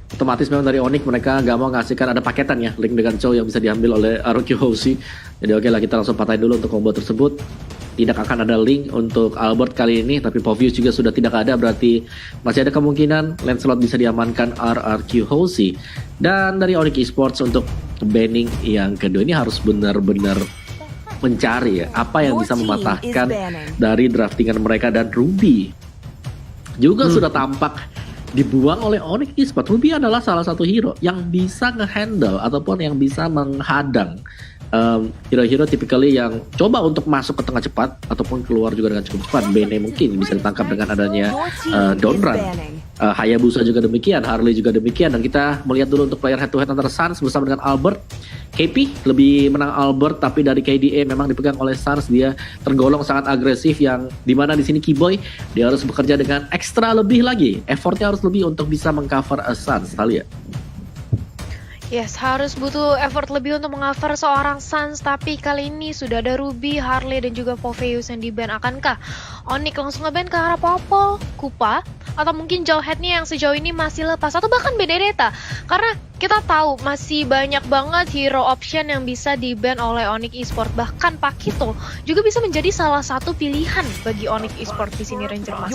otomatis memang dari Onyx mereka nggak mau ngasihkan ada paketan ya, link dengan Chow yang bisa diambil oleh Aroki Hoshi. Jadi oke lah, kita langsung patahin dulu untuk combo tersebut. Tidak akan ada link untuk Albert kali ini, tapi Povius juga sudah tidak ada, berarti masih ada kemungkinan Lancelot bisa diamankan RRQ Hoshi. Dan dari Onyx Esports untuk banning yang kedua ini harus benar-benar mencari ya apa yang bisa mematahkan dari draftingan mereka. Dan Ruby juga sudah tampak dibuang oleh Onyx Esports. Ruby adalah salah satu hero yang bisa ngehandle ataupun yang bisa menghadang hero-hero typically yang coba untuk masuk ke tengah cepat ataupun keluar juga dengan cukup cepat. Bene mungkin bisa ditangkap dengan adanya downrun. Hayabusa juga demikian, Harley juga demikian. Dan kita melihat dulu untuk player head to head antara Suns bersama dengan Albert. KP lebih menang Albert, tapi dari KDA memang dipegang oleh Suns. Dia tergolong sangat agresif, yang dimana di sini Keyboy dia harus bekerja dengan ekstra lebih lagi, effortnya harus lebih untuk bisa mengcover Suns. Talia. Yes, harus butuh effort lebih untuk meng-cover seorang Suns, tapi kali ini sudah ada Ruby, Harley, dan juga Poveus yang di-ban. Akankah Onyx langsung nge-ban ke arah Popol, Kupa, atau mungkin Jawhead-nya yang sejauh ini masih lepas, atau bahkan Benedetta? Karena kita tahu masih banyak banget hero option yang bisa di-ban oleh Onyx Esports. Bahkan Pakito juga bisa menjadi salah satu pilihan bagi Onyx Esports di sini, Ranger Mas.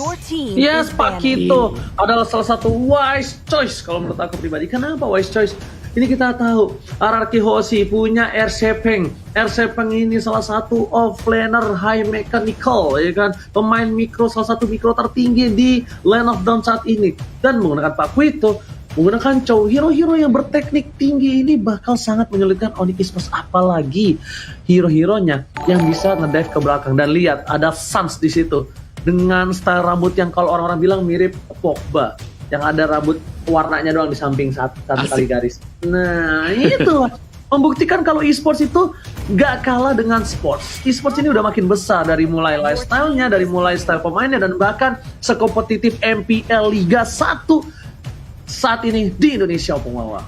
Yes, Pakito adalah salah satu wise choice kalau menurut aku pribadi. Kenapa wise choice? Ini kita tahu RRQ Hoshi punya R Sepeng. R Sepeng ini salah satu offlaner high mechanical, ya kan, pemain mikro, salah satu mikro tertinggi di lane of down saat ini. Dan menggunakan Pakito, menggunakan Chow, hero-hero yang berteknik tinggi ini bakal sangat menyulitkan Onyx Esports, apalagi hero-heronya yang bisa ngedive ke belakang. Dan lihat ada Suns di situ dengan style rambut yang kalau orang-orang bilang mirip Pogba, yang ada rambut warnanya doang di samping satu kali garis. Nah, itu membuktikan kalau e-sports itu gak kalah dengan sports. E-sports ini udah makin besar, dari mulai lifestyle-nya, dari mulai style pemainnya, dan bahkan sekompetitif MPL Liga 1 saat ini di Indonesia, Pungwawa.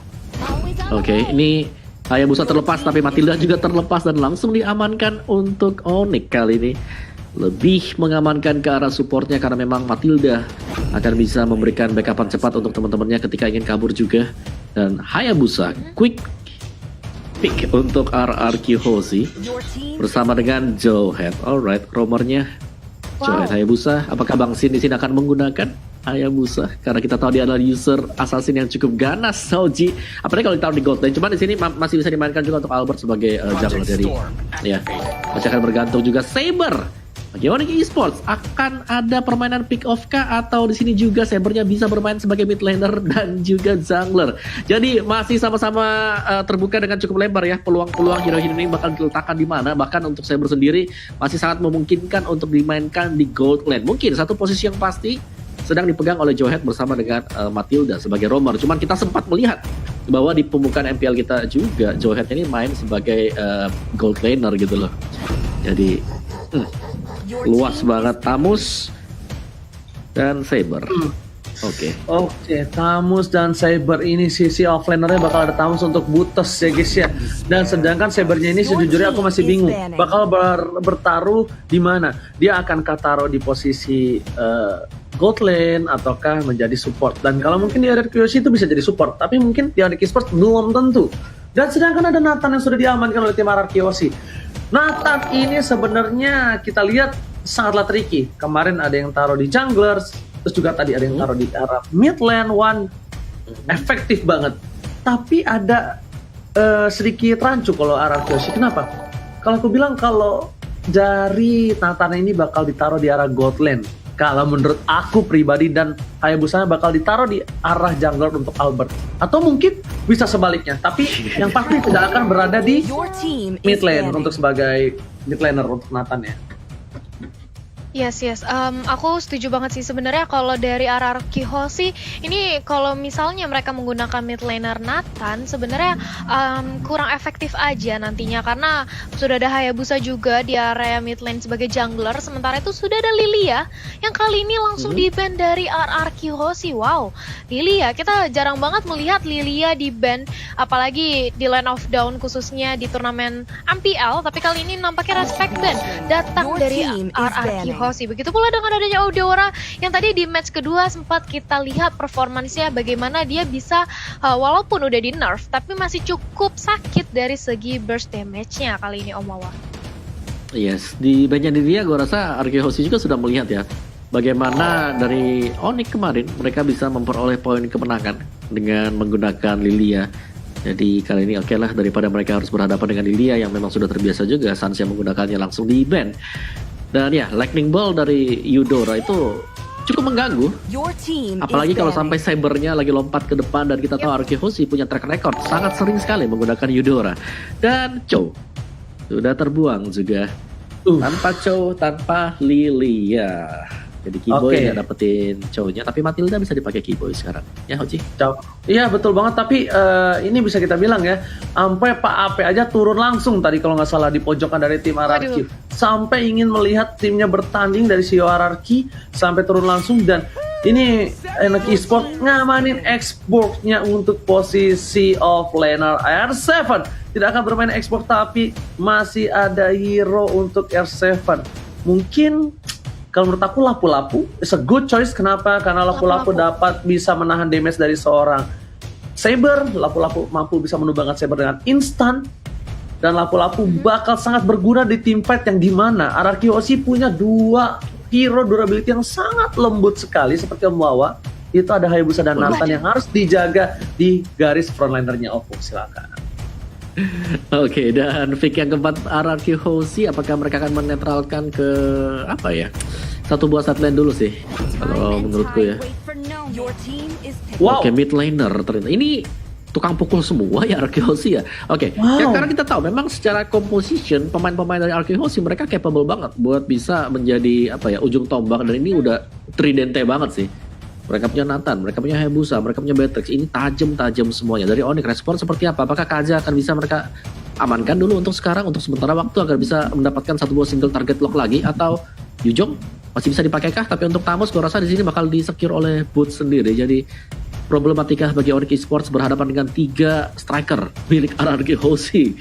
Oke, ini Hayabusa terlepas, tapi Matilda juga terlepas dan langsung diamankan untuk Onyx kali ini. Lebih mengamankan ke arah supportnya karena memang Matilda akan bisa memberikan backupan cepat untuk teman-temannya ketika ingin kabur juga. Dan Hayabusa quick pick untuk RRQ Hoshi bersama dengan Jawhead. Alright, romernya Jawhead Hayabusa. Apakah Bang Sin di sini akan menggunakan Hayabusa? Karena kita tahu dia adalah user assassin yang cukup ganas, Soji. Apalagi kalau ditaruh di gold lane. Cuman di sini masih bisa dimainkan juga untuk Albert sebagai jungler dari ya. Masih akan bergantung juga Saber. Bagaimana Esports akan ada permainan pick off kah, atau di sini juga Sabernya bisa bermain sebagai mid laner dan juga jungler. Jadi masih sama-sama terbuka dengan cukup lebar ya, peluang-peluang hero-hero ini bakal diletakkan di mana. Bahkan untuk Saber sendiri masih sangat memungkinkan untuk dimainkan di gold lane. Mungkin satu posisi yang pasti sedang dipegang oleh Jawhead bersama dengan Matilda sebagai roamer. Cuman kita sempat melihat bahwa di pembukaan MPL kita juga Jawhead ini main sebagai gold laner gitu loh. Jadi luas banget Tamus dan Saber. Oke, Tamus dan Saber ini sisi offlanernya bakal ada Tamus untuk Butos ya guys ya. Dan sedangkan Sabernya ini sejujurnya aku masih bingung bakal bertaruh di mana. Dia akan taruh di posisi gold lane ataukah menjadi support. Dan kalau mungkin di RRQ Hoshi itu bisa jadi support, tapi mungkin di Onyx Esports belum tentu. Dan sedangkan ada Nathan yang sudah diamankan oleh tim RRQ Hoshi. Nathan ini sebenarnya kita lihat sangatlah tricky. Kemarin ada yang taruh di jungler, terus juga tadi ada yang taruh di arah mid lane one. Efektif banget. Tapi ada sedikit rancu kalau arah Hoshi. Kenapa? Kalau aku bilang kalau dari Nathan ini bakal ditaruh di arah gold lane. Kalau menurut aku pribadi, dan Hayabusa bakal ditaruh di arah jungler untuk Albert. Atau mungkin bisa sebaliknya. Tapi yang pasti tidak akan berada di mid lane untuk sebagai mid laner untuk Nathan ya. Yes, aku setuju banget sih sebenarnya kalau dari RRQ Hoshi ini, kalau misalnya mereka menggunakan mid laner Nathan sebenarnya kurang efektif aja nantinya, karena sudah ada Hayabusa juga di area mid lane sebagai jungler, sementara itu sudah ada Lilia yang kali ini langsung di-ban dari RRQ Hoshi. Wow, Lilia, kita jarang banget melihat Lilia di-ban, apalagi di Land of Dawn khususnya di turnamen MPL, tapi kali ini nampaknya respect ban datang dari RRQ Hoshi. Hoshi. Begitu pula dengan adanya Audora yang tadi di match kedua sempat kita lihat performansnya bagaimana dia bisa walaupun udah di nerf tapi masih cukup sakit dari segi burst damage-nya kali ini Om Wawa. Yes, di bandnya Lilia gue rasa Arkehoshi juga sudah melihat ya bagaimana dari Onyx kemarin mereka bisa memperoleh poin kemenangan dengan menggunakan Lilia. Jadi kali ini oke lah daripada mereka harus berhadapan dengan Lilia yang memang sudah terbiasa juga Sansia menggunakannya langsung di ban. Dan ya, Lightning Ball dari Eudora itu cukup mengganggu. Apalagi kalau sampai Cybernya lagi lompat ke depan dan kita tahu Arkehoshi punya track record sangat sering sekali menggunakan Eudora. Dan Chow sudah terbuang juga. Tanpa Chow, tanpa Lilia. Jadi Keyboy nggak dapetin Chow-nya, tapi Matilda bisa dipakai Keyboy sekarang. Ya Hoci? Iya betul banget, tapi ini bisa kita bilang ya, sampai Pak Ape aja turun langsung tadi kalau nggak salah di pojokan dari tim RRQ. Sampai ingin melihat timnya bertanding dari CEO RRQ, sampai turun langsung dan ini Enak Esport ngamanin Xbox-nya untuk posisi offlaner R7. Tidak akan bermain Xbox tapi masih ada hero untuk R7. Mungkin kalau menurut aku Lapu-Lapu is a good choice. Kenapa? Karena Lapu-Lapu dapat bisa menahan damage dari seorang Saber. Lapu-Lapu mampu bisa menumbangkan Saber dengan instan. Dan Lapu-Lapu bakal sangat berguna di team fight yang dimana RRQ Hoshi punya dua hero durability yang sangat lembut sekali seperti Om Wawa. Itu ada Hayabusa dan Nathan yang harus dijaga di garis frontlinernya Oppo. Silakan. Oke, dan pick yang keempat RRQ Hoshi, apakah mereka akan menetralkan ke apa ya? Satu buah side lane dulu sih, kalau menurutku ya. Wow. Oke, mid laner ternyata. Ini tukang pukul semua ya RRQ Hoshi ya. Oke, ya karena kita tahu memang secara composition pemain-pemain dari RRQ Hoshi mereka capable banget buat bisa menjadi apa ya ujung tombak dan ini udah tridente banget sih. Mereka punya Nathan, mereka punya Hayabusa, mereka punya Beatrix. Ini tajam-tajam semuanya. Dari Onyx respon seperti apa? Apakah Kaja akan bisa mereka amankan dulu untuk sekarang, untuk sementara waktu agar bisa mendapatkan satu buah single target lock lagi? Atau Yujong masih bisa dipakai kah? Tapi untuk Tamus, gue rasa di sini bakal di-secure oleh Boots sendiri. Jadi problematika bagi Onyx Esports berhadapan dengan 3 striker milik RRQ Hoshi.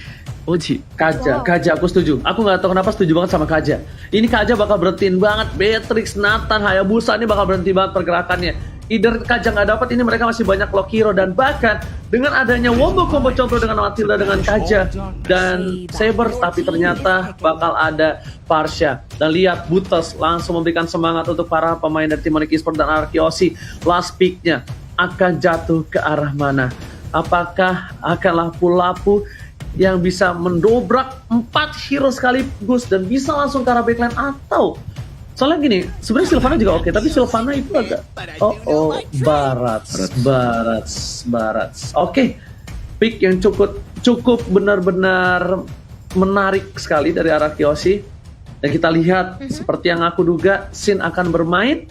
Oji. Kaja aku setuju. Aku nggak tahu kenapa setuju banget sama Kaja. Ini Kaja bakal berhentiin banget. Beatrix, Nathan, Hayabusa ini bakal berhenti banget pergerakannya. Either Kaja nggak dapat, ini mereka masih banyak lock hero dan bahkan dengan adanya wombo combo contoh dengan Matilda dengan Kaja dan Saber, tapi ternyata bakal ada Parsha. Dan lihat Butos langsung memberikan semangat untuk para pemain dari tim Onyx Esports dan RRQ Hoshi. Last pick-nya akan jatuh ke arah mana? Apakah akan Lapu-Lapu yang bisa mendobrak 4 hero sekaligus dan bisa langsung ke arah backline, atau soalnya gini, sebenarnya Sylvana juga oke, tapi Sylvana itu agak Barats. Oke. Pick yang cukup benar-benar menarik sekali dari RRQ Hoshi. Dan kita lihat seperti yang aku duga, Sin akan bermain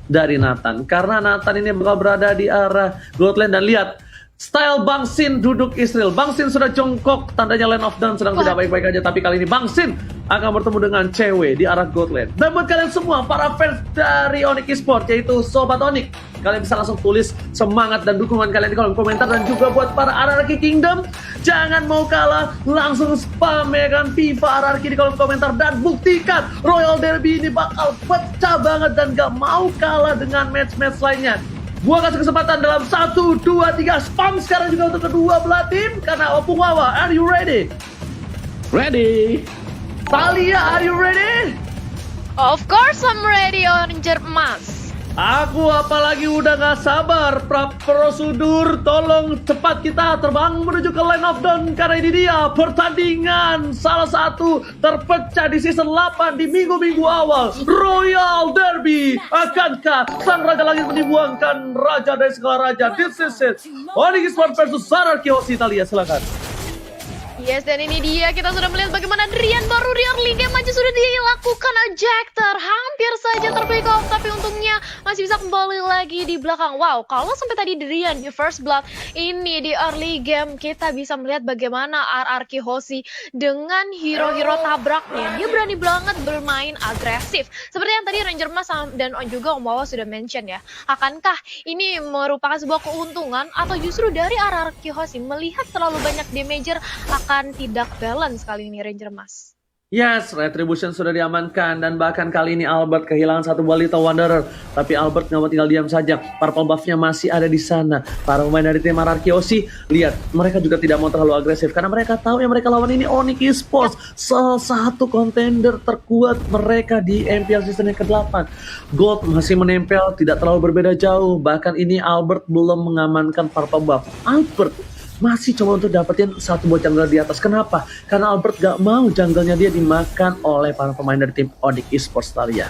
dari Nathan, karena Nathan ini bakal berada di arah gold lane. Dan lihat style Bang Sin duduk Israel. Bang Sin sudah jongkok, tandanya Land of Dawn sedang tidak baik-baik aja. Tapi kali ini Bang Sin akan bertemu dengan cewek di arah gold lane. Dan buat kalian semua para fans dari Onyx Esports, yaitu Sobat Onyx, kalian bisa langsung tulis semangat dan dukungan kalian di kolom komentar. Dan juga buat para RRQ Kingdom, jangan mau kalah, langsung spam ya kan FIFA RRQ di kolom komentar. Dan buktikan Royal Derby ini bakal pecah banget dan gak mau kalah dengan match-match lainnya. Gua kasih kesempatan dalam 1, 2, 3 spam sekarang juga untuk kedua belah tim. Karena Opung Wawa, are you ready? Ready. Talia, are you ready? Of course I'm ready, Ranger Emas. Aku apalagi udah gak sabar. Prosedur, tolong cepat kita terbang menuju ke Land of Dawn. Karena ini dia pertandingan salah satu terpecah di season 8 di minggu-minggu awal, Royal Derby. Akankah sang Raja Langit dibuangkan Raja dari segala raja? This is it, Onyx Esports versus RRQ Hoshi. Talia, silakan. Yes, dan ini dia, kita sudah melihat bagaimana Drian baru di early game aja sudah dilakukan ejector. Hampir saja terpick off, tapi untungnya masih bisa kembali lagi di belakang. Wow, kalau sampai tadi Drian di first blood, ini di early game kita bisa melihat bagaimana RRQ Hoshi dengan hero-hero tabraknya. Dia berani banget bermain agresif. Seperti yang tadi Ranger Mas dan juga Om Wawa sudah mention ya. Akankah ini merupakan sebuah keuntungan atau justru dari RRQ Hoshi melihat terlalu banyak damager akan tidak balance kali ini Ranger Mas? Yes, Retribution sudah diamankan dan bahkan kali ini Albert kehilangan satu buah Little Wanderer. Tapi Albert nggak mau tinggal diam saja. Purple buff-nya masih ada di sana. Para pemain dari tim RRQ Aussie, lihat mereka juga tidak mau terlalu agresif karena mereka tahu yang mereka lawan ini Onyx Esports, salah satu kontender terkuat mereka di MPL season yang ke-8. Gold masih menempel, tidak terlalu berbeda jauh. Bahkan ini Albert belum mengamankan Purple buff. Albert masih coba untuk dapetin satu buah jungle di atas. Kenapa? Karena Albert gak mau jungle-nya dia dimakan oleh para pemain dari tim Onyx Esports talian.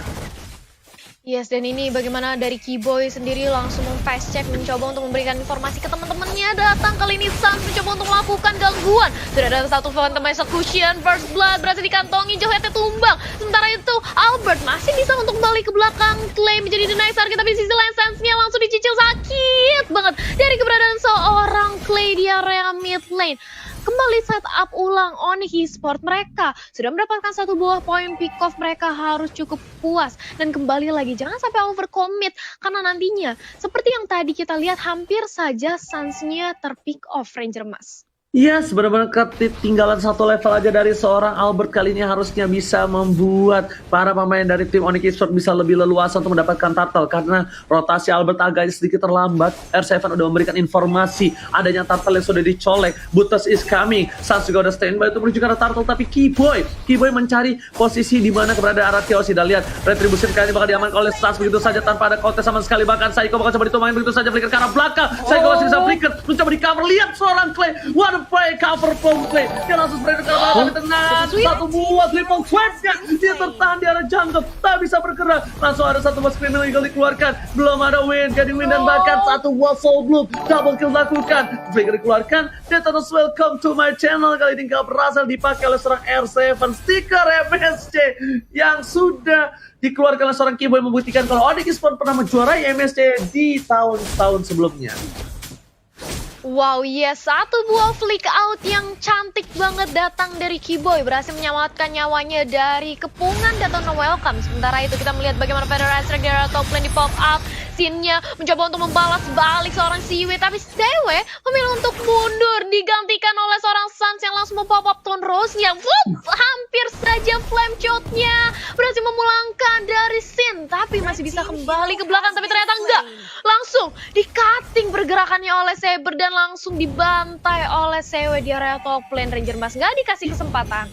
Yes, dan ini bagaimana dari Keyboy sendiri langsung fast check mencoba untuk memberikan informasi ke teman-temannya. Datang kali ini Sans mencoba untuk melakukan gangguan. Sudah ada satu Phantom Execution, First Blood berhasil dikantongi, Johetnya tumbang. Sementara itu Albert masih bisa untuk kembali ke belakang, Clay menjadi the next target, tapi di sisi lain Sans-nya langsung dicicil sakit banget dari keberadaan seorang Clay di area mid lane. Kembali setup ulang Onyx Esports, mereka sudah mendapatkan satu buah poin pick off, mereka harus cukup puas dan kembali lagi jangan sampai overcommit karena nantinya seperti yang tadi kita lihat hampir saja Suns-nya terpick off Ranger Mas. Yes, benar-benar ketinggalan satu level aja dari seorang Albert. Kali ini harusnya bisa membuat para pemain dari tim Onyx Esports bisa lebih leluasa untuk mendapatkan turtle. Karena rotasi Albert agak sedikit terlambat. R7 udah memberikan informasi adanya turtle yang sudah dicolek. Butas is coming. Sans juga udah standby untuk menuju ke arah turtle. Tapi Keyboy mencari posisi di mana keberadaan RRQ Aussie. Dan lihat, Retribution kali ini bakal diamankan oleh Sans begitu saja tanpa ada kontes sama sekali. Bahkan Saiko bakal coba ditumbangin begitu saja. Flicker ke arah belakang. Saiko masih bisa flicker. Mencoba di cover. Lihat seorang Clay. What a play, cover from Clay. Dia langsung spray ke arah bawah di tengah. Satu buah triple swipe-nya. Dia tertahan di arah jungle. Tak bisa bergerak. Langsung ada satu buah Criminal Eagle dikeluarkan. Belum ada win. Jadi win dan bahkan satu buah Soul Bloom. Double kill dilakukan. Flicker dikeluarkan. Dia terus welcome to my channel. Kali ini gak berhasil dipakai oleh seorang R7. Stiker MSC yang sudah dikeluarkan oleh seorang Keyboy membuktikan kalau Onyx Esports pernah menjuarai MSC di tahun-tahun sebelumnya. Wow, yes, satu buah flick out yang cantik banget datang dari Keyboy, berhasil menyelamatkan nyawanya dari kepungan Death on Welcome. Sementara itu kita melihat bagaimana Federer Strike di area top lane di pop up, scene-nya mencoba untuk membalas balik seorang Siwe, tapi Siwe memilih untuk mundur, digantikan oleh seorang Sans yang langsung mempop up Tone Rose-nya. Hampir saja flame shot-nya berhasil memulangkan dari scene, tapi masih bisa kembali ke belakang, tapi ternyata enggak. Langsung di-cutting pergerakannya oleh Saber dan langsung dibantai oleh Sewe di area top lane. Ranger Mas nggak dikasih kesempatan.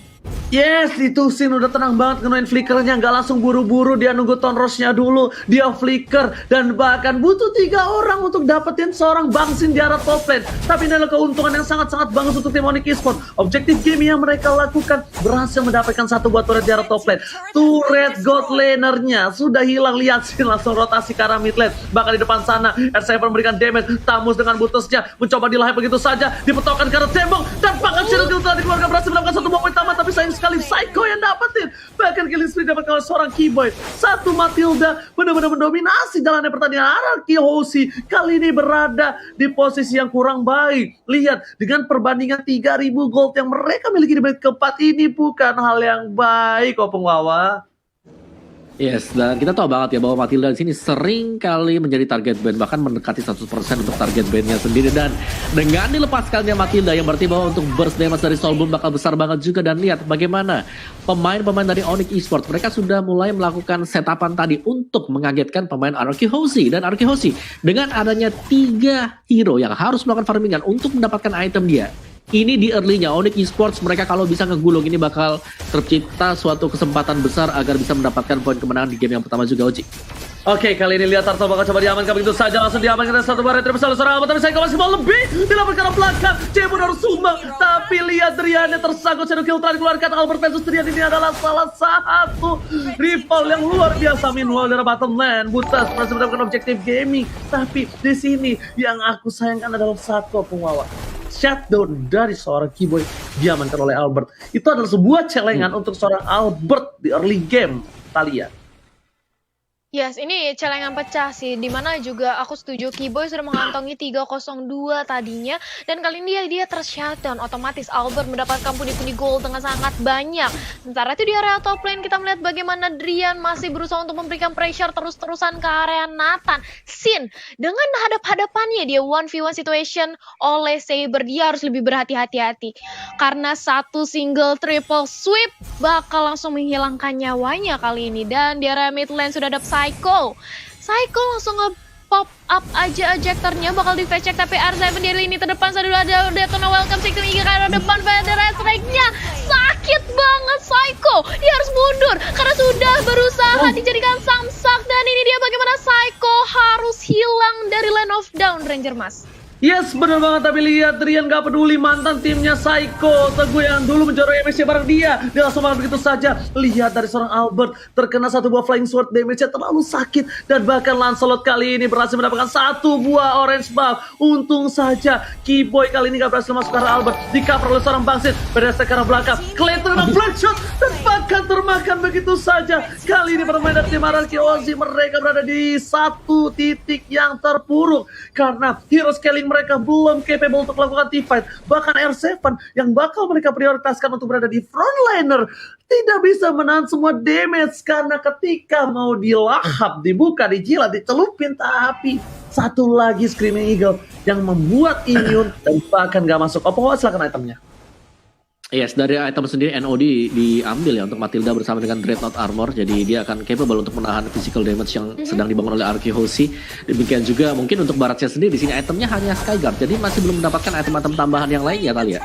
Yes, itu Sin udah tenang banget ngenuin flickernya, nggak langsung buru-buru, dia nunggu Tone Rose-nya dulu, dia flicker, dan bahkan butuh 3 orang untuk dapetin seorang Bang Sin di arah top lane. Tapi ini adalah keuntungan yang sangat-sangat bagus untuk tim Onyx Esports. Objektif game yang mereka lakukan berhasil mendapatkan satu buat turret di arah top lane. Turret God lanernya sudah hilang, lihat Sin langsung rotasi ke arah mid lane. Bahkan di depan sana, R7 memberikan damage, Tamus dengan butusnya mencoba dilahap begitu saja, dipetokkan ke arah tembok, dan bahkan Shadow Kill telah dikeluarkan, berhasil melakukan satu buah poin tamat, tapi sayang sekali Psycho yang dapetin. Bahkan killing spree dapatkan oleh seorang Keyboy. Satu Matilda benar-benar mendominasi jalannya pertandingan. RRQ Aussie kali ini berada di posisi yang kurang baik. Lihat, dengan perbandingan 3000 gold yang mereka miliki di menit keempat ini bukan hal yang baik, Opung Wawa. Yes, dan kita tahu banget ya bahwa Matilda di sini sering kali menjadi target ban, bahkan mendekati 100% untuk target bandnya sendiri. Dan dengan dilepaskannya Matilda yang berarti bahwa untuk burst damage dari Soul Bloom bakal besar banget juga. Dan lihat bagaimana pemain-pemain dari Onyx Esports, mereka sudah mulai melakukan setapan tadi untuk mengagetkan pemain RRQ Aussie. Dan RRQ Aussie dengan adanya 3 hero yang harus melakukan farmingan untuk mendapatkan item dia. Ini di early-nya Onyx Esports, mereka kalau bisa ngegulung ini bakal tercipta suatu kesempatan besar agar bisa mendapatkan poin kemenangan di game yang pertama juga, Oji. Oke, kali ini lihat Turtle bakal coba diamankan begitu saja, langsung diamankan dari satu barret terbesar seorang Albert, tapi saya masih mau lebih dilaporkan ke belakang. Cebon harus sumbang, tapi lihat Driannya tersangkut. Shadow Kill telah dikeluarkan. Albert versus Drian ini adalah salah satu rival yang luar biasa. Meanwhile dari bottom lane, Butas masih mendapatkan objektif gaming, tapi di sini yang aku sayangkan adalah satu pengawal. Shutdown dari seorang Keyboy diamankan oleh Albert. Itu adalah sebuah celengan untuk seorang Albert di early game, Talia. Yes, ini celengan pecah sih, dimana juga aku setuju Keyboy sudah mengantongi 302 tadinya, dan kali ini dia tershutdown, otomatis Albert mendapatkan pundi-pundi gol dengan sangat banyak. Sementara itu di area top lane kita melihat bagaimana Drian masih berusaha untuk memberikan pressure terus-terusan ke area Nathan. Sin, dengan hadap-hadapannya dia 1v1 situation oleh Saber, dia harus lebih berhati-hati, karena satu single triple sweep bakal langsung menghilangkan nyawanya kali ini. Dan di area mid lane sudah ada Psycho langsung nge-pop up aja ejectornya, bakal di fetch check tapi R7 di lini terdepan sudah ada Daytona welcome Victim ke arah depan, Vader strike-nya sakit banget. Psycho dia harus mundur karena sudah berusaha dijadikan samsak, dan ini dia bagaimana Psycho harus hilang dari Land of Down, Ranger Mas. Yes, bener banget, tapi lihat Drian gak peduli mantan timnya Psycho, Teguh yang dulu menjoroi MSC bareng dia langsung malah begitu saja. Lihat dari seorang Albert terkena satu buah flying sword, damage-nya terlalu sakit, dan bahkan Lancelot kali ini berhasil mendapatkan satu buah orange buff. Untung saja Keyboy kali ini gak berhasil masuk ke arah Albert, di cover oleh seorang bangsit, berdasar ke arah belakang, Clayton dengan flash shot dan bahkan termakan begitu saja. Kali ini permain dari tim RRQ Oz, mereka berada di satu titik yang terpuruk karena hero scaling mereka belum capable untuk melakukan teamfight. Bahkan R7 yang bakal mereka prioritaskan untuk berada di frontliner tidak bisa menahan semua damage, karena ketika mau dilahap, dibuka, dijilat, dicelupin, tapi satu lagi Screaming Eagle yang membuat immune dan bahkan gak masuk. Apa silakan itemnya? Yes, dari item sendiri NOD diambil ya untuk Matilda bersama dengan Dreadnought Armor. Jadi dia akan capable untuk menahan physical damage yang sedang dibangun oleh Arky Hoshi. Demikian juga mungkin untuk Baratnya sendiri di sini itemnya hanya Skyguard. Jadi masih belum mendapatkan item-item tambahan yang lain ya Talia.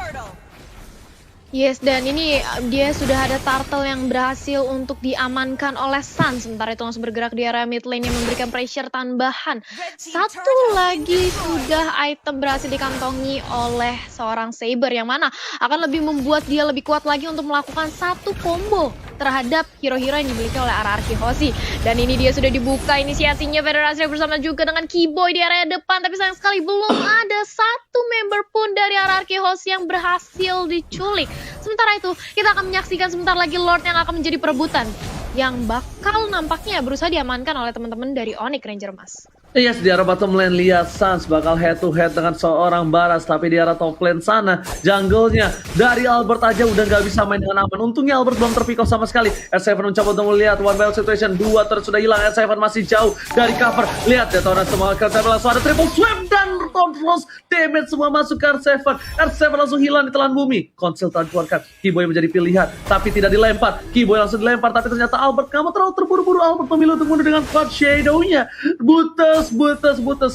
Yes, dan ini dia sudah ada turtle yang berhasil untuk diamankan oleh Sun. Sementara itu langsung bergerak di area mid lane yang memberikan pressure tambahan. Satu lagi sudah item berhasil dikantongi oleh seorang Saber, yang mana akan lebih membuat dia lebih kuat lagi untuk melakukan satu combo terhadap hero-hero yang dimiliki oleh RRQ Hoshi. Dan ini dia sudah dibuka inisiasinya, Federasi bersama juga dengan Keyboy di area depan, tapi sayang sekali belum ada satu member pun dari RRQ Hoshi yang berhasil diculik. Sementara itu kita akan menyaksikan sebentar lagi Lord yang akan menjadi perebutan, yang bakal nampaknya berusaha diamankan oleh teman-teman dari Onyx, Ranger Mas. Yes, di arah bottom lane lihat Suns bakal head to head dengan seorang Baras, tapi di arah top lane sana jungle-nya dari Albert aja udah gak bisa main dengan aman. Untungnya Albert belum terpick off sama sekali. R7 mencoba untuk melihat one battle situation, 2 terus sudah hilang. R7 masih jauh dari cover. Lihat Daytona semua R7 langsung ada triple sweep dan terus damage semua masuk ke R7. R7 langsung hilang di telan bumi. Konsil telah dikeluarkan, Keyboy menjadi pilihan tapi tidak dilempar. Keyboy langsung dilempar, tapi ternyata Albert, kamu terlalu terburu-buru. Albert memilih untuk mundur dengan Cloud Shadow-nya. Buttes.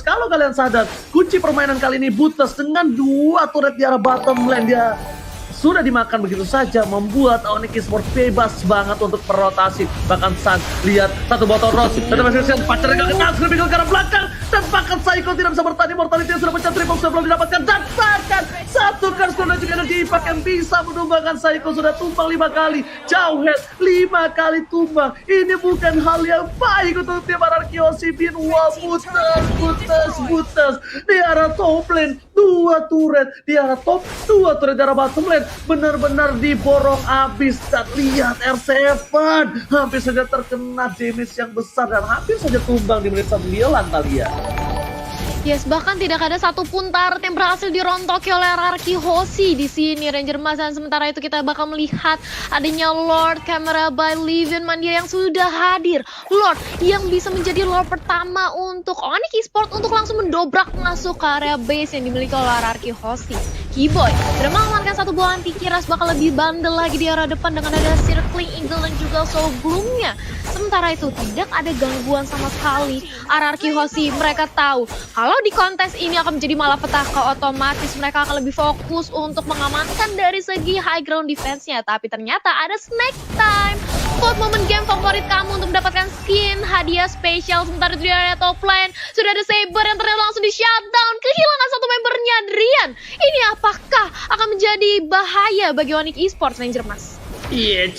Kalau kalian sadar, kunci permainan kali ini Buttes dengan 2 turret di arah bottom lane, dia sudah dimakan begitu saja, membuat Onyx Esports bebas banget untuk berrotasi. Bahkan Sun, lihat satu botol Rose, dan masih pacarnya gak kenal, Screaming ke arah belakang, dan bahkan Psycho tidak bisa bertahan. Mortality sudah pecah, triple sudah belum didapatkan, dan bahkan satu curse dan juga energi impact yang bisa menumbangkan Psycho sudah tumbang 5 kali, jauh head 5 kali tumbang. Ini bukan hal yang baik untuk tim RRQ Hoshi. Wah, Buttes di arah top lane, 2 turret di arah top, 2 turret di arah bottom lane, benar-benar diborong abis. Dan lihat R7 hampir saja terkena damage yang besar dan hampir saja tumbang di menit 9 Talia. Yes, bahkan tidak ada satupun turret yang berhasil dirontoki oleh RRQ Hoshi di sini, Ranger Mas. Dan sementara itu kita bakal melihat adanya Lord Camera by Livin Mandia yang sudah hadir. Lord yang bisa menjadi Lord pertama untuk Onyx Esports untuk langsung mendobrak masuk ke area base yang dimiliki oleh RRQ Hoshi. Keyboy sudah mengamankan satu buah anti kiras, bakal lebih bandel lagi di arah depan dengan ada Circling Eagle dan juga Soul Gloom-nya. Sementara itu tidak ada gangguan sama sekali. RRQ Hoshi mereka tahu kalau di kontes ini akan menjadi malapetaka, otomatis mereka akan lebih fokus untuk mengamankan dari segi high ground defense-nya. Tapi ternyata ada snack time. Vote momen game favorit kamu untuk mendapatkan skin hadiah spesial. Sementara itu di area top lane sudah ada Saber yang ternyata langsung di shutdown, kehilangan satu membernya, Drian. Ini apakah akan menjadi bahaya bagi Onyx Esports, Ranger Mas? Iya,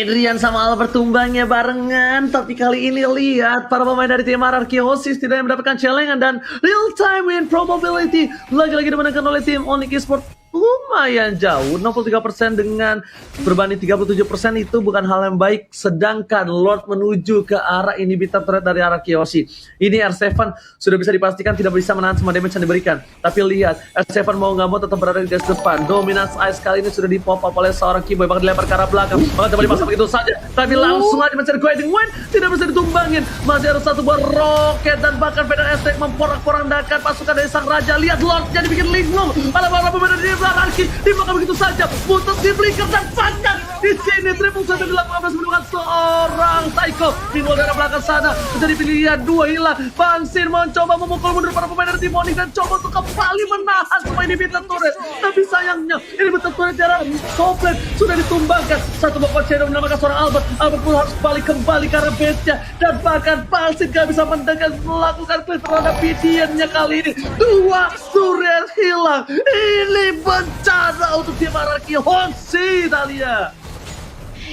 Drian sama Albert tumbangnya barengan. Tapi kali ini lihat para pemain dari tim RRQ Hoshi tidak mendapatkan celengan, dan real time win probability lagi-lagi dimenangkan oleh tim Onyx Esports. lumayan jauh. 63% dengan berbanding 37% itu bukan hal yang baik. Sedangkan Lord menuju ke arah inhibitor turret dari arah Kyoshi. Ini R7 sudah bisa dipastikan tidak bisa menahan semua damage yang diberikan. Tapi lihat, R7 mau nggak mau tetap berada di garis depan. Dominance Ice kali ini sudah dipop up oleh seorang Keyboy, bahkan dilempar ke arah belakang. Bahkan coba dipasang begitu saja. Tapi langsung aja mencari Guiding Wind, tidak bisa ditumbangin. Masih ada satu buah roket dan bahkan Feder Estek memporak-porandakan pasukan dari sang raja. Lihat Lord jadi bikin linglung. Para pemain di belakang di belakang begitu saja. Putus di blinker dan bahkan di sini triple sudah dilakukan menemukan seorang Psycho. Pinwall dari belakang sana menjadi pilihan dua hilang. Bang Sin mencoba memukul mundur para pemain dari tim Onyx dan coba untuk kembali menahan semua ini bintang turret. Tapi sayangnya ini bintang turret jarak komplit sudah ditumbangkan. Satu bapak Shadow menamakan seorang Albert. Albert pun harus kembali ke arah base-nya dan bahkan Bang Sin gak bisa mendekat melakukan clear terhadap Pidiannya kali ini. Dua turret hilang. Ini bencana untuk tim Araki Honsi, Talia.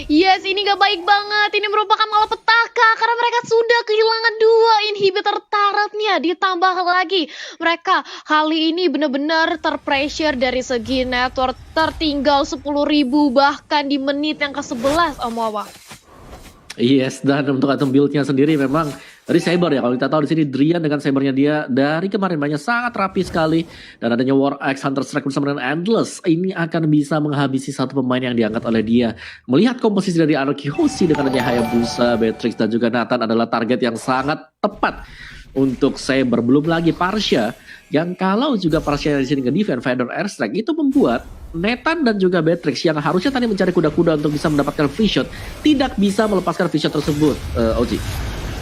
Yes, ini gak baik banget. Ini merupakan malapetaka karena mereka sudah kehilangan 2 inhibitor turretnya. Ditambah lagi mereka kali ini benar-benar terpressure dari segi network, tertinggal 10.000 bahkan di menit yang ke-11, Om Wawa. Yes, dan untuk item build-nya sendiri memang dari Saber ya. Kalau kita tahu di sini Drian dengan Sabernya dia dari kemarin banyak sangat rapi sekali, dan adanya War Axe Hunter Strike bersama dengan Endless ini akan bisa menghabisi satu pemain yang diangkat oleh dia. Melihat komposisi dari Araki Hoshi dengan adanya Hayabusa, Beatrix dan juga Nathan adalah target yang sangat tepat untuk Saber. Belum lagi Parsha yang kalau juga Parsha di sini nge-defend Feather Airstrike itu membuat Nathan dan juga Beatrix yang harusnya tadi mencari kuda-kuda untuk bisa mendapatkan free shot tidak bisa melepaskan free shot tersebut. Oji.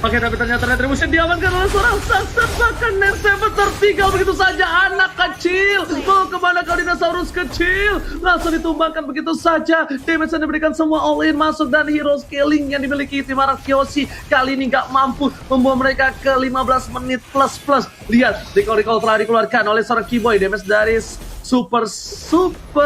Oke, tapi ternyata Retribution diamankan oleh seorang Saster. Bahkan Nerseven tertinggal begitu saja. Anak kecil, mau kemana kau dinosaurus kecil? Langsung ditumbangkan begitu saja. Damage yang diberikan semua all in masuk, dan hero scaling yang dimiliki tim Araki Hoshi kali ini nggak mampu membawa mereka ke 15 menit plus. Lihat, recall telah dikeluarkan oleh seorang Keyboy. Damage dari super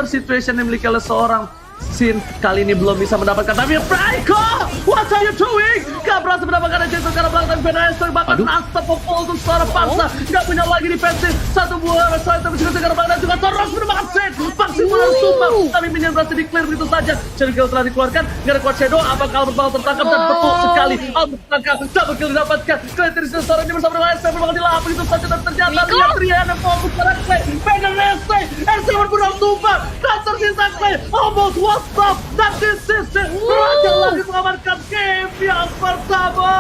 situation yang dimiliki oleh seorang Sin kali ini belum bisa mendapatkan, tapi Franco, what are you doing? Gak berhasil mendapatkan Jason karena belakang dan Feder Estek bahkan nasta popol untuk seorang paksa. Gak punya lagi defensif, satu buah Restoran tapi juga sekarang belakang dan juga Toros mendapatkan Sin. Vaksin pun harus tumbang, tapi minion berhasil di-clear begitu saja. Shadow Kill telah dikeluarkan, gak ada kuat Shadow, apakah Albert bakal tertangkap, dan betul sekali Albert tertangkap, double kill didapatkan. Kriteris Restoran ini bersama dengan Estek memang dilahap begitu saja, dan ternyata lihat Rihanna fokus pada Clay. Feder Estek, Estek berbunuh tumbang, dan tersisa Clay, almost one stop, dan this is it. Raja lagi mengamankan game yang pertama.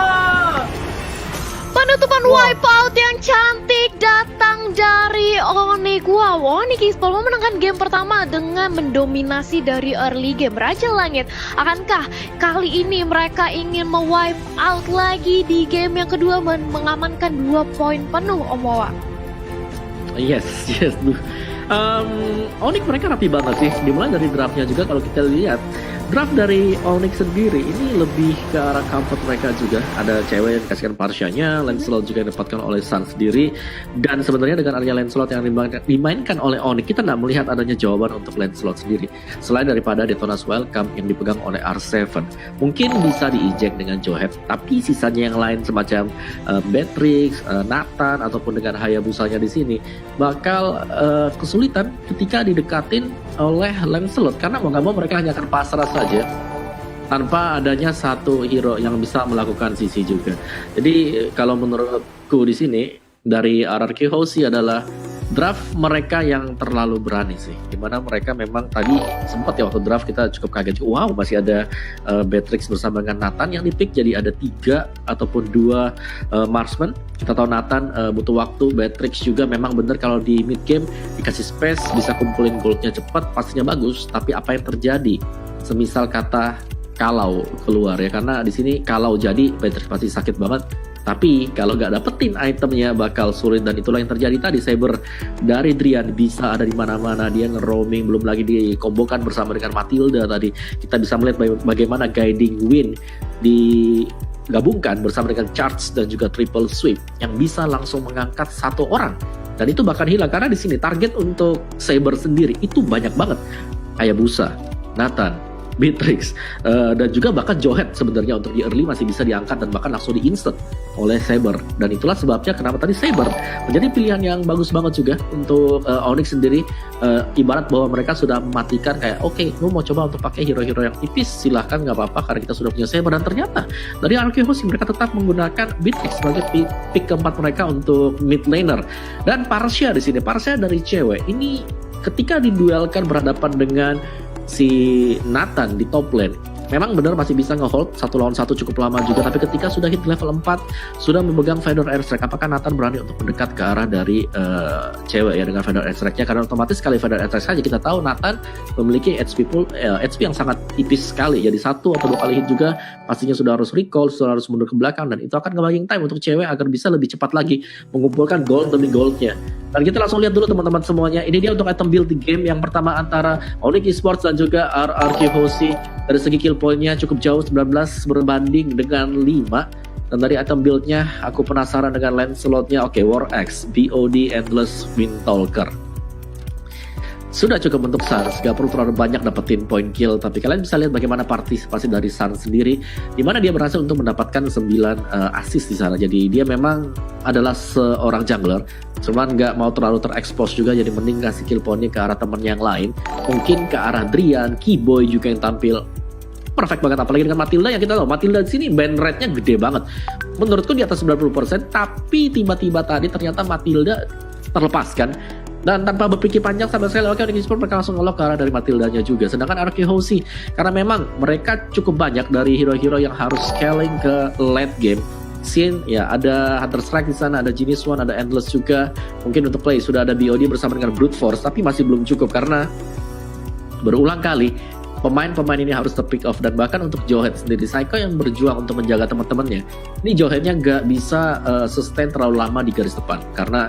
Penutupan wipeout yang cantik datang dari Onyx. Wow, Onyx Esports memenangkan game pertama dengan mendominasi dari early game. Raja Langit, akankah kali ini mereka ingin me-wipe out lagi di game yang kedua mengamankan 2 poin penuh, Om Wawa? Yes. Onyx mereka rapi banget sih. Dimulai dari draftnya juga, kalau kita lihat draft dari Onyx sendiri ini lebih ke arah comfort mereka juga. Ada cewek yang dikasihkan Parshanya, Lancelot juga yang didapatkan oleh Sun sendiri. Dan sebenarnya dengan adanya Lancelot yang dimainkan oleh Onyx, kita tidak melihat adanya jawaban untuk Lancelot sendiri selain daripada Detona's Welcome yang dipegang oleh R7. Mungkin bisa di-eject dengan Johet, tapi sisanya yang lain semacam Beatrix, Nathan ataupun dengan Hayabusanya di sini bakal kesulitan ketika didekatin oleh Lancelot, karena mau nggak mau mereka hanya akan pasrah saja tanpa adanya satu hero yang bisa melakukan sisi juga. Jadi kalau menurutku di sini dari RRQ Hoshi adalah draft mereka yang terlalu berani sih, dimana mereka memang tadi sempat ya waktu draft kita cukup kaget, wow masih ada Beatrix bersama dengan Nathan yang dipick, jadi ada 3 ataupun 2 marksman. Kita tahu Nathan butuh waktu, Beatrix juga memang bener kalau di mid game dikasih space bisa kumpulin goldnya cepat pastinya bagus, tapi apa yang terjadi semisal kata kalau keluar ya, karena di sini kalau jadi Beatrix pasti sakit banget. Tapi kalau nggak dapetin itemnya bakal sulit, dan itulah yang terjadi tadi. Saber dari Drian bisa ada di mana-mana, dia nge-roaming, belum lagi dikombokan bersama dengan Matilda tadi. Kita bisa melihat bagaimana Guiding Wind digabungkan bersama dengan Charge dan juga Triple Sweep yang bisa langsung mengangkat satu orang. Dan itu bahkan hilang karena di sini target untuk Saber sendiri itu banyak banget. Hayabusa, Nathan, Beatrix, dan juga bahkan Johet sebenarnya untuk di early masih bisa diangkat dan bahkan langsung di instant oleh Saber, dan itulah sebabnya kenapa tadi Saber menjadi pilihan yang bagus banget juga untuk Onyx sendiri. Ibarat bahwa mereka sudah mematikan kayak oke, lu mau coba untuk pakai hero-hero yang tipis, silahkan, nggak apa-apa karena kita sudah punya Saber. Dan ternyata dari Arkehosi mereka tetap menggunakan Beatrix sebagai pick keempat mereka untuk mid laner. Dan Parsia di sini, Parsia dari cewek ini ketika diduelkan berhadapan dengan si Nathan di top lane, memang benar masih bisa ngehold 1 lawan 1 cukup lama juga, tapi ketika sudah hit level 4 sudah memegang Feather Airstrike, apakah Nathan berani untuk mendekat ke arah dari cewek ya dengan Feather Airstrike-nya? Karena otomatis sekali Feather Airstrike saja kita tahu Nathan memiliki HP yang sangat tipis sekali, jadi 1 atau 2 kali hit juga pastinya sudah harus recall, sudah harus mundur ke belakang, dan itu akan nge-buying time untuk cewek agar bisa lebih cepat lagi mengumpulkan gold demi goldnya. Dan kita langsung lihat dulu teman-teman semuanya, ini dia untuk item build di game yang pertama antara Onyx Esports dan juga RRQ Hoshi. Dari segi kill point-nya cukup jauh, 19 berbanding dengan 5. Dan dari item build-nya aku penasaran dengan Lancelot-nya. Oke, War Axe, BOD, Endless Windtalker. Sudah cukup untuk Sans, gak perlu terlalu banyak dapetin point kill, tapi kalian bisa lihat bagaimana partisipasi dari Sans sendiri, dimana dia berhasil untuk mendapatkan 9 assist di sana. Jadi dia memang adalah seorang jungler, cuman gak mau terlalu terekspos juga, jadi mending kasih kill pointnya ke arah temen yang lain, mungkin ke arah Drian, Keyboy juga yang tampil perfect banget, apalagi dengan Matilda yang kita tahu Matilda di sini ban rate-nya gede banget, menurutku di atas 90%, tapi tiba-tiba tadi ternyata Matilda terlepaskan. Dan tanpa berpikir panjang sama sekali, oke, Onyx Esports mereka langsung ngelok ke arah dari Matildanya juga. Sedangkan RRQ Hoshi, karena memang mereka cukup banyak dari hero-hero yang harus scaling ke late game scene, ya ada Hunter Strike di sana, ada Genius One, ada Endless juga. Mungkin untuk play sudah ada BOD bersama dengan Brute Force, tapi masih belum cukup karena berulang kali pemain-pemain ini harus pick off. Dan bahkan untuk Johet sendiri, Psycho yang berjuang untuk menjaga teman-temannya, ini Johetnya nggak bisa sustain terlalu lama di garis depan karena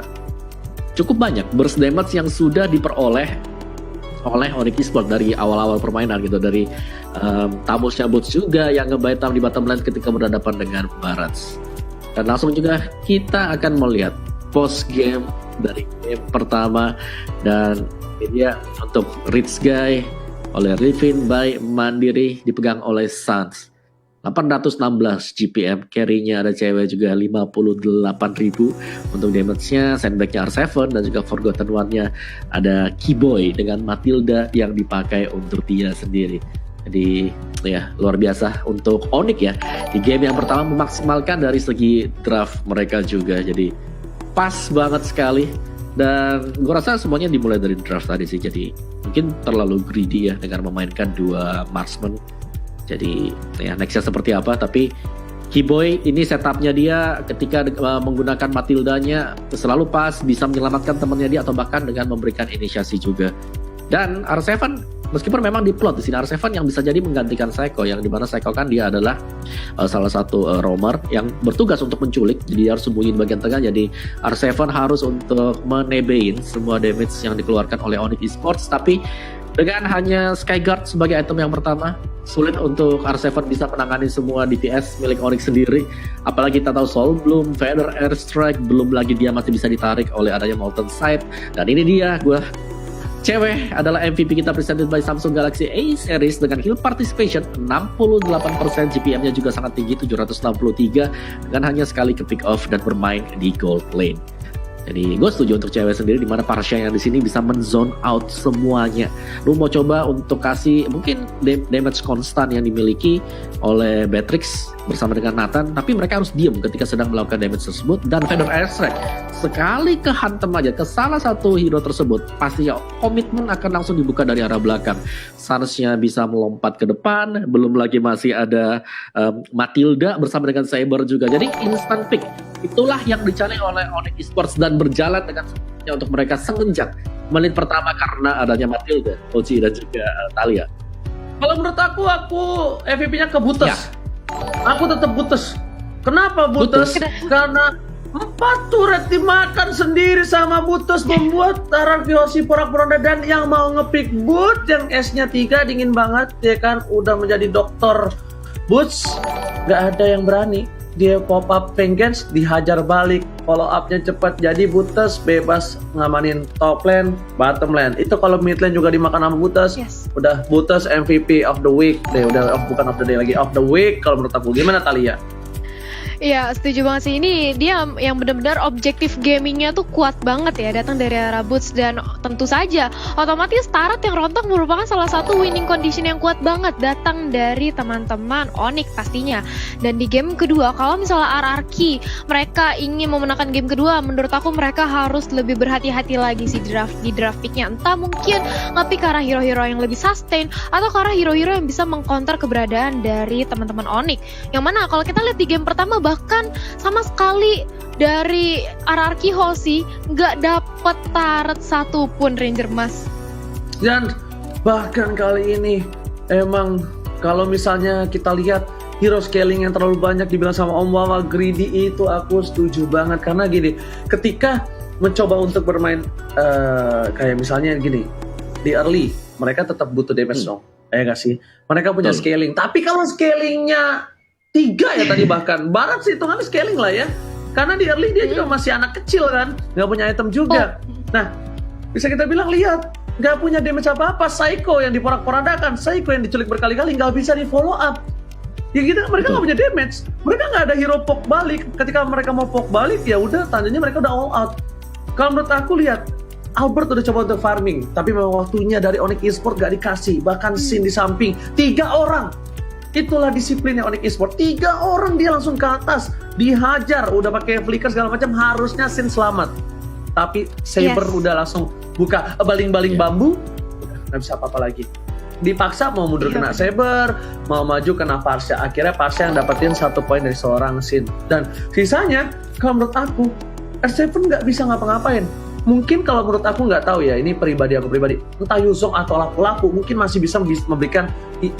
cukup banyak burst damage yang sudah diperoleh oleh Onyx Esports dari awal-awal permainan gitu, dari Tamusnya Boots juga yang ngebaitam di bottom lane ketika berhadapan dengan Barats. Dan langsung juga kita akan melihat post game dari game pertama, dan ini dia untuk Rich Guy oleh Rivin by Mandiri dipegang oleh Sans. 816 GPM, carry-nya ada cewek juga 58.000 untuk damage-nya, sandbag-nya R7 dan juga Forgotten One-nya ada Keyboy dengan Matilda yang dipakai untuk dia sendiri. Jadi ya luar biasa untuk Onyx ya, di game yang pertama memaksimalkan dari segi draft mereka juga, jadi pas banget sekali. Dan gue rasa semuanya dimulai dari draft tadi sih, jadi mungkin terlalu greedy ya dengan memainkan 2 marksman. Jadi ya nextnya seperti apa, tapi Keyboy ini setupnya dia ketika menggunakan Matildanya selalu pas, bisa menyelamatkan temannya dia atau bahkan dengan memberikan inisiasi juga. Dan R7 meskipun memang diplot di sini R7 yang bisa jadi menggantikan Psycho, yang dimana Psycho kan dia adalah salah satu roamer yang bertugas untuk menculik, jadi dia harus sembunyi di bagian tengah. Jadi R7 harus untuk menebein semua damage yang dikeluarkan oleh Onyx Esports, tapi dengan hanya Skyguard sebagai item yang pertama, sulit untuk R7 bisa menangani semua DPS milik Onyx sendiri. Apalagi kita tahu Soul Bloom, Feather Airstrike, belum lagi dia masih bisa ditarik oleh adanya Molten Sight. Dan ini dia, cewek adalah MVP kita presented by Samsung Galaxy A series dengan heal participation 68%, GPM-nya juga sangat tinggi 763 dengan hanya sekali ke pick off dan bermain di gold lane. Jadi gue setuju untuk cewek sendiri, dimana Parsia yang di sini bisa men-zone out semuanya. Lu mau coba untuk kasih mungkin damage konstan yang dimiliki oleh Beatrix bersama dengan Nathan, tapi mereka harus diem ketika sedang melakukan damage tersebut. Dan Feather Airstrike sekali kehantem aja ke salah satu hero tersebut, pastinya komitmen akan langsung dibuka dari arah belakang. Sansnya bisa melompat ke depan, belum lagi masih ada Matilda bersama dengan Saber juga. Jadi instant pick, itulah yang dicari oleh Onyx Esports dan berjalan dengan sempurna untuk mereka semenjak menit pertama karena adanya Matilda, Ochi dan juga Talia. Kalau menurut aku MVP-nya ke Buttes. Ya. Aku tetap Buttes. Kenapa Buttes? Karena 4 turret dimakan sendiri sama Buttes, membuat RRQ Hoshi porak-poranda. Dan yang mau ngepick Boot yang S-nya 3 dingin banget, dia kan udah menjadi dokter Boots. Gak ada yang berani. Dia pop up Vengeance, dihajar balik, follow up-nya cepat. Jadi Buttes bebas ngamanin top lane, bottom lane. Itu kalau mid lane juga dimakan sama Buttes. Yes. Udah Buttes MVP of the week deh, bukan of the day lagi, of the week kalau menurut aku. Gimana Talia? Iya, setuju banget sih. Ini dia yang benar-benar objektif gamingnya tuh kuat banget ya, datang dari arah Boots. Dan tentu saja, otomatis Tarat yang rontok merupakan salah satu winning condition yang kuat banget, datang dari teman-teman Onyx pastinya. Dan di game kedua, kalau misalnya RRQ mereka ingin memenangkan game kedua, menurut aku mereka harus lebih berhati-hati lagi sih di draft picknya. Entah mungkin nge-pick ke arah hero-hero yang lebih sustain, atau ke arah hero-hero yang bisa mengcounter keberadaan dari teman-teman Onyx. Yang mana kalau kita lihat di game pertama, bahkan sama sekali dari RRQ Hoshi nggak dapet Taret satupun Ranger Mas. Dan bahkan kali ini emang kalau misalnya kita lihat hero scaling yang terlalu banyak dibilang sama Om Wawa greedy, itu aku setuju banget. Karena gini, ketika mencoba untuk bermain kayak misalnya gini, di early mereka tetap butuh damage dong, ya gak sih? Mereka punya scaling, tapi kalau scalingnya 3 ya tadi bahkan Barat sih hitungannya scaling lah ya, karena di early dia juga masih anak kecil kan, nggak punya item juga. Nah, bisa kita bilang lihat, nggak punya damage apa-apa. Psycho yang diporak-porandakan, Psycho yang diculik berkali-kali nggak bisa di follow up. Ya gitu, mereka nggak punya damage, mereka nggak ada hero poke balik. Ketika mereka mau poke balik, ya udah tandanya mereka udah all out. Kalau menurut aku lihat, Albert udah coba untuk farming, tapi memang waktunya dari Onyx Esports gak dikasih. Bahkan Sin di samping 3 orang. Itulah disiplinnya Onyx Esports. 3 orang dia langsung ke atas, dihajar, udah pakai flicker segala macam, harusnya Sin selamat. Tapi Saber udah langsung buka baling-baling bambu, udah nggak bisa apa-apa lagi. Dipaksa mau mundur kena Saber, mau maju kena Parsha. Akhirnya Parsha yang dapetin 1 poin dari seorang Sin. Dan sisanya, kalau menurut aku, R7 nggak bisa ngapa-ngapain. Mungkin kalau menurut aku nggak tahu ya, ini aku pribadi, entah Yuzong atau Lapu-Lapu mungkin masih bisa memberikan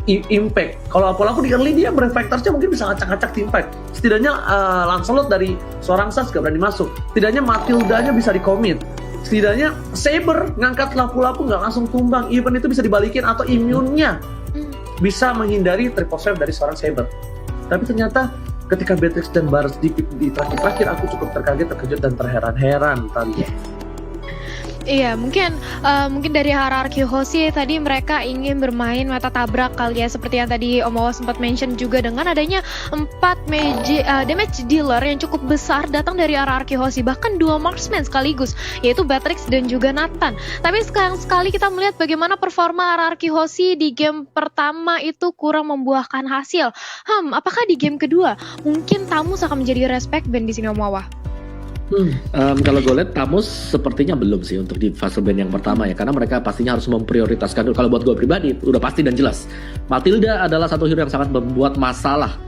impact. Kalau Lapu-Lapu di early dia berefektornya mungkin bisa ngacak-ngacak teamfight. Setidaknya Lancelot dari seorang Sas gak berani masuk. Setidaknya Matildanya bisa di-commit. Setidaknya Saber ngangkat Lapu-Lapu nggak langsung tumbang. Even itu bisa dibalikin atau imunnya bisa menghindari triple save dari seorang Saber. Tapi ternyata ketika Beatrix dan Baras di terakhir aku cukup terkejut dan terheran-heran tadi. Iya, mungkin dari RRQ Hoshi tadi mereka ingin bermain mata tabrak kali ya, seperti yang tadi Om Wawa sempat mention juga, dengan adanya 4 damage dealer yang cukup besar datang dari RRQ Hoshi, bahkan 2 marksman sekaligus, yaitu Beatrix dan juga Nathan. Tapi sekarang sekali kita melihat bagaimana performa RRQ Hoshi di game pertama itu kurang membuahkan hasil. Apakah di game kedua mungkin Tamus akan menjadi respect band di sini Om Wawa? Kalau gue lihat Tamus sepertinya belum sih untuk di fase band yang pertama ya, karena mereka pastinya harus memprioritaskan. Kalau buat gue pribadi udah pasti dan jelas Matilda adalah satu hero yang sangat membuat masalah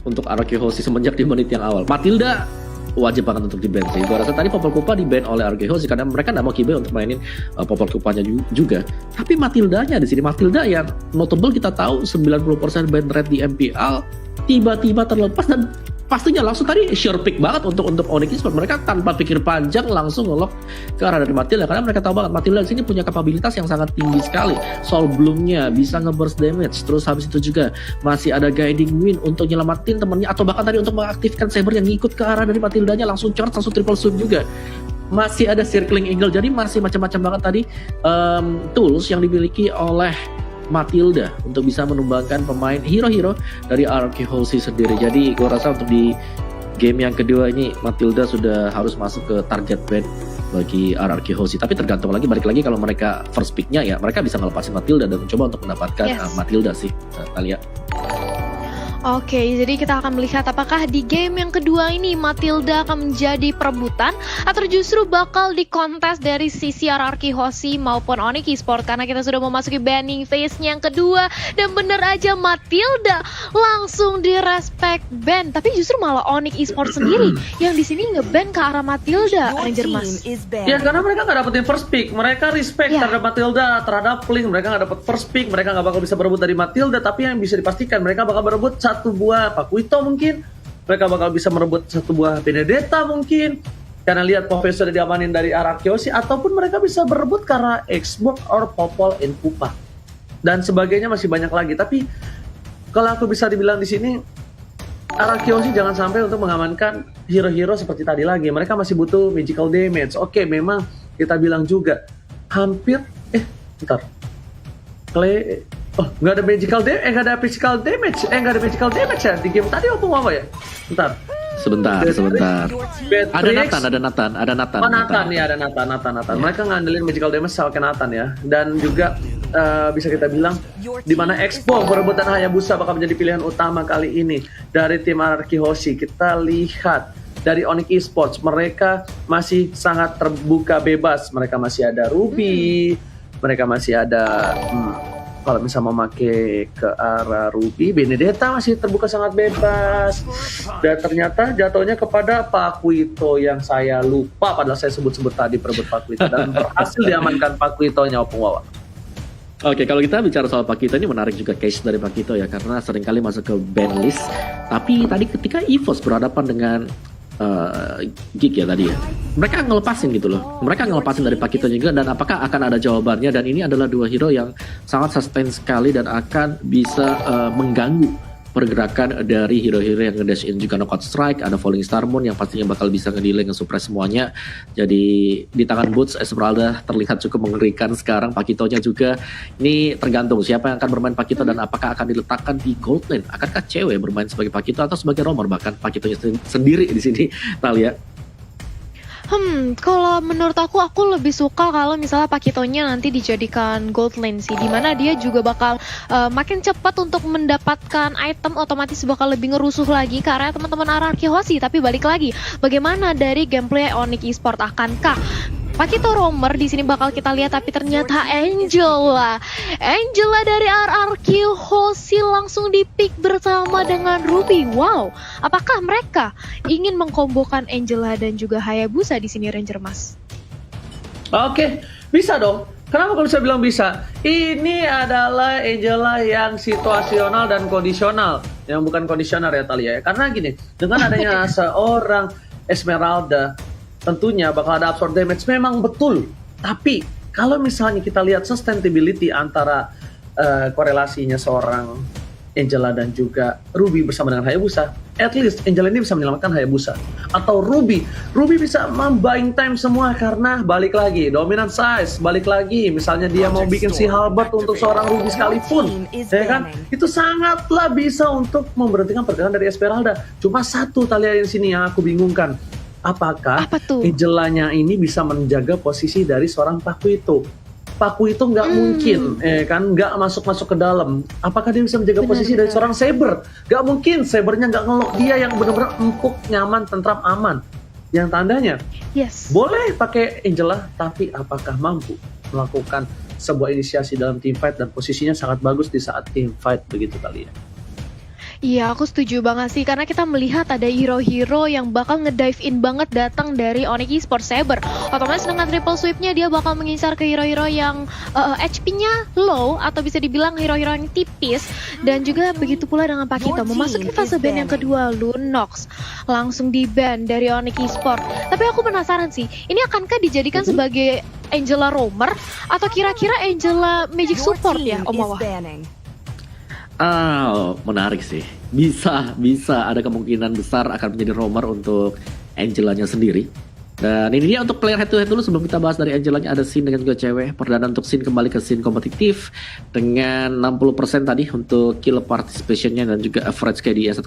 untuk RRQ Hoshi semenjak di menit yang awal. Matilda wajib banget untuk di ban sih. Gue rasa tadi Popol Kupa di ban oleh RRQ Hoshi karena mereka nggak mau Kibe untuk mainin Popol Kupanya juga. Tapi Matildanya di sini, Matilda yang notable kita tahu 90% ban rate di MPL tiba-tiba terlepas, dan pastinya langsung tadi sure pick banget untuk Onyx Esports. Mereka tanpa pikir panjang langsung ngelok ke arah dari Matilda, karena mereka tahu banget Matilda di sini punya kapabilitas yang sangat tinggi sekali. Soul Bloom-nya bisa nge-burst damage, terus habis itu juga masih ada guiding wind untuk nyelamatin temennya, atau bahkan tadi untuk mengaktifkan Saber yang ngikut ke arah dari Matildanya, langsung charge, langsung triple sweep juga. Masih ada circling eagle, jadi masih macam-macam banget tadi tools yang dimiliki oleh Matilda untuk bisa menumbangkan pemain hero-hero dari RRQ Hoshi sendiri. Jadi gue rasa untuk di game yang kedua ini Matilda sudah harus masuk ke target ban bagi RRQ Hoshi. Tapi tergantung lagi, balik lagi kalau mereka first pick-nya ya mereka bisa ngelepasin Matilda dan mencoba untuk mendapatkan Matilda sih, Talia. Oke, jadi kita akan melihat apakah di game yang kedua ini Matilda akan menjadi perebutan atau justru bakal dikontes dari sisi RRQ Hoshi maupun Onyx Esports, karena kita sudah memasuki banning phase-nya yang kedua dan bener aja Matilda langsung di respect ban, tapi justru malah Onyx Esports sendiri yang di sini nge-ban ke arah Matilda, Ranger Mas. Ya karena mereka nggak dapetin first pick, mereka respect terhadap Matilda, terhadap Link, mereka nggak dapet first pick, mereka nggak bakal bisa berebut dari Matilda, tapi yang bisa dipastikan mereka bakal berebut 1 buah Pakuito mungkin, mereka bakal bisa merebut 1 buah Benedetta mungkin, karena lihat Profesor diamanin dari RRQ Hoshi, ataupun mereka bisa berebut karena Xbox or Popol and Kupa dan sebagainya, masih banyak lagi. Tapi kalau aku bisa dibilang di sini Arakioshi jangan sampai untuk mengamankan hero-hero seperti tadi lagi. Mereka masih butuh magical damage. Oke, memang kita bilang juga hampir bentar. Nggak ada magical damage, nggak ada physical damage, nggak ada magical damage ya di game tadi apa ya? Bentar. Sebentar. Beatrix. Ada Nathan. Oh, Nathan nih, ada Nathan. Mereka ngandelin magical damage sama Nathan ya. Dan juga bisa kita bilang di mana Expo perebutan Hayabusa bakal menjadi pilihan utama kali ini dari tim Araki Hoshi. Kita lihat dari Onyx Esports, mereka masih sangat terbuka bebas. Mereka masih ada Ruby, mereka masih ada kalau misalnya memakai ke arah Ruby, Benedetta masih terbuka sangat bebas. Dan ternyata jatuhnya kepada Pakuito yang saya lupa, padahal saya sebut-sebut tadi perebut Pakuito. Dan berhasil diamankan Pakuitonya, Opung Wawa. Oke, kalau kita bicara soal Paquito ini menarik juga case dari Paquito ya, karena seringkali masuk ke ban list. Tapi tadi ketika EVOS berhadapan dengan Geek ya tadi ya, mereka ngelepasin gitu loh. Mereka ngelepasin dari Paquito juga, dan apakah akan ada jawabannya? Dan ini adalah dua hero yang sangat sustain sekali dan akan bisa mengganggu pergerakan dari hero-hero yang nge-dash in juga knockout strike. Ada Falling Star Moon yang pastinya bakal bisa nge-delay, nge-suppress semuanya. Jadi di tangan Boots, Esmeralda terlihat cukup mengerikan sekarang. Paquitonya juga ini tergantung siapa yang akan bermain Paquito dan apakah akan diletakkan di gold lane. Akankah cewek bermain sebagai Paquito atau sebagai roamer bahkan Paquitonya sendiri di sini, Talia? Kalau menurut aku lebih suka kalau misalnya Paquitonya nanti dijadikan gold lane sih, dimana dia juga bakal makin cepat untuk mendapatkan item, otomatis bakal lebih ngerusuh lagi ke area teman-teman Araki Hoshi. Tapi balik lagi, bagaimana dari gameplay Onyx Esports? Akankah Paquito roamer di sini bakal kita lihat, tapi ternyata Angela dari RRQ Hoshi langsung di-pick bersama dengan Ruby. Wow, apakah mereka ingin mengkombokan Angela dan juga Hayabusa di sini, Ranger Mas? Oke, bisa dong. Kenapa kalau saya bilang bisa? Ini adalah Angela yang situasional dan kondisional, yang bukan kondisioner ya Talia ya. Karena gini, dengan adanya seorang Esmeralda, tentunya bakal ada absorb damage, memang betul. Tapi kalau misalnya kita lihat sustainability antara korelasinya seorang Angela dan juga Ruby bersama dengan Hayabusa, at least Angela ini bisa menyelamatkan Hayabusa. Atau Ruby bisa membuying time semua karena balik lagi dominant size, balik lagi misalnya dia mau bikin si Halberd untuk seorang Ruby sekalipun, ya kan? Itu sangatlah bisa untuk memberhentikan pergerakan dari Esmeralda. Cuma satu Talia di sini yang aku bingungkan. Apakah Angelanya ini bisa menjaga posisi dari seorang Paquito? Paquito nggak mungkin, kan nggak masuk ke dalam. Apakah dia bisa menjaga posisi dari seorang Saber? Nggak mungkin, Sabernya nggak ngelok dia yang benar-benar empuk, nyaman, tentram, aman. Yang tandanya, boleh pakai Angela, tapi apakah mampu melakukan sebuah inisiasi dalam team fight dan posisinya sangat bagus di saat team fight begitu kali ya? Iya, aku setuju banget sih, karena kita melihat ada hero-hero yang bakal nge-dive in banget datang dari Onyx Esports. Saber otomatis dengan triple sweep-nya dia bakal mengincar ke hero-hero yang HP-nya low, atau bisa dibilang hero-hero yang tipis. Dan juga begitu pula dengan Paquito. Memasuki fase ban yang kedua, Lunox langsung di-ban dari Onyx Esports. Tapi aku penasaran sih, ini akankah dijadikan sebagai Angela roamer atau kira-kira Angela magic support ya, Om Wawa? Menarik sih. Bisa ada kemungkinan besar akan menjadi roamer untuk Angelanya sendiri. Dan ini dia untuk player head to head dulu. Sebelum kita bahas dari Angelanya, ada Sin dengan juga cewek. Perdana untuk Sin kembali ke Sin kompetitif dengan 60% tadi untuk kill participationnya dan juga average KD 1,5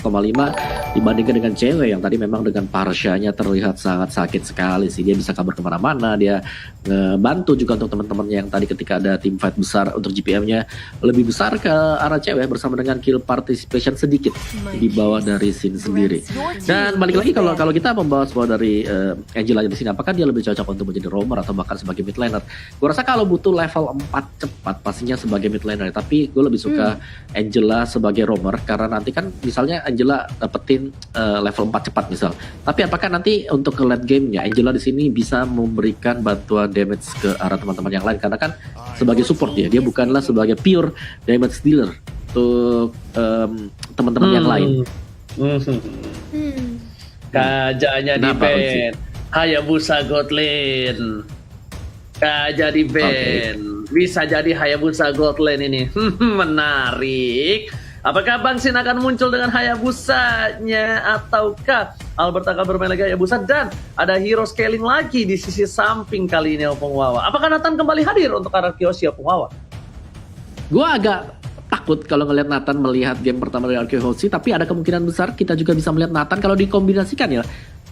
dibandingkan dengan cewek yang tadi memang dengan Parshanya terlihat sangat sakit sekali sih. Dia bisa kabur kemana-mana, dia ngebantu juga untuk teman-teman yang tadi ketika ada team fight besar untuk GPM-nya lebih besar ke arah cewek bersama dengan kill participation sedikit di bawah dari Sin sendiri. Dan balik lagi kalau kita membahas bahwa dari Angela di sini, apakah dia lebih cocok untuk menjadi roamer atau bahkan sebagai mid laner? Gue rasa kalau butuh level 4 cepat pastinya sebagai mid laner, tapi gue lebih suka Angela sebagai roamer karena nanti kan misalnya Angela dapetin level 4 cepat misal. Tapi apakah nanti untuk ke late game-nya Angela di sini bisa memberikan bantuan damage ke arah teman-teman yang lain, karena kan sebagai support dia bukanlah sebagai pure damage dealer untuk teman-teman yang lain. Kajanya di ban. Hayabusa God Lane. Jadi ban. Bisa jadi Hayabusa God Lane ini. Menarik. Apakah Bang Sin akan muncul dengan Hayabusa-nya ataukah Albert akan bermain lagi Hayabusa, dan ada hero scaling lagi di sisi samping kali ini Opung Wawa. Apakah Nathan kembali hadir untuk arah Kyoshi Opung Wawa? Gue agak takut kalau ngelihat Nathan melihat game pertama dari Arkehosi, tapi ada kemungkinan besar kita juga bisa melihat Nathan kalau dikombinasikan ya.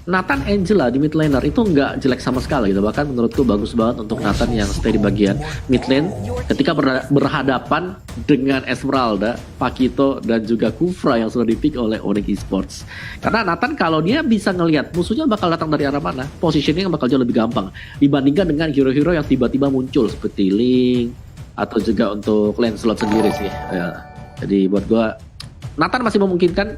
Nathan Angela di mid laner itu nggak jelek sama sekali gitu. Bahkan menurutku bagus banget untuk Nathan yang stay di bagian mid lane ketika berhadapan dengan Esmeralda, Pakito, dan juga Kufra yang sudah dipick oleh Onyx Esports. Karena Nathan kalau dia bisa ngelihat musuhnya bakal datang dari arah mana, positioning bakal jauh lebih gampang dibandingkan dengan hero-hero yang tiba-tiba muncul seperti Link atau juga untuk Lancelot sendiri sih. Ya. Jadi buat gua Nathan masih memungkinkan,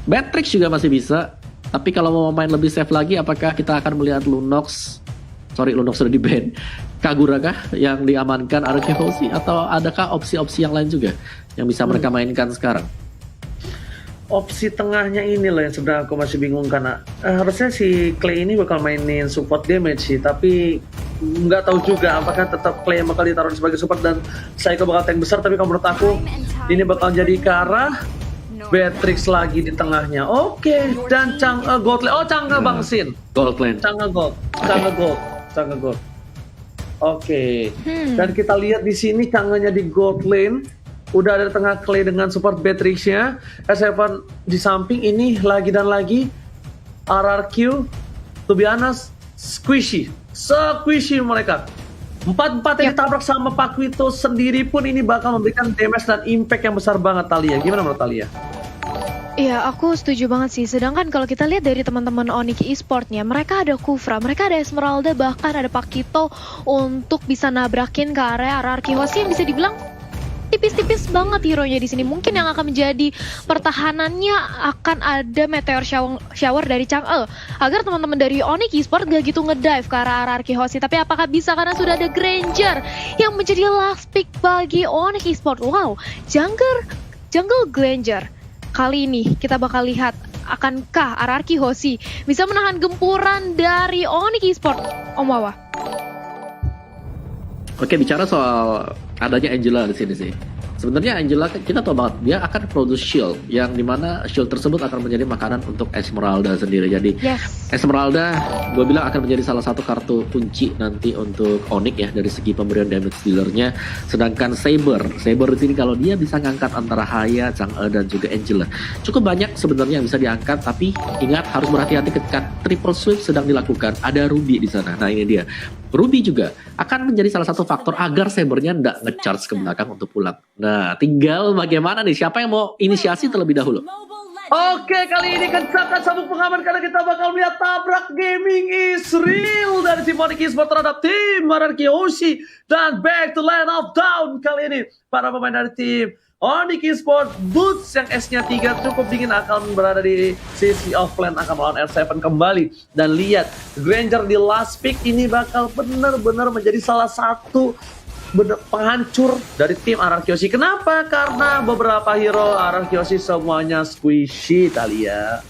Batrix juga masih bisa. Tapi kalau mau main lebih safe lagi, apakah kita akan melihat Lunox sudah di-ban, Kagura kah yang diamankan Arkehosi, atau adakah opsi-opsi yang lain juga yang bisa mereka mainkan sekarang? Opsi tengahnya ini loh yang sebenarnya aku masih bingung, karena harusnya si Clay ini bakal mainin support damage sih, tapi nggak tahu juga apakah tetap Clay yang bakal ditaruh sebagai support dan Psycho bakal tank besar. Tapi kalau menurut aku ini bakal jadi ke arah Batrix lagi di tengahnya. Oke, dan Gold Lane. Oh, Chang'e Bang Sin. Gold Lane. Chang'e Gold. Oke. Dan kita lihat di sini Chang'e-nya di Gold Lane. Udah ada di tengah Clay dengan support Batrix-nya. S7 di samping ini lagi dan lagi. RRQ, to be honest, squishy mereka. 4-4 yang ditabrak sama Pakito sendiri pun ini bakal memberikan damage dan impact yang besar banget. Talia, gimana menurut Talia? Iya, aku setuju banget sih. Sedangkan kalau kita lihat dari teman-teman Onyx Esports-nya, mereka ada Kufra, mereka ada Esmeralda, bahkan ada Pakito untuk bisa nabrakin ke area Arkehosi yang bisa dibilang tipis-tipis banget hero-nya di sini. Mungkin yang akan menjadi pertahanannya akan ada meteor shower dari Chang'e agar teman-teman dari Onyx Esports gak gitu ngedive ke arah Arkehosi. Tapi apakah bisa, karena sudah ada Granger yang menjadi last pick bagi Onyx Esports. Wow, jungle Granger. Kali ini kita bakal lihat akankah Arkehosi bisa menahan gempuran dari Onyx Esports, Om Wawa? Oke, bicara soal adanya Angela di sini sih. Sebenarnya Angela kita tahu banget dia akan produce shield, yang dimana shield tersebut akan menjadi makanan untuk Esmeralda sendiri. Jadi Esmeralda gue bilang akan menjadi salah satu kartu kunci nanti untuk Onyx ya dari segi pemberian damage dealernya. Sedangkan Saber di sini kalau dia bisa ngangkat antara Haya, Chang'e, dan juga Angela, cukup banyak sebenarnya yang bisa diangkat. Tapi ingat, harus berhati-hati ketika triple sweep sedang dilakukan. Ada Ruby di sana. Nah ini dia. Ruby juga akan menjadi salah satu faktor agar Sabernya nggak nge-charge ke belakang untuk pulang. Nah, tinggal bagaimana nih, siapa yang mau inisiasi terlebih dahulu? Oke, kali ini kencangkan sabuk pengaman karena kita bakal melihat tabrak gaming is real dari tim Onyx Esports terhadap tim Arkehosi. Dan back to land of down kali ini para pemain dari tim Onyx Esports Boots yang S-nya 3 cukup dingin akan berada di sisi offlane, akan melawan R7 kembali. Dan lihat, Granger di last pick ini bakal benar-benar menjadi salah satu penghancur dari tim Arkehosi. Kenapa? Karena beberapa hero Arkehosi semuanya squishy, Talia.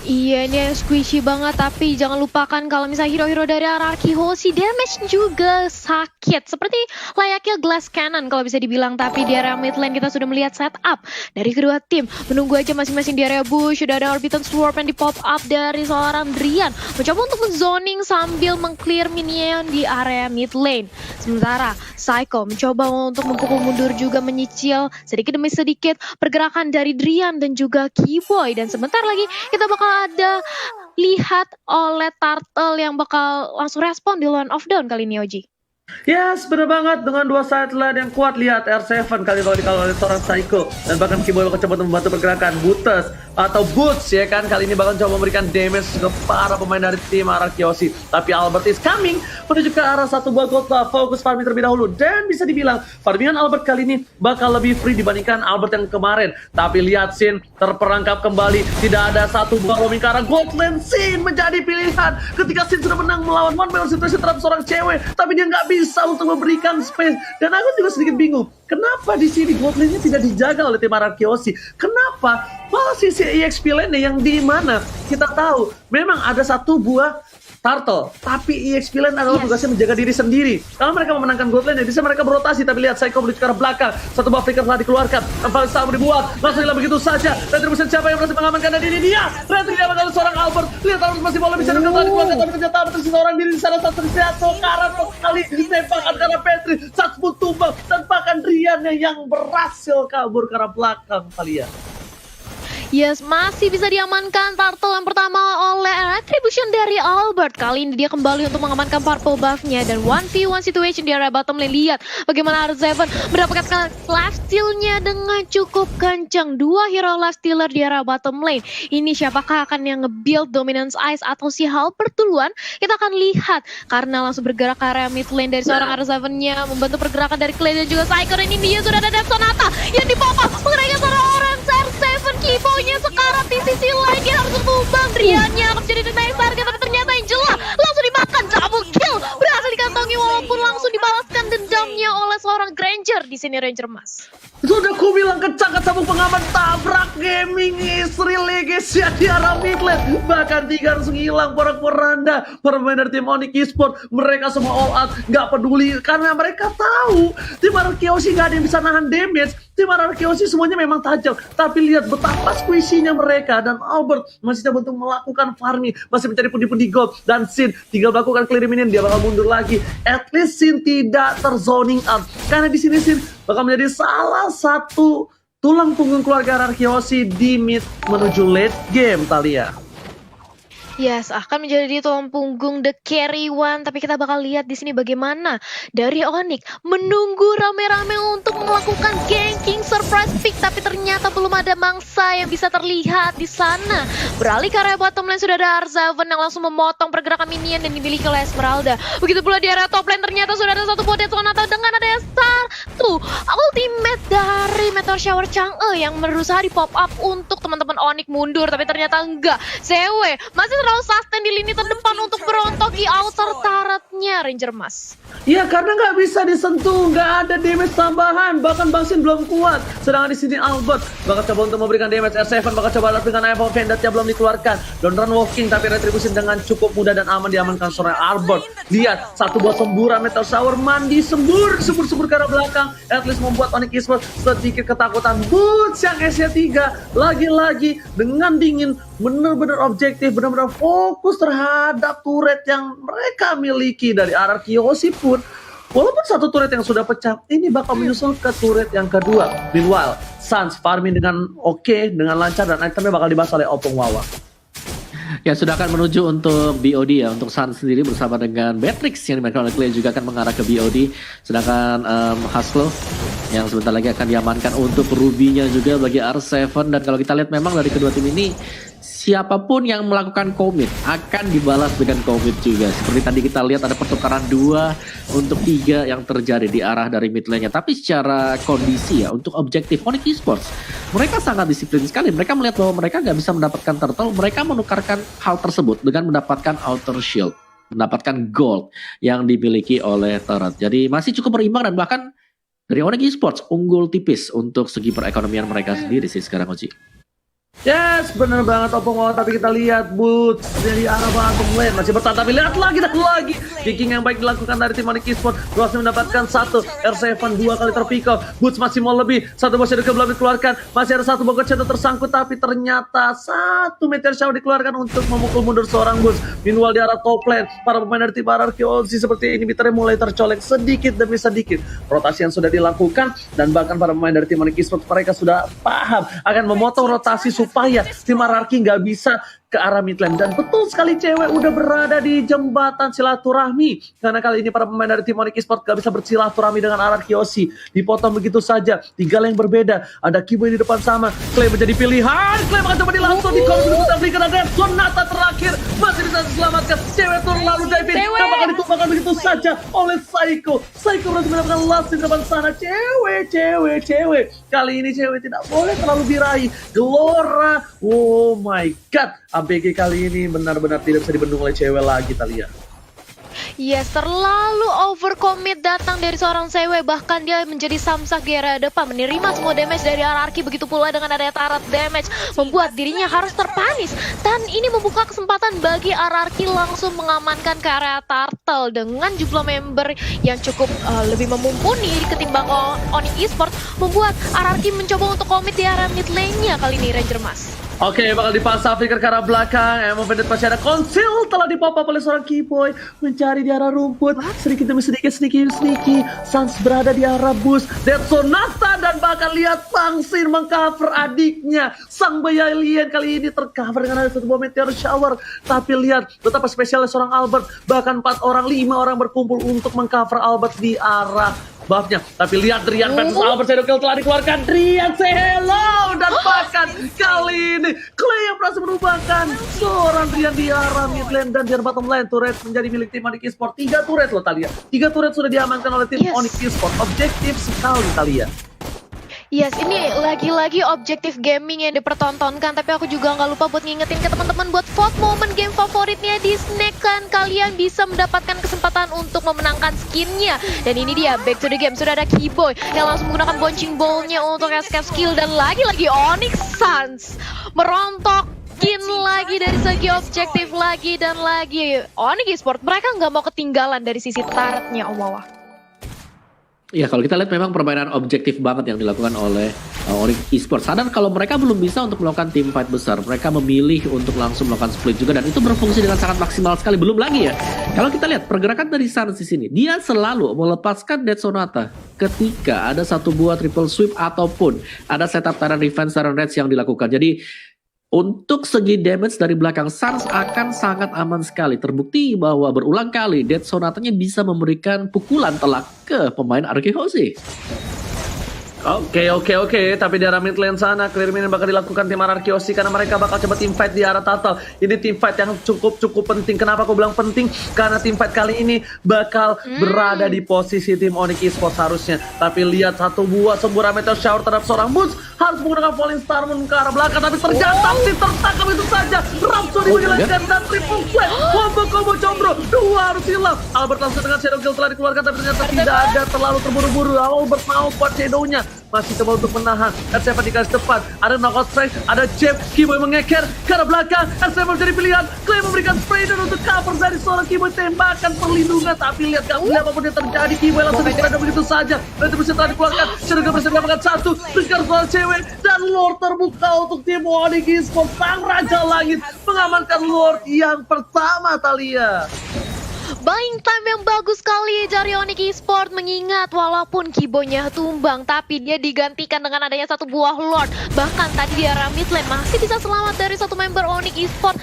Iya, ini squishy banget, tapi jangan lupakan kalau misalnya hero-hero dari Arkehosi damage juga sakit. Seperti layaknya Glass Cannon kalau bisa dibilang, tapi di area mid lane kita sudah melihat setup dari kedua tim. Menunggu aja masing-masing di area bush, sudah ada Orbiton Swarm yang di pop up dari seorang Drian. Mencoba untuk men-zoning sambil meng-clear minion di area mid lane. Sementara Psycho mencoba untuk memukul mundur juga, menyicil sedikit demi sedikit pergerakan dari Drian dan juga Keyboy. Dan sebentar lagi kita bakal ada lihat oleh Turtle yang bakal langsung respon di Land of Dawn kali ini, Oji. Yes, bener banget, dengan dua side lane yang kuat. Lihat R7 kali bakal dikawal oleh seorang Psycho, dan bahkan Keyboy bakal coba membantu pergerakan Boots atau Boots ya kan. Kali ini bakal coba memberikan damage ke para pemain dari tim Arkehosi. Tapi Albert is coming menuju ke arah satu buah gold buff. Fokus farming terlebih dahulu, dan bisa dibilang farmingan Albert kali ini bakal lebih free dibandingkan Albert yang kemarin. Tapi lihat Sin terperangkap kembali, tidak ada satu buah roaming ke arah gold lane. Sin menjadi pilihan ketika Sin sudah menang melawan one man situation terhadap seorang cewek, tapi dia nggak bisa untuk memberikan space. Dan aku juga sedikit bingung, kenapa di sini gold lane-nya tidak dijaga oleh tim Arkehosi? Kenapa malah sisi EXP lane yang di mana kita tahu memang ada satu buah Turtle, tapi EXP Lane adalah Yes. tugasnya menjaga diri sendiri. Kalau mereka memenangkan gold lane, ya bisa mereka berotasi. Tapi lihat Psycho menuju ke arah belakang. Satu buff flicker telah dikeluarkan. Paling sama dibuat, langsung hilang begitu saja. Retribution siapa yang berhasil mengamankan, dan ini dia. Retribution diamankan oleh seorang Albert. Lihat Albert masih boleh bisa telah dikeluarkan, tapi ternyata tersisa orang diri di sana. Satu Sokaran kali ditembakkan karena Petri. Sats pun tumbang, dan bahkan Rian yang berhasil kabur ke arah belakang kalian. Yes, masih bisa diamankan turtle yang pertama oleh Retribution dari Albert. Kali ini dia kembali untuk mengamankan purple buff-nya. Dan 1v1 situation di area bottom lane. Lihat bagaimana R7 mendapatkan life steal-nya dengan cukup kencang. Dua hero life stealer di area bottom lane. Ini siapakah akan yang nge-build dominance ice atau si Halbert duluan? Kita akan lihat. Karena langsung bergerak ke area mid lane dari seorang R7-nya. Membantu pergerakan dari Clay dan juga Psycho. Dan ini dia sudah ada Death Sonata yang dipop-up mengenai seorang orang R7. Kiponya sekarang di sisi lain dia harus tumbang. Riannya akan menjadi the next target, tapi ternyata Angela langsung dimakan. Double kill berhasil dikantongi walaupun langsung dibalaskan dendamnya oleh seorang Granger di sini, Ranger Mas. Sudah ku bilang kencang sabuk pengaman, tabrak gaming istri legacy di arah mid lane. Bahkan 3 langsung hilang porak-poranda. Para pemain dari tim Onyx Esports, mereka semua all out, gak peduli karena mereka tahu tim Arkeosi gak ada yang bisa nahan damage. Tim Arkeosi semuanya memang tajam, tapi lihat betapa squishy-nya mereka. Dan Albert masih coba untuk melakukan farming, masih mencari pundi-pundi gold. Dan Sin tinggal melakukan clear minion, dia bakal mundur lagi. At least Sin tidak terzoning out, karena di sini Sin bakal menjadi salah satu tulang punggung keluarga Arkeosi di mid menuju late game, Talia. Yes, akan menjadi tulang punggung the carry one. Tapi kita bakal lihat di sini bagaimana dari Onyx menunggu rame-rame untuk melakukan ganking surprise pick. Tapi ternyata belum ada mangsa yang bisa terlihat di sana. Beralih ke area bottom lane sudah ada R7 yang langsung memotong pergerakan minion dan dimiliki oleh Esmeralda. Begitu pula di area top lane ternyata sudah ada satu Death Sonata dengan ada satu ultimate dari Meteor Shower Chang'e yang berusaha di pop up untuk teman-teman Onyx mundur. Tapi ternyata enggak. Zewe masih terlalu sustain di lini terdepan untuk berontoki outer turretnya, Ranger Mas. Iya, karena nggak bisa disentuh, nggak ada damage tambahan, bahkan Bang Sin belum kuat. Sedangkan di sini Albert bakal coba untuk memberikan damage. R7 bakal coba dengan Apple Vendetta belum dikeluarkan. Don't run walking, tapi Retribution dengan cukup mudah dan aman diamankan seorang Albert. Lihat, satu buah semburan Meteor Shower mandi sembur ke arah belakang. At least membuat Onyx Esports sedikit ketakutan. Boots yang SC3 lagi-lagi dengan dingin, benar-benar objektif, benar-benar fokus terhadap turret yang mereka miliki dari arah Kiyoshi pun. Walaupun satu turret yang sudah pecah, ini bakal menyusul ke turret yang kedua. Meanwhile, Sans farming dengan oke, dengan lancar, dan itemnya bakal dibahas oleh Opung Wawa. Ya, sudah akan menuju untuk BOD ya. Untuk Sun sendiri bersama dengan Matrix yang dimainkan oleh Clay juga akan mengarah ke BOD. Sedangkan Haslo yang sebentar lagi akan diamankan untuk Ruby-nya juga bagi R7. Dan kalau kita lihat memang dari kedua tim ini, siapapun yang melakukan commit akan dibalas dengan commit juga. Seperti tadi kita lihat ada pertukaran 2 untuk 3 yang terjadi di arah dari mid lane-nya. Tapi secara kondisi ya, untuk objektif Onyx Esports, mereka sangat disiplin sekali. Mereka melihat bahwa mereka nggak bisa mendapatkan turtle, mereka menukarkan hal tersebut dengan mendapatkan outer shield, mendapatkan gold yang dimiliki oleh turret. Jadi masih cukup berimbang, dan bahkan dari Onyx Esports unggul tipis untuk segi perekonomian mereka sendiri sih sekarang, Oji. Yes, bener banget Opung Wawa, tapi kita lihat Boots dari arah bottom lane masih bertahan, tapi lihat lagi dan lagi kicking yang baik dilakukan dari tim Onyx Esports. Berhasil mendapatkan satu, R7 2 kali terpikau. Boots masih mau lebih, satu bos shadow belum dikeluarkan, masih ada satu bogot shadow tersangkut, tapi ternyata satu Meteor Shower dikeluarkan untuk memukul mundur seorang Boots. Meanwhile di arah top lane, para pemain dari tim Arkeosi seperti inhibitornya mulai tercolek sedikit demi sedikit. Rotasi yang sudah dilakukan, dan bahkan para pemain dari tim Onyx Esports mereka sudah paham akan memotong rotasi supaya tim Ararki nggak bisa ke arah mid lane. Dan betul sekali, cewek udah berada di jembatan silaturahmi, karena kali ini para pemain dari tim Onyx Esports gak bisa bersilaturahmi dengan Ararkiosi. Dipotong begitu saja, 3 lane yang berbeda. Ada Kiboy di depan sama, Clay menjadi pilihan. Clay bakal coba dilangsung di kolom dulu, tapi kena Death Sonata terakhir masih bisa diselamatkan. Cewek turun lalu dive in, dan bakal ditumpahkan begitu saja oleh Psycho. Psycho berhasil mendapatkan last di depan sana. Cewek kali ini cewek tidak boleh terlalu birahi. Gelora, oh my god, ABG kali ini benar-benar tidak bisa dibendung oleh cewek lagi, Talia. Yes, terlalu overcommit datang dari seorang Sewe. Bahkan dia menjadi samsak di area depan, menerima semua damage dari RRQ. Begitu pula dengan adanya turret damage, membuat dirinya harus terpanis. Dan ini membuka kesempatan bagi RRQ langsung mengamankan ke area Turtle dengan jumlah member yang cukup lebih memumpuni ketimbang Onyx Esports. Membuat RRQ mencoba untuk komit di area mid lane-nya kali ini, Ranger Mas. Oke, bakal dipaksa Flicker ke arah belakang. Emang Vendetta masih ada konsil telah dipop up oleh seorang Keyboy, mencari di arah rumput. Sedikit demi sedikit, sneaky. Sans berada di arah bus. Dead Sonata dan bahkan lihat Pangsin mengcover adiknya. Sang bayi alien kali ini tercover dengan ada satu buah meteor shower. Tapi lihat betapa spesialnya seorang Albert. Bahkan 4 orang, 5 orang berkumpul untuk mengcover Albert di arah buffnya. Tapi lihat Drian versus Albert, Shadow Kill telah dikeluarkan. Drian say hello. Dan bahkan kali ini Clay yang berhasil merubahkan seorang Drian di arah mid lane dan di arah bottom lane. Turret menjadi milik tim Onyx Esports. 3 turret loh Talia. 3 turret sudah diamankan oleh tim Onyx Esports. Objektif sekali Talia. Yes, ini lagi-lagi objektif gaming yang dipertontonkan. Tapi aku juga nggak lupa buat ngingetin ke teman-teman buat vote momen game favoritnya di Snake kan. Kalian bisa mendapatkan kesempatan untuk memenangkan skinnya. Dan ini dia, back to the game. Sudah ada Keyboy yang langsung menggunakan Bouncing Ball-nya untuk escape skill. Dan lagi-lagi Onyx Suns merontokin lagi dari segi objektif lagi dan lagi. Onyx Esports, mereka nggak mau ketinggalan dari sisi turretnya, Om Wawa. Ya kalau kita lihat memang permainan objektif banget yang dilakukan oleh Onyx Esports. Sadar kalau mereka belum bisa untuk melakukan team fight besar, mereka memilih untuk langsung melakukan split juga dan itu berfungsi dengan sangat maksimal sekali. Belum lagi ya, kalau kita lihat pergerakan dari Suns di sini, dia selalu melepaskan Dead Sonata ketika ada satu buah triple sweep ataupun ada setup Tyrant Defense, Tyrant Reds yang dilakukan. Jadi untuk segi damage dari belakang Suns akan sangat aman sekali. Terbukti bahwa berulang kali Dead Sonatanya bisa memberikan pukulan telak ke pemain Arkehosi. Oke. Tapi di arah mid lane sana clear minion bakal dilakukan tim Arkehosi karena mereka bakal coba team fight di arah Turtle. Ini team fight yang cukup penting. Kenapa aku bilang penting? Karena team fight kali ini bakal berada di posisi tim Onyx Esports harusnya. Tapi lihat satu buah semburan meteor shower terhadap seorang Boots, harus menggunakan Falling Star Moon ke arah belakang, tapi ternyata tertangkap itu saja. Rhapsody menjelaskan dan triple flash. Combo combro, 2 harus hilang. Albert langsung dengan Shadow Kill telah dikeluarkan, tapi ternyata tidak ada, terlalu terburu-buru. Albert mau buat Shadow-nya, masih coba untuk menahan. R7 di garis depan, ada knockout strike, ada jab. Keyboy mengeker ke arah belakang. R7 menjadi pilihan. Clay memberikan spray dan untuk cover dari seorang Keyboy, tembakan perlindungan. Tapi lihat gak boleh apapun yang terjadi. Keyboy langsung di-spread begitu saja. Retribusi telah dikeluarkan. Shadow Kill berhasil mendapatkan 1. Berikan soal cewek dan Lord terbuka untuk tim Onyx Esports. Sang Raja Langit mengamankan Lord yang pertama Talia. Buying time yang bagus sekali dari Onyx Esports, mengingat walaupun Keyboy-nya tumbang tapi dia digantikan dengan adanya satu buah Lord. Bahkan tadi di arah mid lane masih bisa selamat dari satu member Onyx Esports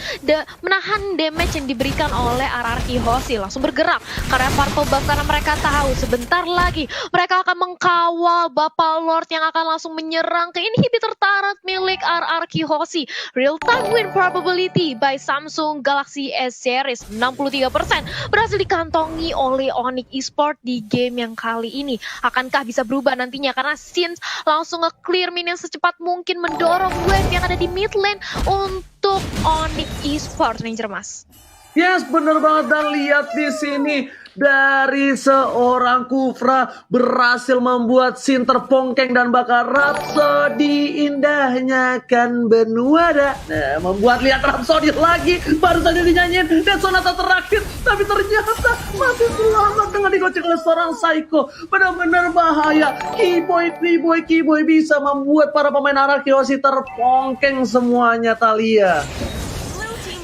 menahan damage yang diberikan oleh RRQ Hoshi. Langsung bergerak karena Purple Buff karena mereka tahu sebentar lagi mereka akan mengkawal Bapak Lord yang akan langsung menyerang ke inhibitor turret milik RRQ Hoshi. Real time win probability by Samsung Galaxy S Series 63% berhasil dikantongi oleh Onyx Esports di game yang kali ini. Akankah bisa berubah nantinya? Karena Sins langsung nge-clear minion secepat mungkin, mendorong wave yang ada di mid lane untuk Onyx Esports, Ranger Mas. Yes, bener banget. Dan lihat di sini dari seorang Kufra berhasil membuat scene terpongkeng dan bakal Rhapsody indahnya kan benua dah. Nah, membuat lihat Rhapsody lagi baru saja dinyanyiin dan sonata terakhir, tapi ternyata masih selamat dengan digocek oleh seorang Psycho. Benar-benar bahaya. Keyboy bisa membuat para pemain Arkehosi terpongkeng semuanya Talia.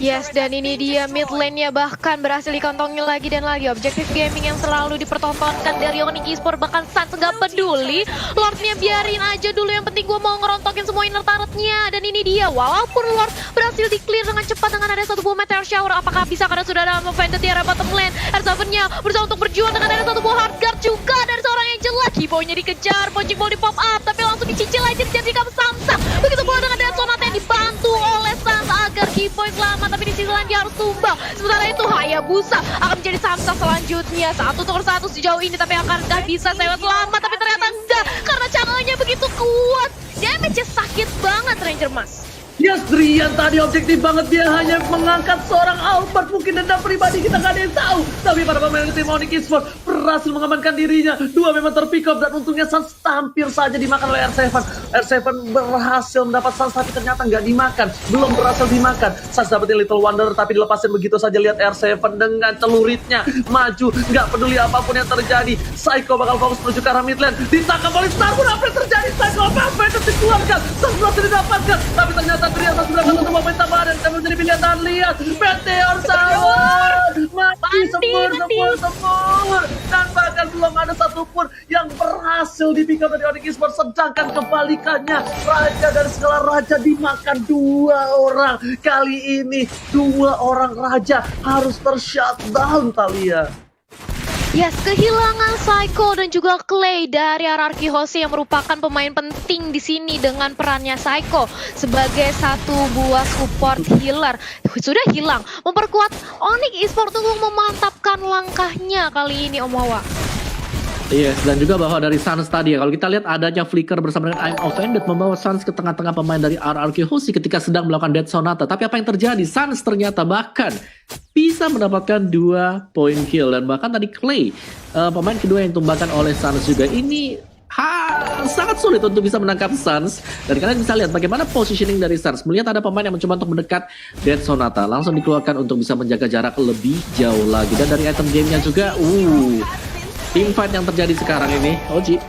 Yes, dan ini dia mid lane-nya bahkan berhasil dikantongi lagi dan lagi. Objektif gaming yang selalu dipertontonkan dari Onyx Esports, bahkan Suns nggak peduli. Lord-nya biarin aja dulu, yang penting gue mau ngerontokin semua inner turret-nya. Dan ini dia, walaupun Lord berhasil di-clear dengan cepat dengan ada satu buah meteor shower. Apakah bisa karena sudah ada Vendetta di area bottom lane? R7-nya berusaha untuk berjuang dengan ada satu buah hard guard juga dari seorang Angel. Keyboy-nya dikejar, Bouncing Ball di pop up, tapi langsung dicicil aja dijadikan samsak. Begitu pula dengan Dead Sonata yang dibantu oleh Suns agar Keyboy selamat, tapi di sisi lain dia harus tumbang. Sementara itu Hayabusa akan menjadi samsak selanjutnya. 1-1 sejauh ini, tapi akankah bisa Sewa selamat? Tapi ternyata enggak, karena channelnya begitu kuat. Damage-nya sakit banget, Ranger Mas. Yes, Drian tadi objektif banget, dia hanya mengangkat seorang Albert, mungkin dendam pribadi kita nggak ada yang tahu. Tapi para pemain tim Onyx Esports berhasil mengamankan dirinya. Dua memang terpick up dan untungnya Sans hampir saja dimakan oleh R7. R7 berhasil mendapat Sans tapi ternyata nggak dimakan, belum berhasil dimakan. Sans dapetin Little Wonder tapi dilepasin begitu saja. Lihat R7 dengan celuritnya maju, nggak peduli apapun yang terjadi. Psycho bakal fokus menuju ke arah mid lane, ditangkap oleh Starboard. Apa yang terjadi? Psycho apa yang dikeluarkan? Sans berhasil didapatkan, tapi ternyata Trian masih mendapatkan satu pemain tambahan dan akan menjadi pilihan. Lihat Meteor Shower mati sempur dan bahkan belum ada satupun yang berhasil di pick up dari Onyx Esports. Sedangkan kebalikannya, raja dari segala raja dimakan dua orang. Kali ini dua orang raja harus ter-shutdown, Thalia. Yes, kehilangan Psycho dan juga Clay dari RRQ Hoshi yang merupakan pemain penting di sini dengan perannya Psycho sebagai satu buah support healer sudah hilang, memperkuat Onyx Esports untuk memantapkan langkahnya kali ini, Om Wawa. Yes, dan juga bahwa dari Sans tadi ya, kalau kita lihat adanya Flicker bersama dengan I'm Offended membawa Sans ke tengah-tengah pemain dari RRQ Hoshi ketika sedang melakukan Death Sonata. Tapi apa yang terjadi? Sans ternyata bahkan bisa mendapatkan 2 point kill. Dan bahkan tadi Clay, pemain kedua yang tumbangkan oleh Sans juga. Ini sangat sulit untuk bisa menangkap Sans. Dan kalian bisa lihat bagaimana positioning dari Sans. Melihat ada pemain yang mencoba untuk mendekat Death Sonata, langsung dikeluarkan untuk bisa menjaga jarak lebih jauh lagi. Dan dari item gamenya juga, teamfight yang terjadi sekarang ini, Oji.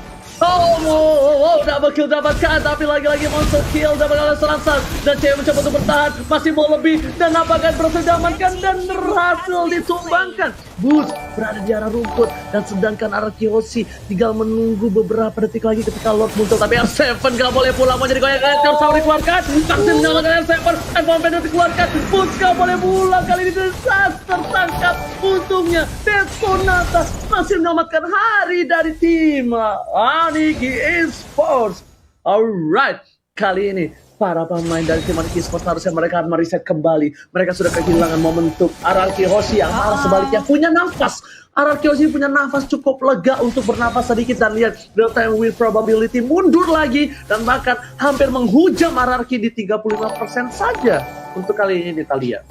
Double kill dapatkan, tapi lagi-lagi monster kill dapatkan oleh Sans. Dan cewek mencoba untuk bertahan, masih mau lebih, dan apakah berhasil diamankan dan berhasil ditumbangkan. Boost berada di arah rumput, dan sedangkan RRQ Hoshi tinggal menunggu beberapa detik lagi ketika Lord muncul. Tapi R7 gak boleh pulang, mau jadi goyang-goyang. Tersawar dikeluarkan, vaksin menyalakan R7, F1 dikeluarkan, Boost gak boleh pulang. Kali ini Sans tertangkap. Untungnya Death Sonata masih menyelamatkan hari dari tim Onyx Esports. Alright, kali ini para pemain dari tim Onyx Esports harusnya mereka mereset kembali. Mereka sudah kehilangan momentum. RRQ Hoshi yang malah sebaliknya punya nafas. RRQ Hoshi punya nafas cukup lega untuk bernafas sedikit. Dan lihat real time win probability mundur lagi, dan bahkan hampir menghujam RRQ di 35% saja untuk kali ini, Thalia.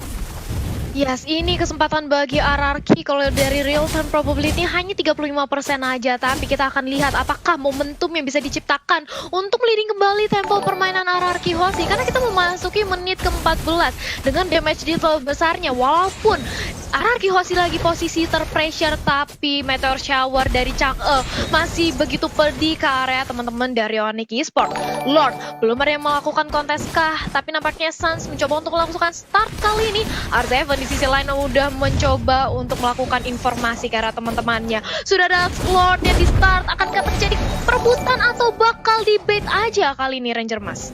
Yes, ini kesempatan bagi RRQ. Kalau dari real time probability hanya 35% aja, tapi kita akan lihat apakah momentum yang bisa diciptakan untuk leading kembali tempo permainan RRQ Hoshi, karena kita memasuki menit ke-14 dengan damage deal besarnya. Walaupun RRQ Hoshi lagi posisi terpressure, tapi Meteor Shower dari Chang'e masih begitu pedih ke area teman-teman dari Onyx Esports. Lord belum ada yang melakukan kontes kah, tapi nampaknya Sans mencoba untuk melakukan start kali ini. R7 di sisi lain udah mencoba untuk melakukan informasi ke arah teman-temannya. Sudah ada Lord yang di start, akankah terjadi perebutan atau bakal di bait aja kali ini Ranger Mas?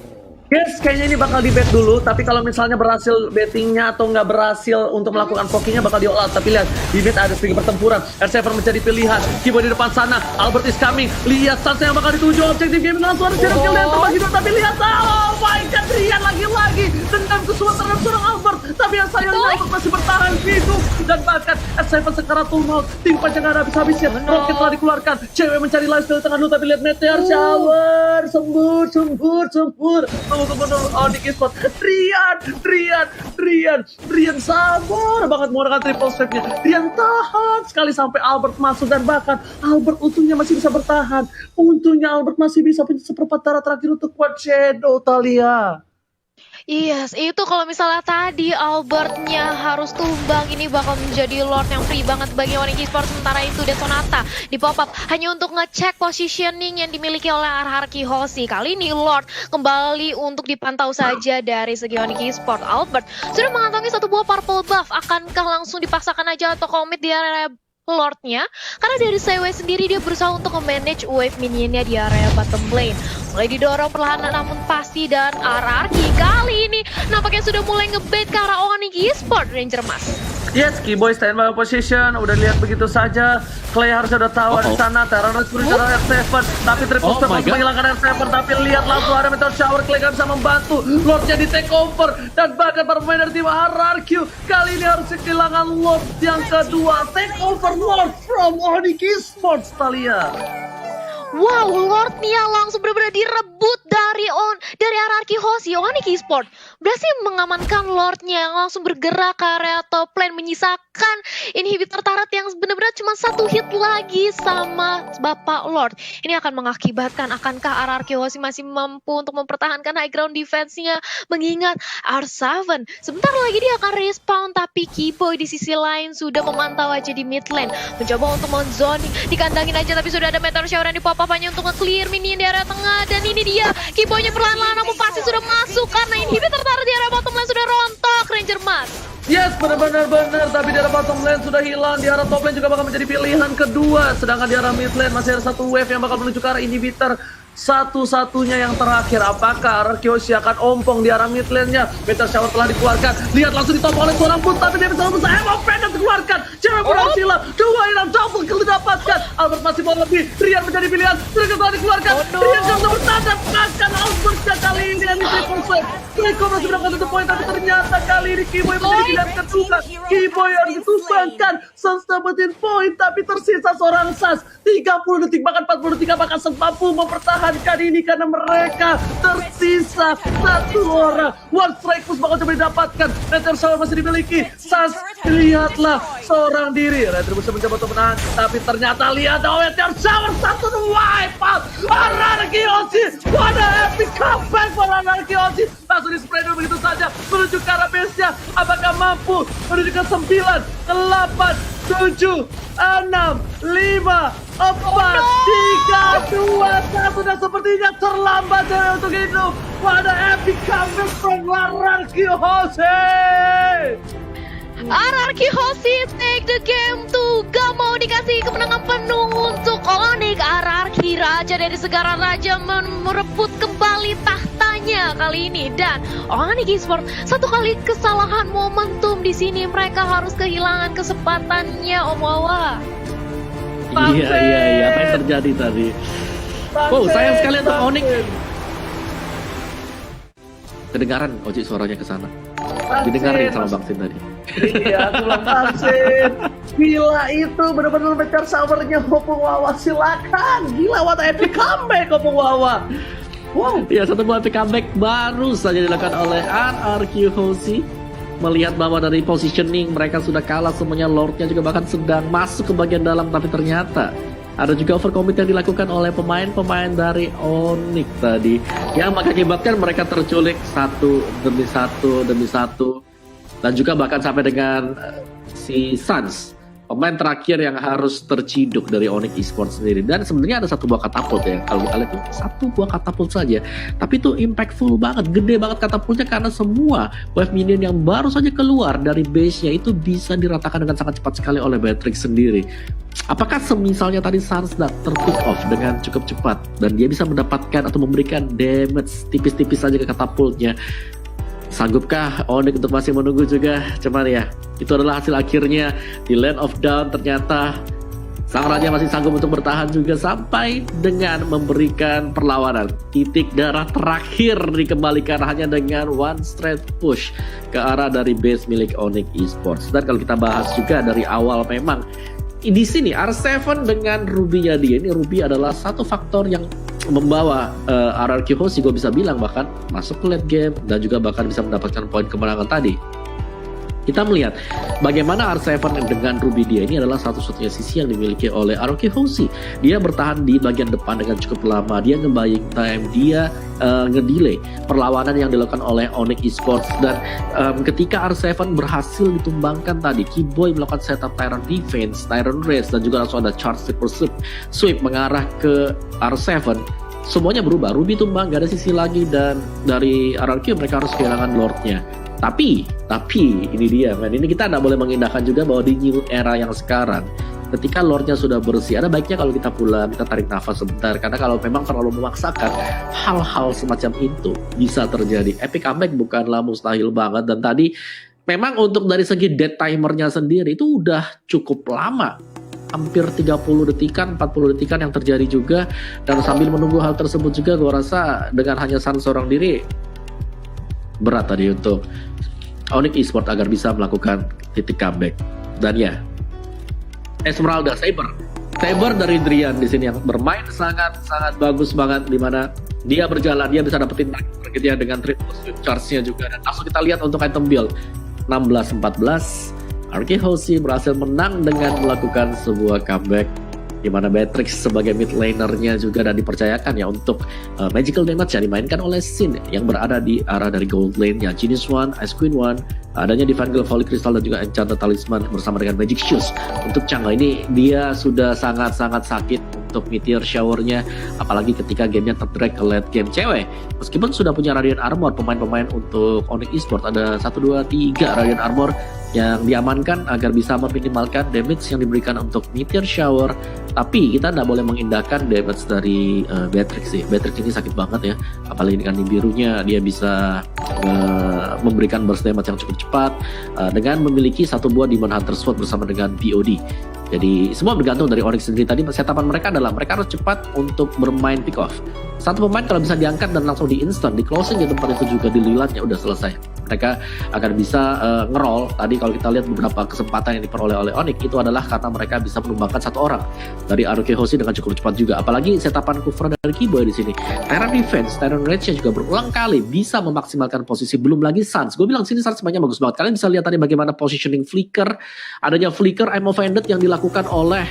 Yes, kayaknya ini bakal di bet dulu, tapi kalau misalnya berhasil bettingnya atau nggak berhasil untuk melakukan pokingnya bakal di all out. Tapi lihat, di bet ada sedikit pertempuran. R7 menjadi pilihan, Kibo di depan sana, Albert is coming. Lihat Sans yang bakal dituju, objektif game dengan suara jarak kill dan terbagi dua. Tapi lihat, oh my god, Rian lagi-lagi dendam kesulitan terhadap seorang Albert. Tapi yang sayangnya Albert masih bertahan hidup. Dan bahkan R7 sekarang tuh mau, tim panjang nggak ada habis-habisnya. Rocket telah dikeluarkan, cewek mencari lifestyle tengah dulu. Tapi lihat Meteor Shower, sembur. Tunggu Onyx Esports. Rian sabar banget menggunakan triple strike-nya. Rian tahan sekali sampai Albert masuk, dan bahkan Albert untungnya masih bisa bertahan. Untungnya Albert masih bisa punya seperempat darah terakhir untuk kuat Shadow, Thalia. Yes, itu kalau misalnya tadi Albertnya harus tumbang, ini bakal menjadi Lord yang free banget bagi Onyx Esports. Sementara itu Death Sonata di pop up hanya untuk ngecek positioning yang dimiliki oleh RRQ Hoshi. Kali ini Lord kembali untuk dipantau saja dari segi Onyx Esports. Albert sudah mengantongi satu buah purple buff, akankah langsung dipaksakan aja atau komit di area Lordnya? Karena dari CW sendiri dia berusaha untuk memanage wave minionnya di area bottom lane. Mulai didorong perlahan namun pasti, dan RRQ kali ini nampaknya sudah mulai ngebait ke arah Onyx Esports, Ranger Mas. Yes, Keyboy stand by position, udah lihat begitu saja. Clay harus udah tahu di sana, Terranos berusaha R7, tapi triple step untuk menghilangkan R7, tapi lihat langsung ada Meteor Shower. Clay gak bisa membantu, Lordnya di take over, dan bahkan para pemain dari tim RRQ kali ini harus kehilangan Lord yang kedua. Take over Lord from Onyx Esports, Thalia. Wow, Lordnya langsung benar-benar direbut dari RRQ Hoshi. Onyx Esports berhasil mengamankan Lordnya, langsung bergerak ke area top lane, menyisakan inhibitor turret yang benar-benar cuma satu hit lagi sama Bapak Lord. Ini akan mengakibatkan, akankah RRQ Hoshi masih mampu untuk mempertahankan high ground defense-nya? Mengingat R7 sebentar lagi dia akan respawn, tapi Kiboy di sisi lain sudah memantau aja di mid lane, mencoba untuk men-zoning, dikandangin aja, tapi sudah ada meteor shower yang di-pop-up hanya untuk nge-clear minion di area tengah. Dan ini dia, Kiboynya perlahan-lahan namun pasti sudah masuk karena inhibitor turret di area bottom lane sudah rontok, Ranger Mas. Yes, benar-benar benar. Tapi di arah bottom lane sudah hilang. Di arah top lane juga bakal menjadi pilihan kedua. Sedangkan di arah mid lane masih ada satu wave yang bakal menuju ke arah inhibitor. Satu-satunya yang terakhir, apakah RRQ Hoshi akan ompong di arah mid lane-nya? Meteor shower telah dikeluarkan. Lihat langsung ditopong oleh seorang pun, tapi dia bisa berusaha emopen dikeluarkan. Cewek berhasil, dua hilang, double kill didapatkan. Albert masih mau lebih. Rian menjadi pilihan. Mereka telah dikeluarkan. Rian yang bertandang paskan Albert kali ini yang di triple swipe. Mereka masih mendapatkan satu poin, tapi ternyata kali ini Kiboy menjadi pilihan kedua. Kiboy harus ditumbangkan. Sans dapetin poin, tapi tersisa seorang Sans. 30 detik, bahkan 40 detik apakah Sans mampu mempertahankan ini karena mereka tersisa satu orang. One strike push bakal coba didapatkan. Meteor shower masih dimiliki. Sans, lihatlah seorang diri. Retribution mencoba untuk menahan, tapi ternyata lihat Meteor shower satu wipe out. RRQ Hoshi, what a epic comeback for RRQ Hoshi. Langsung di spray dulu begitu saja menuju ke arah base-nya. Apakah mampu menuju ke 9, 8, 7, 6, 5, 4, 3, 2, 1, dan sepertinya terlambat untuk hidup. Pada epic comeback from RRQ Hoshi. RRQ Hoshi take the game to gak mau dikasih kemenangan penuh untuk Onyx. RRQ Raja dari Segara Raja merebut kembali tahtanya kali ini. Dan Onyx Esports satu kali kesalahan momentum di sini, mereka harus kehilangan kesempatannya, Om Wawa. Iya, apa yang terjadi tadi? Wow, sayang sekali untuk Onyx. Kedengaran Oji suaranya ke sana. Didengarin sama Bang Sin tadi. Iya, tulang Bangsin. Gila itu benar-benar meteor shower-nya Opung Wawa, silakan. Gila, what epic comeback Opung Wawa. Wow. Ya, satu buah epic comeback baru saja dilakukan oleh RRQ Hoshi. Melihat bahwa dari positioning mereka sudah kalah semuanya, Lordnya juga bahkan sedang masuk ke bagian dalam, tapi ternyata ada juga overcommit yang dilakukan oleh pemain-pemain dari Onyx tadi, yang mengakibatkan mereka terculik satu demi satu, dan juga bahkan sampai dengan si Sans, pemain terakhir yang harus terciduk dari Onyx Esports sendiri. Dan sebenarnya ada satu buah katapult ya, kalau kita lihat tuh satu buah katapult saja, tapi itu impactful banget, gede banget katapultnya, karena semua wave minion yang baru saja keluar dari base-nya itu bisa diratakan dengan sangat cepat sekali oleh Batrix sendiri. Apakah semisalnya tadi Sans terpick off dengan cukup cepat dan dia bisa mendapatkan atau memberikan damage tipis-tipis saja ke katapultnya? Sanggupkah Onyx untuk masih menunggu juga? Cuman ya, itu adalah hasil akhirnya di Land of Dawn. Ternyata sang raja masih sanggup untuk bertahan juga sampai dengan memberikan perlawanan. Titik darah terakhir dikembalikan hanya dengan one straight push ke arah dari base milik Onyx Esports. Dan kalau kita bahas juga dari awal, memang di sini R7 dengan Ruby-nya dia, ini Ruby adalah satu faktor yang membawa RRQ Hoshi, gue bisa bilang bahkan masuk ke late game dan juga bahkan bisa mendapatkan poin kemenangan tadi. Kita melihat bagaimana R7 dengan Ruby dia ini adalah satu-satunya sisi yang dimiliki oleh RRQ Hoshi. Dia bertahan di bagian depan dengan cukup lama, dia nge-buying time, dia ngedelay perlawanan yang dilakukan oleh Onyx Esports. Dan ketika R7 berhasil ditumbangkan tadi, Kiboy melakukan setup Tyrant Defense, Tyrant Race, dan juga langsung ada Charge Triple Sweep mengarah ke R7. Semuanya berubah, Ruby tumbang, gak ada sisi lagi, dan dari RRQ mereka harus kehilangan Lordnya. Tapi ini dia, man. Ini kita tidak boleh mengindahkan juga bahwa di new era yang sekarang, ketika Lordnya sudah bersih, ada baiknya kalau kita pulang, kita tarik nafas sebentar, karena kalau memang terlalu memaksakan, hal-hal semacam itu bisa terjadi. Epic comeback bukanlah mustahil banget, dan tadi memang untuk dari segi dead timernya sendiri itu udah cukup lama. Hampir 30 detikan, 40 detikan yang terjadi juga. Dan sambil menunggu hal tersebut juga, gue rasa dengan hanya Sans seorang diri, berat tadi untuk Onyx Esports agar bisa melakukan titik comeback. Dan ya, Esmeralda Saber Saber dari Drian di sini yang bermain sangat bagus banget, di mana dia berjalan, dia bisa dapetin target dia dengan triple sweep charge-nya juga. Dan langsung kita lihat untuk item build 16-14, RK Hoshi berhasil menang dengan melakukan sebuah comeback, di mana Beatrix sebagai mid laner-nya juga dan dipercayakan ya untuk magical damage yang dimainkan oleh Sin yang berada di arah dari gold lane-nya Genius One, Ice Queen One, adanya Divine Holy Crystal dan juga Enchanted Talisman bersama dengan Magic Shoes. Untuk Chang'e ini dia sudah sangat sakit untuk Meteor Shower-nya, apalagi ketika gamenya terdrag ke late game cewek. Meskipun sudah punya Radiant Armor, pemain-pemain untuk Onyx Esports ada 1, 2, 3 Radiant Armor yang diamankan agar bisa meminimalkan damage yang diberikan untuk Meteor Shower. Tapi kita tidak boleh mengindahkan damage dari Beatrix sih. Beatrix ini sakit banget ya, apalagi dengan birunya dia bisa memberikan burst damage yang cukup cepat dengan memiliki satu buah Demon Hunter Sword bersama dengan BOD. Jadi semua bergantung dari Onyx sendiri. Tadi setapan mereka adalah mereka harus cepat untuk bermain pick off. Satu pemain kalau bisa diangkat dan langsung di instant, di closing di tempat itu juga dililatnya udah selesai. Mereka akan bisa ngeroll. Tadi kalau kita lihat beberapa kesempatan yang diperoleh oleh Onyx itu adalah karena mereka bisa menumbangkan satu orang dari RK Hoshi dengan cukup cepat juga. Apalagi setapan Kufra dari Kiboy di sini. Tyrant defense, Tyrant rage juga berulang kali bisa memaksimalkan posisi. Belum lagi Suns. Gue bilang sini Suns semuanya bagus banget. Kalian bisa lihat tadi bagaimana positioning flicker, adanya flicker I'm offended yang dilakukan oleh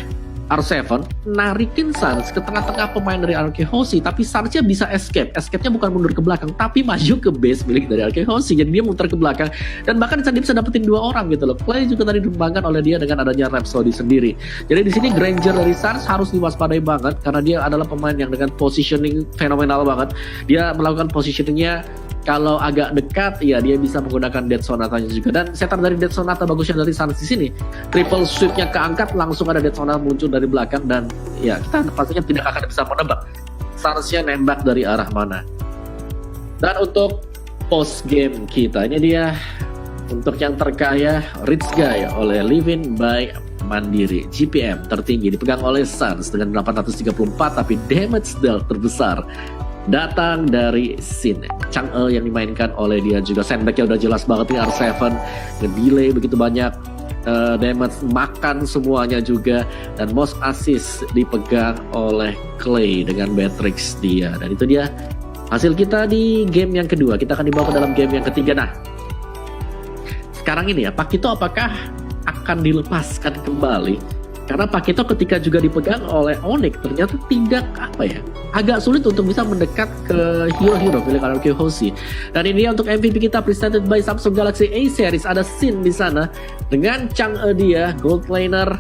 R7 narikin Suns ke tengah-tengah pemain dari RK Hoshi, tapi Sunsnya bisa escape. Escape-nya bukan mundur ke belakang, tapi maju ke base milik dari RK Hoshi. Jadi dia muter ke belakang dan bahkan dia bisa dapetin 2 orang gitu loh. Play juga tadi dikembangkan oleh dia dengan adanya Rhapsody sendiri. Jadi di sini Granger dari Suns harus diwaspadai banget karena dia adalah pemain yang dengan positioning fenomenal banget. Dia melakukan positioningnya kalau agak dekat, ya dia bisa menggunakan Death Sonata-nya juga. Dan setup dari Death Sonata bagusnya dari Suns di sini. Triple sweep-nya keangkat, langsung ada Death Sonata muncul dari belakang dan ya kita pastinya tidak akan bisa menebak Suns-nya nembak dari arah mana. Dan untuk post game kita, ini dia untuk yang terkaya Rich Guy oleh Living by Mandiri. GPM tertinggi dipegang oleh Suns dengan 834, tapi damage dealt terbesar datang dari Sin Chang'e yang dimainkan oleh dia juga. Sandbag-nya udah jelas banget nih, R7 nge-delay begitu banyak damage, makan semuanya juga. Dan most assist dipegang oleh Clay dengan Beatrix dia. Dan itu dia hasil kita di game yang kedua. Kita akan dibawa ke dalam game yang ketiga. Nah sekarang ini ya, Pakito apakah akan dilepaskan kembali? Karena Pakito ketika juga dipegang oleh Onyx ternyata tidak agak sulit untuk bisa mendekat ke hero-hero milik RK Hoshi. Dan ini untuk MVP kita presented by Samsung Galaxy A Series. Ada Sin di sana dengan Chang'e dia gold laner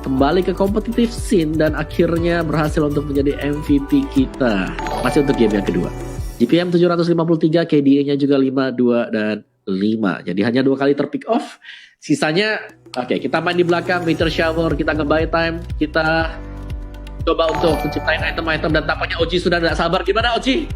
kembali ke kompetitif Sin dan akhirnya berhasil untuk menjadi MVP kita. Masih untuk game yang kedua. GPM 753, KDA-nya juga 5, 2 dan 5. Jadi hanya 2 kali terpick off. Sisanya oke, kita main di belakang, Meteor Shower, kita nge-buy time, kita coba untuk menciptain item-item dan tampaknya Oji sudah tidak sabar. Gimana Oji?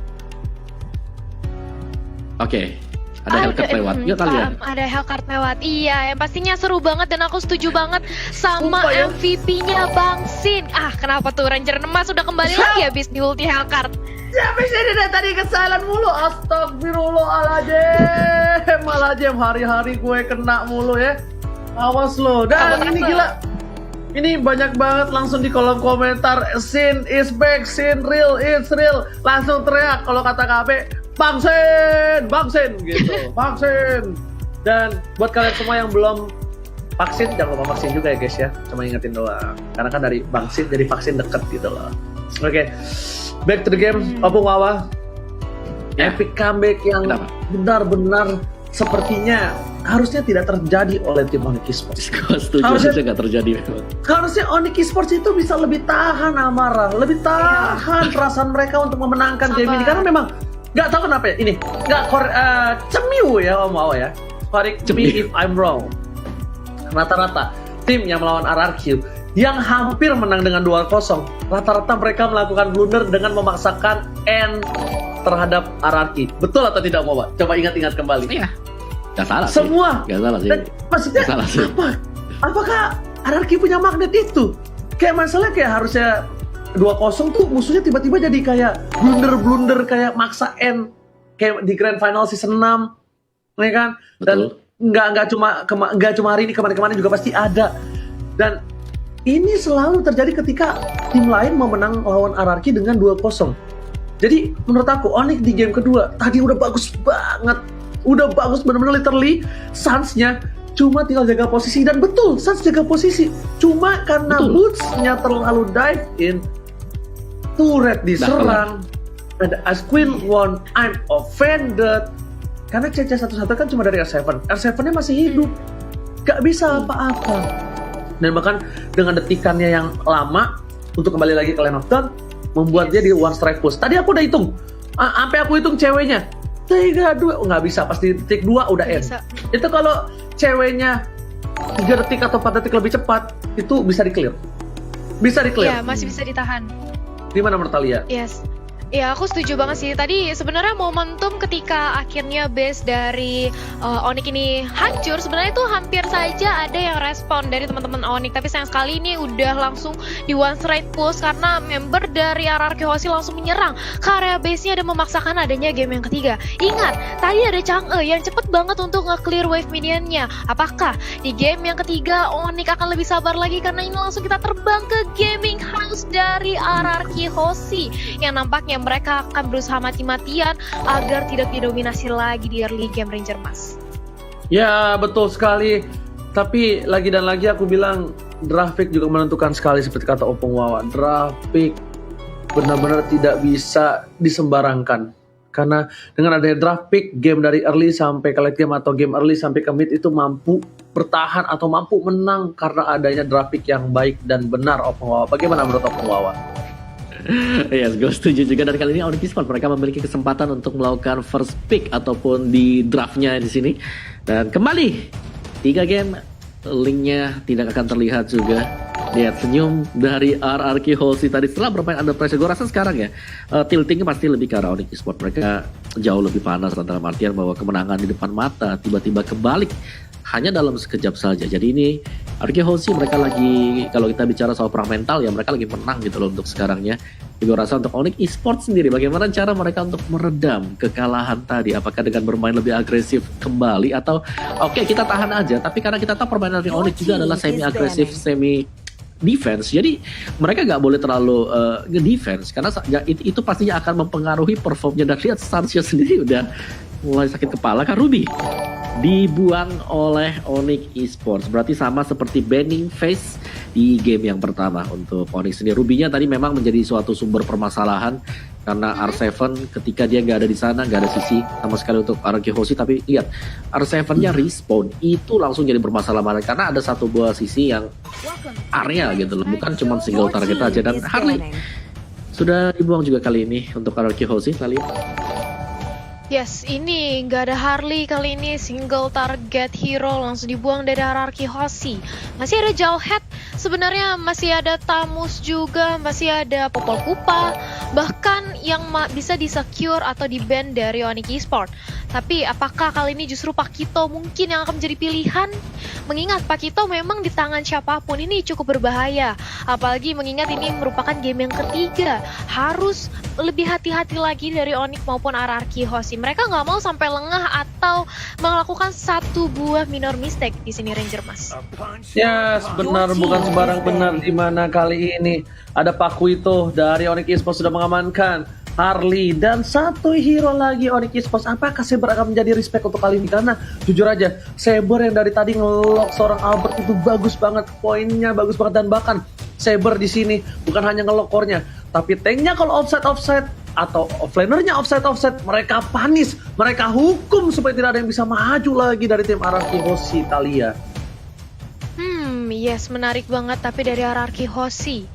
Oke, ada Hellcat lewat. Yuk kalian. Ada Hellcat lewat. Iya, yang pastinya seru banget dan aku setuju banget sama MVP-nya Bang Sin. Kenapa tuh Ranger Emas sudah kembali lagi habis di ulti Hellcat? Siapa sih ini dari tadi kesalan mulu? Astagfirullahaladzim. Malajim, hari-hari gue kena mulu ya. Awas lo. Dan ini gila. Ini banyak banget langsung di kolom komentar. Sin is back, Sin real, it's real. Langsung teriak kalau kata KB, Bang Sin gitu. Bang Sin. Dan buat kalian semua yang belum vaksin, jangan lupa vaksin juga ya guys ya. Cuma ingetin doang. Karena kan dari vaksin jadi vaksin deket gitu loh. Oke. Back to the game, Opung Wawa. Epic comeback yang benar-benar sepertinya harusnya tidak terjadi oleh tim Onyx Esports. Harusnya nggak terjadi. Harusnya Onyx Esports itu bisa lebih tahan amarah, lebih tahan perasaan mereka untuk memenangkan game ini. Karena memang nggak tahu kenapa ya ini nggak cemiu ya Om Wawa ya. Correct me if I'm wrong. Rata-rata tim yang melawan RRQ yang hampir menang dengan 2-0, rata-rata mereka melakukan blunder dengan memaksakan N terhadap RRQ. Betul atau tidak, Wawa? Coba ingat-ingat kembali. Iya. Gak salah semua. Sih. Gak salah sih. Dan maksudnya apakah RRQ punya magnet itu? Kayak masalah kayak harusnya 2-0 tuh musuhnya tiba-tiba jadi kayak blunder-blunder kayak maksa N kayak di Grand Final season 6, ya kan? Dan nggak cuma hari ini, kemarin-kemarin juga pasti ada. Dan ini selalu terjadi ketika tim lain mau menang lawan RRQ dengan 2-0. Jadi menurut aku Onyx di game kedua tadi udah bagus banget. Udah bagus bener-bener literally. Suns-nya cuma tinggal jaga posisi. Dan betul, Suns jaga posisi. Cuma karena Boots-nya terlalu dive in, turret diserang. Ada Ice Queen won, I'm offended. Karena CC satu-satu kan cuma dari R7. R7-nya masih hidup. Gak bisa apa-apa. Dan bahkan dengan detikannya yang lama untuk kembali lagi ke Lane of Dawn, membuat dia di one strike push. Tadi aku udah hitung, sampai aku hitung ceweknya 3-2, nggak bisa, pasti detik 2 udah end. Itu kalau ceweknya 3 detik atau 4 detik lebih cepat, itu bisa di-clear. Bisa di-clear. Iya, masih bisa ditahan. Gimana menurut Thalia? Yes. Ya, aku setuju banget sih. Tadi sebenarnya momentum ketika akhirnya base dari Onyx ini hancur, sebenarnya itu hampir saja ada yang respon dari teman-teman Onyx. Tapi sayang sekali ini udah langsung di one straight push karena member dari RRQ Hoshi langsung menyerang ke area base-nya dan memaksakan adanya game yang ketiga. Ingat, tadi ada Chang'e yang cepet banget untuk nge-clear wave minion-nya. Apakah di game yang ketiga Onyx akan lebih sabar lagi karena ini langsung kita terbang ke gaming house dari RRQ Hoshi yang nampaknya mereka akan berusaha mati-matian agar tidak didominasi lagi di early game Ranger Mas. Ya, betul sekali. Tapi lagi dan lagi aku bilang draft pick juga menentukan sekali seperti kata Opung Wawa. Draft pick benar-benar tidak bisa disembarangkan. Karena dengan adanya draft pick, game dari early sampai ke late game atau game early sampai ke mid itu mampu bertahan atau mampu menang karena adanya draft pick yang baik dan benar, Opung Wawa. Bagaimana menurut Opung Wawa? Yes, gue setuju juga. Dan kali ini Onyx Esports mereka memiliki kesempatan untuk melakukan first pick ataupun di draftnya di sini. Dan kembali 3 game, linknya tidak akan terlihat juga. Lihat senyum dari RRQ Hoshi tadi setelah bermain under pressure. Gue rasa sekarang ya tiltingnya pasti lebih ke arah Onyx Esports. Mereka jauh lebih panas dalam artian bahwa kemenangan di depan mata tiba-tiba kebalik hanya dalam sekejap saja. Jadi ini RRQ Hoshi mereka lagi, kalau kita bicara soal perang mental ya mereka lagi menang gitu loh untuk sekarangnya. Gue rasa untuk Onyx Esports sendiri bagaimana cara mereka untuk meredam kekalahan tadi, apakah dengan bermain lebih agresif kembali atau oke, kita tahan aja, tapi karena kita tahu permainan dari Onyx juga adalah semi agresif, semi defense, jadi mereka nggak boleh terlalu nge-defense karena itu pastinya akan mempengaruhi performnya. Dan lihat Sansio sendiri udah mulai sakit kepala kan. Ruby dibuang oleh Onyx Esports, berarti sama seperti banning phase di game yang pertama untuk Onyx ini. Ruby-nya tadi memang menjadi suatu sumber permasalahan karena R7 ketika dia nggak ada di sana, nggak ada sisi sama sekali untuk RRQ Hoshi. Tapi lihat R7-nya respawn itu langsung jadi bermasalah karena ada satu buah sisi yang area gitu loh, bukan cuma single target aja. Dan Harley sudah dibuang juga kali ini untuk RRQ Hoshi. Kita lihat. Yes, ini nggak ada Harley kali ini, single target hero langsung dibuang dari RRQ Hoshi. Masih ada Jawhead, sebenarnya masih ada Tamus juga, masih ada Popol Kupa, bahkan yang bisa di-secure atau di-ban dari Onyx Esports. Tapi apakah kali ini justru Pakito mungkin yang akan menjadi pilihan? Mengingat Pakito memang di tangan siapapun ini cukup berbahaya. Apalagi mengingat ini merupakan game yang ketiga. Harus lebih hati-hati lagi dari Onyx maupun RRQ Hoshi. Mereka nggak mau sampai lengah atau melakukan satu buah minor mistake di sini Ranger Mas. Ya, benar, bukan sembarang benar. Di mana kali ini ada Pakito dari Onyx Esports sudah mengamankan Harley dan satu hero lagi Onyx Esports. Apakah Saber akan menjadi respect untuk kali ini? Karena jujur aja Saber yang dari tadi ngelok seorang Albert itu bagus banget, poinnya bagus banget. Dan bahkan Saber di sini bukan hanya ngelok core-nya, tapi tanknya kalau offside atau offlanernya offside mereka panis, mereka hukum supaya tidak ada yang bisa maju lagi dari tim RRQ Hoshi. Thalia. Yes, menarik banget. Tapi dari RRQ Hoshi,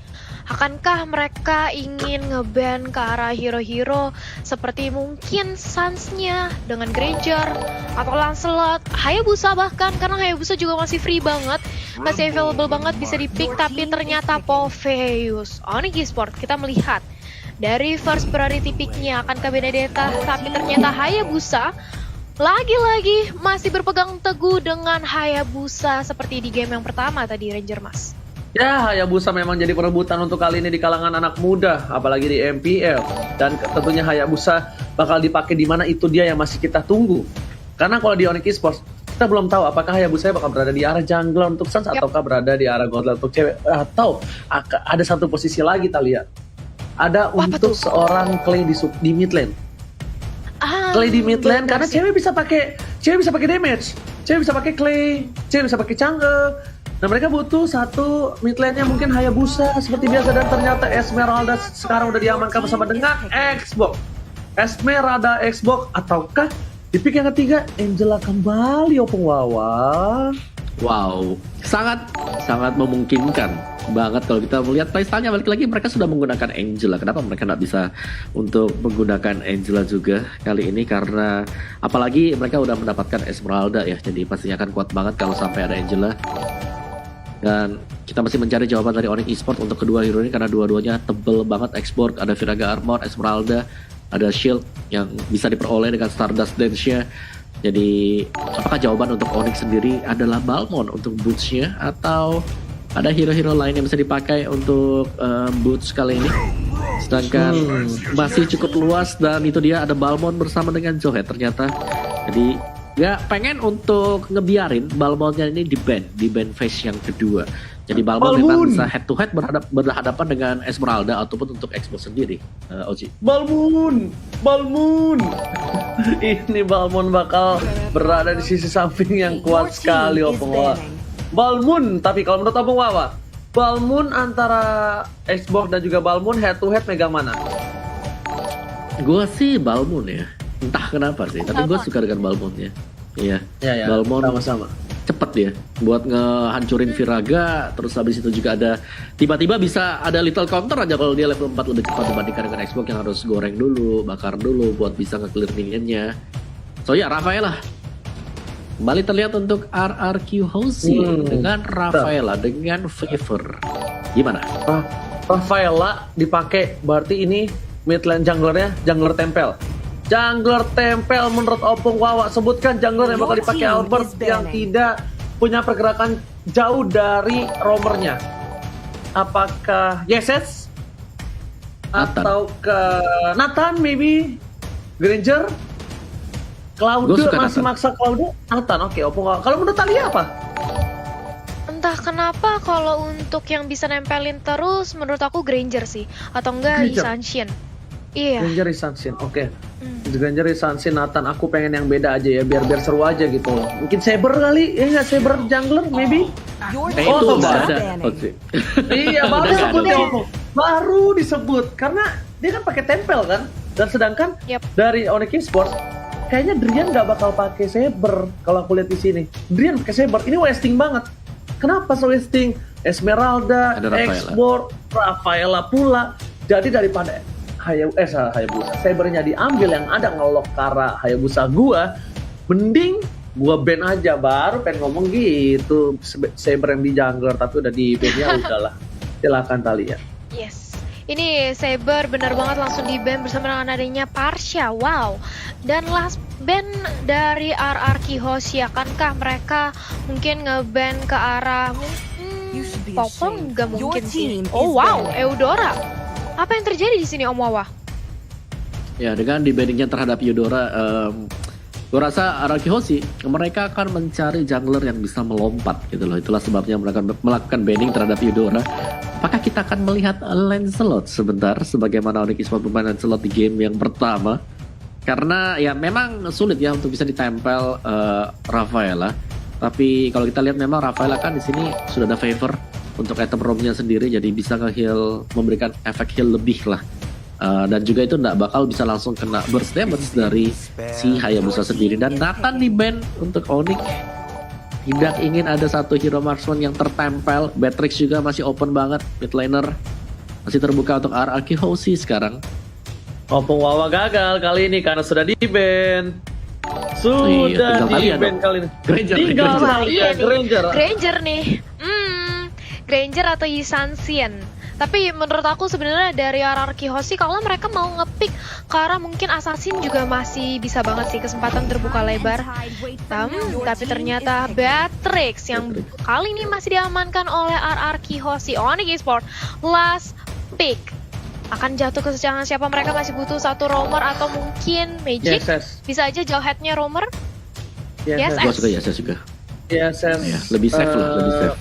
akankah mereka ingin nge-ban ke arah hero-hero seperti mungkin Suns-nya dengan Granger atau Lancelot, Hayabusa bahkan, karena Hayabusa juga masih free banget, masih available banget bisa di-pick. Tapi ternyata Popheus Onyx Esports kita melihat dari first priority pick-nya akan ke Benedetta, tapi ternyata Hayabusa lagi-lagi masih berpegang teguh dengan Hayabusa seperti di game yang pertama tadi Ranger Mas. Ya, Hayabusa memang jadi perebutan untuk kali ini di kalangan anak muda, apalagi di MPL. Dan tentunya Hayabusa bakal dipakai di mana, itu dia yang masih kita tunggu. Karena kalau di Onyx Esports, Kita belum tahu apakah Hayabusa bakal berada di arah jungler untuk Suns ataukah berada di arah Godland untuk cewek, atau ada satu posisi lagi Talia. Ada Wah, untuk betul. seorang Clay di mid lane. Clay di mid lane karena cewek bisa pakai damage, cewek bisa pakai Clay, cewek bisa pakai jungle. Nah mereka butuh satu mid lane-nya mungkin Hayabusa seperti biasa, dan ternyata Esmeralda sekarang udah diamankan bersama dengan Xbox. Esmeralda Xbox, ataukah di pick yang ketiga Angela kembali Opung Wawa. Wow, sangat memungkinkan banget kalau kita melihat playstyle-nya. Balik lagi mereka sudah menggunakan Angela. Kenapa mereka nggak bisa untuk menggunakan Angela juga kali ini? Karena apalagi mereka udah mendapatkan Esmeralda ya, jadi pastinya akan kuat banget kalau sampai ada Angela. Dan kita masih mencari jawaban dari Onyx Esports untuk kedua hero ini karena dua-duanya tebel banget. Xborg, ada Viraga Armor, Esmeralda, ada Shield yang bisa diperoleh dengan Stardust Dance-nya. Jadi apakah jawaban untuk Onyx sendiri adalah Balmond untuk boots-nya, atau ada hero-hero lain yang bisa dipakai untuk boots kali ini? Sedangkan masih cukup luas, dan itu dia ada Balmond bersama dengan Zohead ternyata. Jadi nggak pengen untuk ngebiarin Balmondnya ini di ban phase yang kedua. Jadi Balmond memang bisa head to head berhadapan dengan Esmeralda ataupun untuk Xbox sendiri. Oji. Balmond. Ini Balmond bakal berada di sisi samping yang kuat sekali Opung Wawa. Balmond, tapi kalau menurut Opung Wawa, Balmond antara Xbox dan juga Balmond head to head megang mana? Gue sih Balmond ya. Entah kenapa sih, tapi gue suka dengan Balmondnya. Iya. Ya, Balmond sama-sama. cepet dia buat ngehancurin Viraga. Terus habis itu juga ada tiba-tiba bisa ada little counter aja kalau dia level 4 lebih cepat dibandingkan dengan Xbox yang harus goreng dulu, bakar dulu buat bisa nge-clear minionnya. So ya, Rafaela kembali terlihat untuk RRQ Hoshi dengan Rafaela dengan Favor. Gimana? Rafaela dipakai, berarti ini mid lane junglernya jungler tempel. Jungler tempel menurut Opung Wawa, sebutkan jungler yang bakal dipakai Albert yang tidak punya pergerakan jauh dari roamernya. Apakah Yeses? Atau ke Nathan maybe? Granger? Claude masih maksa Claude? Nathan, oke. Opung Wawa. Kalau menurut Talia apa? Entah kenapa kalau untuk yang bisa nempelin terus menurut aku Granger sih, atau enggak Isanshin. Iya. Granger Isanshin, oke. Granger Isanshin, Nathan, aku pengen yang beda aja ya, biar seru aja gitu. Mungkin Saber kali, ya nggak, Saber jungler maybe? Itu nggak ada. Iya, baru disebut ya, baru disebut karena dia kan pakai tempel kan, dan sedangkan dari Onyx Esports kayaknya Drian nggak bakal pakai Saber kalau aku lihat di sini. Drian pakai Saber, ini wasting banget. Kenapa so wasting? Esmeralda, Xborg, Rafaela pula. Jadi daripada Hayabusa Sabernya diambil yang ada ngelok ke arah Hayabusa gua, mending gua ban aja, baru pengen ngomong gitu. Saber yang di jungler tapi udah di ban ya udahlah. Silakan Talia. Yes. Ini Saber benar banget langsung di ban bersama dengan adanya Parsha. Wow. Dan last ban dari RRQ Hoshi, akankah mereka mungkin nge-ban ke arah Popong? Nggak mungkin sih. Oh wow, Eudora. Apa yang terjadi di sini Om Wawa? Ya, dengan dibandingnya terhadap Eudora, gue rasa RRQ Hoshi mereka akan mencari jungler yang bisa melompat gitu loh. Itulah sebabnya mereka melakukan banning terhadap Eudora. Apakah kita akan melihat Lancelot sebentar sebagaimana Onyx Esports bermain Lancelot di game yang pertama? Karena ya memang sulit ya untuk bisa ditempel Rafaela. Tapi kalau kita lihat memang Rafaela kan di sini sudah ada favor untuk item roamnya sendiri, jadi bisa nge-heal, memberikan efek heal lebih lah. Dan juga itu nggak bakal bisa langsung kena burst damage dari si Hayabusa sendiri. Dan Nathan di ban untuk Onyx. Tidak ingin ada satu hero marksman yang tertempel. Batrix juga masih open banget. Mid laner masih terbuka untuk RRQ Hoshi sekarang. Opung Wawa gagal kali ini karena sudah di ban. Sudah di ban kali ini. Tinggal Granger nih. Granger atau Yisansien. Tapi menurut aku sebenarnya dari RRQ Hoshi kalau mereka mau ngepick ke arah mungkin Assassin juga masih bisa banget sih, kesempatan terbuka lebar. Tapi ternyata Batrix yang kali ini masih diamankan oleh RRQ Hoshi. Onyx Esports last pick akan jatuh ke tangan siapa? Mereka masih butuh satu roamer atau mungkin Magic. Bisa aja jauh headnya roamer. Yes, Gua suka YSS juga. YSS. Ya, lebih safe lah, lebih safe.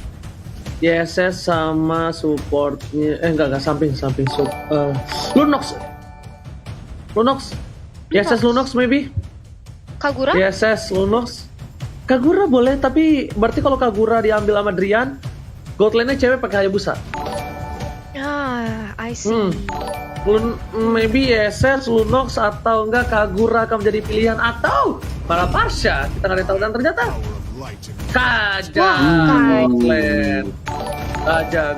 YSS sama supportnya, enggak samping Lunox. YSS Lunox maybe. Kagura? YSS Lunox. Kagura boleh, tapi berarti kalau Kagura diambil sama Drian, gold lane-nya cewek pakai Hayabusa. I see. Maybe YSS, Lunox, atau enggak Kagura akan menjadi pilihan, atau para Parsha, kita nggak ada tahu, dan ternyata Kaja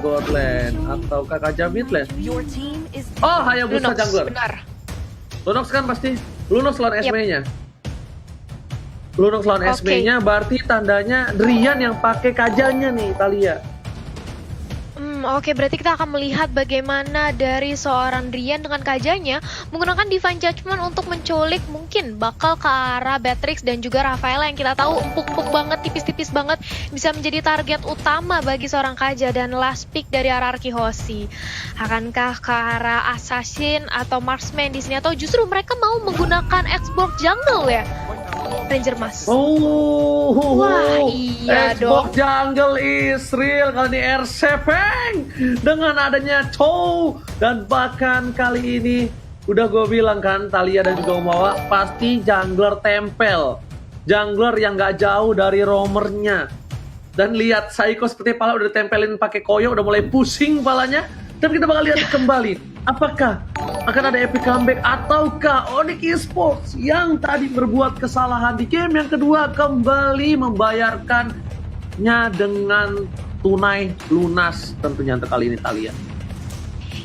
gold lane atau Kaja mid lane. Oh, Hayabusa Lunox, jungler. benar. Lunox kan pasti Lunox lawan SME-nya. Lunox lawan Oke. SME-nya berarti tandanya Drian yang pakai Kajanya nih, Talia. Oke, berarti kita akan melihat bagaimana dari seorang Drian dengan Kajanya menggunakan Divine Judgment untuk menculik mungkin bakal ke arah Beatrix dan juga Rafaela yang kita tahu empuk-empuk banget, tipis-tipis banget, bisa menjadi target utama bagi seorang Kaja. Dan last pick dari RRQ Hoshi, akankah ke arah Assassin atau Marksman di sini, atau justru mereka mau menggunakan Xbox Jungle ya? Ranger Mas. Wah, iya Xbox dong. Jungle is real kali ini R7 dengan adanya Chow, dan bahkan kali ini udah gue bilang kan, Talia dan juga Umawa pasti jungler tempel, jungler yang gak jauh dari roamernya. Dan lihat Saiko seperti pala udah ditempelin pakai koyo, udah mulai pusing palanya. Dan kita bakal lihat kembali apakah akan ada epic comeback ataukah Onyx Esports yang tadi berbuat kesalahan di game yang kedua kembali membayarkannya dengan tunai lunas tentunya untuk kali ini, Talia.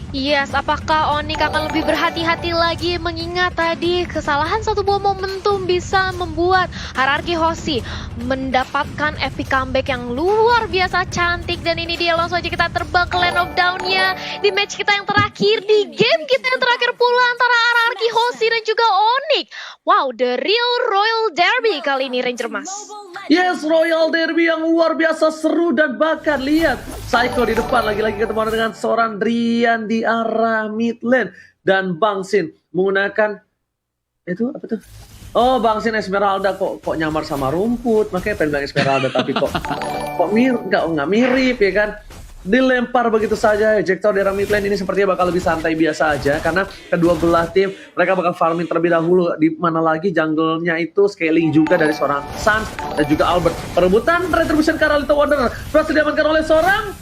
Yes, apakah Onyx akan lebih berhati-hati lagi mengingat tadi kesalahan satu buah momentum bisa membuat RRQ Hoshi mendapatkan epic comeback yang luar biasa cantik. Dan ini dia, langsung aja kita terbang ke Land of Down-nya di match kita yang terakhir, di game kita yang terakhir pula antara RRQ Hoshi dan juga Onyx. Wow, the real Royal Derby kali ini, Ranger Mas. Yes, Royal Derby yang luar biasa seru, dan bahkan lihat Saiko di depan lagi-lagi ketemu dengan seorang Drian di arah mid lane, dan Bang Sin menggunakan itu apa tuh? Oh, Bang Sin Esmeralda kok nyamar sama rumput, makanya pengen bilang Esmeralda tapi kok nggak mirip ya kan? Dilempar begitu saja ejector di arah mid lane. Ini sepertinya bakal lebih santai biasa aja karena kedua belah tim mereka bakal farming terlebih dahulu, di mana lagi jungle-nya itu scaling juga dari seorang Sans dan juga Albert. Perebutan retribution ke arah Little Wonder berhasil diamankan oleh seorang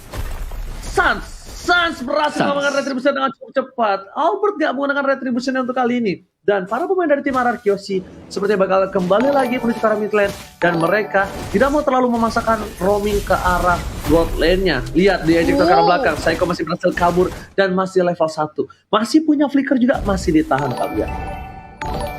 Sans berhasil menggunakan retribution dengan cukup cepat. Albert gak menggunakan retribution untuk kali ini. Dan para pemain dari tim RRQ Hoshi sepertinya bakal kembali lagi menuju ke arah mid lane, dan mereka tidak mau terlalu memaksakan roaming ke arah bot lane-nya. Lihat di ejector ke arah belakang, Saiko masih berhasil kabur dan masih level 1. Masih punya flicker juga, masih ditahan Talia.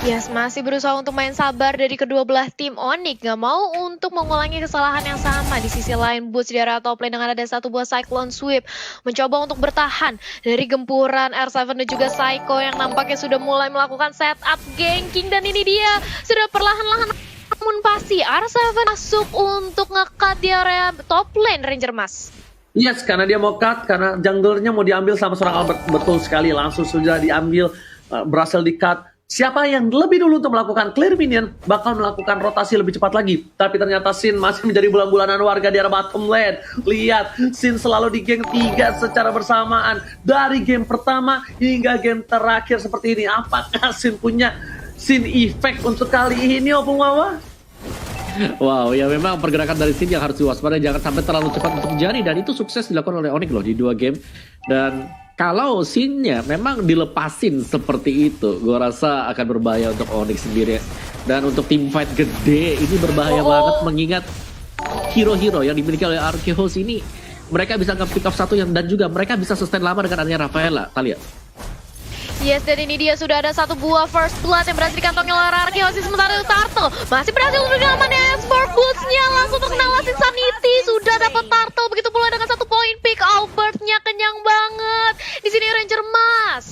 Yes, masih berusaha untuk main sabar dari kedua belah tim. Onyx gak mau untuk mengulangi kesalahan yang sama. Di sisi lain, Boots di area top lane dengan ada satu buah Cyclone Sweep mencoba untuk bertahan dari gempuran R7 dan juga Saiko yang nampaknya sudah mulai melakukan setup ganking. Dan ini dia, sudah perlahan-lahan namun pasti R7 masuk untuk nge-cut di area top lane, Ranger Mas. Yes, karena dia mau cut, karena junglernya mau diambil sama seorang Albert. Betul sekali, langsung sudah diambil, berhasil di-cut. Siapa yang lebih dulu untuk melakukan clear minion bakal melakukan rotasi lebih cepat lagi. Tapi ternyata Sin masih menjadi bulan-bulanan warga di arah bottom lane. Lihat, Sin selalu di geng 3 secara bersamaan. Dari game pertama hingga game terakhir seperti ini. Apakah Sin punya Sin effect untuk kali ini, Opung Wawa? Wow, ya memang pergerakan dari Sin yang harus diwaspadai, jangan sampai terlalu cepat untuk terjadi, dan itu sukses dilakukan oleh Onyx loh di 2 game. Dan kalau Sin-nya memang dilepasin seperti itu, gue rasa akan berbahaya untuk Onyx sendiri. Dan untuk tim fight gede ini berbahaya banget, mengingat hero-hero yang dimiliki oleh RRQ Hoshi ini, mereka bisa nge-pick up satu yang, dan juga mereka bisa sustain lama dengan adanya Rafaela, Talia. Yes, dan ini dia sudah ada satu buah first blood yang berhasil dikantongi oleh RRQ Hoshi. Sementara itu Turtle masih berhasil untuk mengamankan export boots-nya, langsung untuk menalasin Sanity. Sudah dapat Turtle, begitu pula dengan satu point pick. Albert-nya kenyang banget. Di sini Ranger Mas.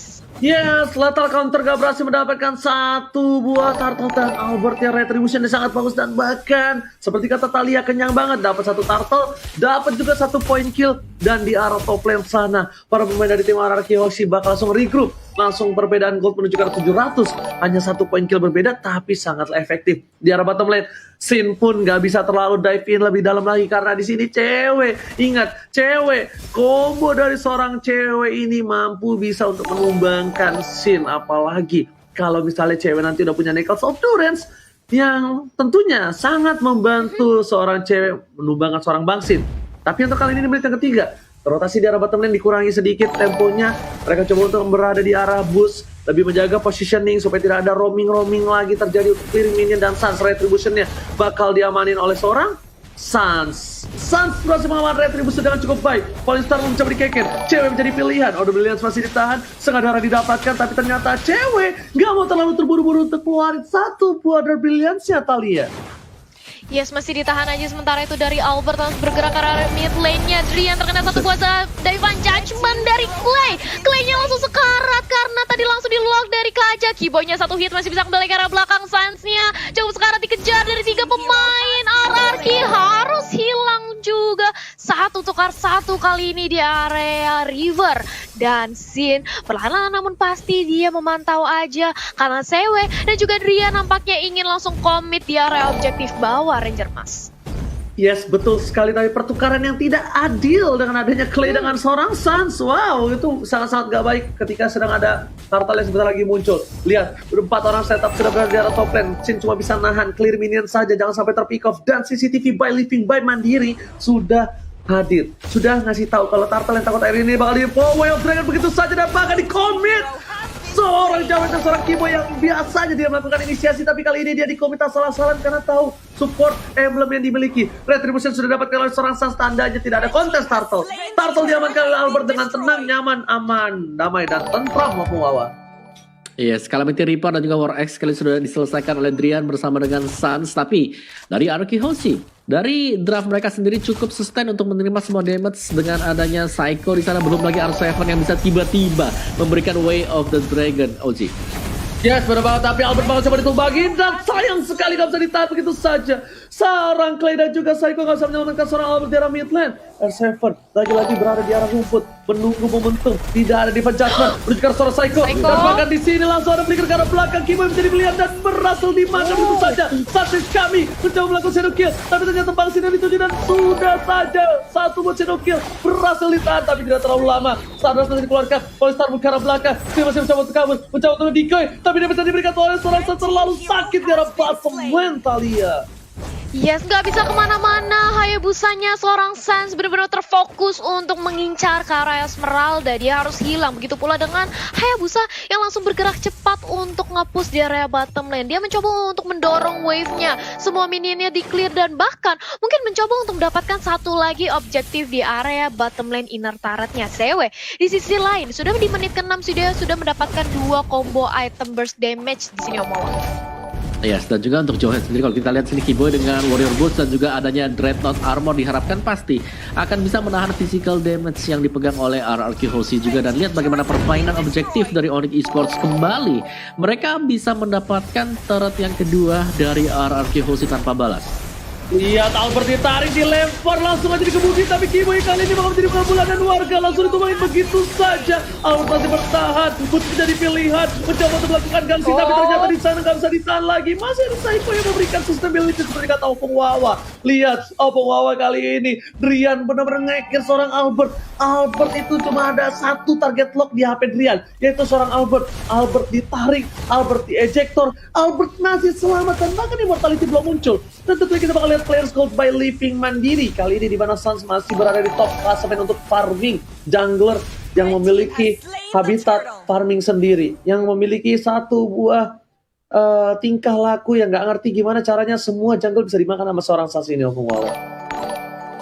Yes, lethal counter gak berhasil mendapatkan satu buah turtle, dan Albert yang retribution sangat bagus, dan bahkan seperti kata Talia kenyang banget, dapat satu turtle, dapat juga satu point kill Dan di arah top lane sana, para pemain dari tim RRQ Hoshi bakal langsung regroup. Langsung perbedaan gold menunjukkan 700. Hanya 1 poin kill berbeda, tapi sangat efektif. Di arah bottom lane, Sin pun gak bisa terlalu dive in lebih dalam lagi. Karena di sini cewek. Ingat, cewek. Combo dari seorang cewek ini mampu bisa untuk menumbangkan Sin. Apalagi kalau misalnya cewek nanti udah punya Knuckles of Durance, yang tentunya sangat membantu seorang cewek menumbangkan seorang Bang Sin. Tapi untuk kali ini di menit yang ketiga, rotasi di arah bottom lane dikurangi sedikit temponya. Mereka coba untuk berada di arah boost, lebih menjaga positioning supaya tidak ada roaming lagi terjadi untuk clearing minion. Dan Sans retributionnya bakal diamanin oleh seorang Sans berhasil mengamankan retribution dengan cukup baik. Polystar mencoba dikeken, cewek menjadi pilihan. Order Brilliance masih ditahan, setengah darah didapatkan, tapi ternyata cewek gak mau terlalu terburu-buru untuk keluarin satu buah Order Brilliance-nya, Thalia. Yes, masih ditahan aja sementara itu dari Albert harus bergerak ke arah mid lane-nya. Drian terkena satu kuasa Divine Judgment dari Clay. Clay-nya langsung sekarat karena tadi langsung di lock dari Kaja. Kiboy-nya satu hit masih bisa kembali ke arah belakang. Sans-nya cukup sekarat dikejar dari 3 pemain. RRQ harus hilang juga. 1 tukar 1 kali ini di area River. Dan Sin perlahan namun pasti dia memantau aja karena Sewe dan juga Drian nampaknya ingin langsung komit di area objektif bawah Ranger Mas. Yes, betul sekali. Tapi pertukaran yang tidak adil dengan adanya Clay dengan seorang Sans. Wow, itu sangat-sangat gak baik ketika sedang ada Turtle yang sebentar lagi muncul. Lihat, udah 4 orang setup sudah berada di arah top lane. Sin cuma bisa nahan clear minion saja, jangan sampai terpick off. Dan CCTV by Living by Mandiri sudah hadir. Sudah ngasih tahu kalau Turtle yang takut air ini bakal di Way of Dragon begitu saja dan bakal di commit. Seorang Jawa dan seorang Kibo yang biasanya dia melakukan inisiasi, tapi kali ini dia di komit salah-salah karena tahu support emblem yang dimiliki. Retribution sudah dapatkan oleh seorang Sans, tandanya tidak ada kontes Turtle. Turtle diamankan oleh Albert dengan tenang, nyaman, aman, damai, dan tentram maupun wawa. Yes, Calamity Reaper dan juga War X kali sudah diselesaikan oleh Drian bersama dengan Sans. Tapi dari RRQ Hoshi, dari draft mereka sendiri cukup sustain untuk menerima semua damage dengan adanya Psycho di sana, belum lagi R7 yang bisa tiba-tiba memberikan Way of the Dragon. OG. Yes, benar banget, tapi Albert bakal coba ditumbangin dan sayang sekali gak bisa ditahan begitu saja. Seorang Clay dan juga Psycho gak bisa menyelamatkan seorang Albert di arah mid lane. R7 lagi-lagi berada di arah rumput, menunggu momentum, tidak ada Divine Judgment, menunjukkan seorang Psycho. Dan bahkan di sini langsung ada flicker ke arah belakang, Kimo menjadi pilihan dan berhasil dimakan begitu saja. Saat kami mencoba melakukan shadow kill, tapi ternyata Bang Sin dituju dan sudah saja satu buat shadow kill berhasil ditahan, tapi tidak terlalu lama. Saat berhasil dikeluarkan, Polystar ke arah belakang, dia masih mencoba untuk kabur, mencoba untuk decoy, tapi dia bisa diberikan oleh seorang Sans terlalu sakit di arah bottom lane, Thalia. Yes, nggak bisa kemana-mana. Hayabusanya seorang Sans benar-benar terfokus untuk mengincar ke arah Esmeralda. Dia harus hilang. Begitu pula dengan Hayabusa yang langsung bergerak cepat untuk nge-push di area bottom lane. Dia mencoba untuk mendorong wave-nya. Semua minionnya di-clear dan bahkan mungkin mencoba untuk mendapatkan satu lagi objektif di area bottom lane inner turret-nya Sewe. Di sisi lain, sudah di menit ke-6 sudah mendapatkan 2 combo item burst damage di sini Omowa. Yes, dan juga untuk Johan sendiri kalau kita lihat sini Kiboy dengan Warrior Boots dan juga adanya Dreadnought Armor diharapkan pasti akan bisa menahan physical damage yang dipegang oleh RRQ Hoshi juga. Dan lihat bagaimana permainan objektif dari Onyx Esports kembali. Mereka bisa mendapatkan turret yang kedua dari RRQ Hoshi tanpa balas. Lihat Albert ditarik, dilempar langsung aja dikebukin, tapi Kiboy kali ini bakal menjadi pengambulan dan warga langsung ditumbangin begitu saja. Albert masih bertahan, Boots menjadi pilihan, mencoba untuk melakukan gangsi, tapi ternyata di sana nggak bisa ditahan lagi. Masih ada Psycho yang memberikan sustainability seperti kata Opong Wawa. Lihat Opong Wawa kali ini, Drian benar-benar ngekir seorang Albert. Albert itu cuma ada satu target lock di HP Drian, yaitu seorang Albert. Albert ditarik, Albert di ejector, Albert masih selamat dan bahkan immortality belum muncul. Dan tentunya kita bakal lihat players gold by Living Mandiri kali ini di mana Sans masih berada di top klasemen untuk farming jungler yang memiliki habitat farming sendiri, yang memiliki satu buah tingkah laku yang nggak ngerti gimana caranya semua jungle bisa dimakan sama seorang Sans ini, Om Wawa.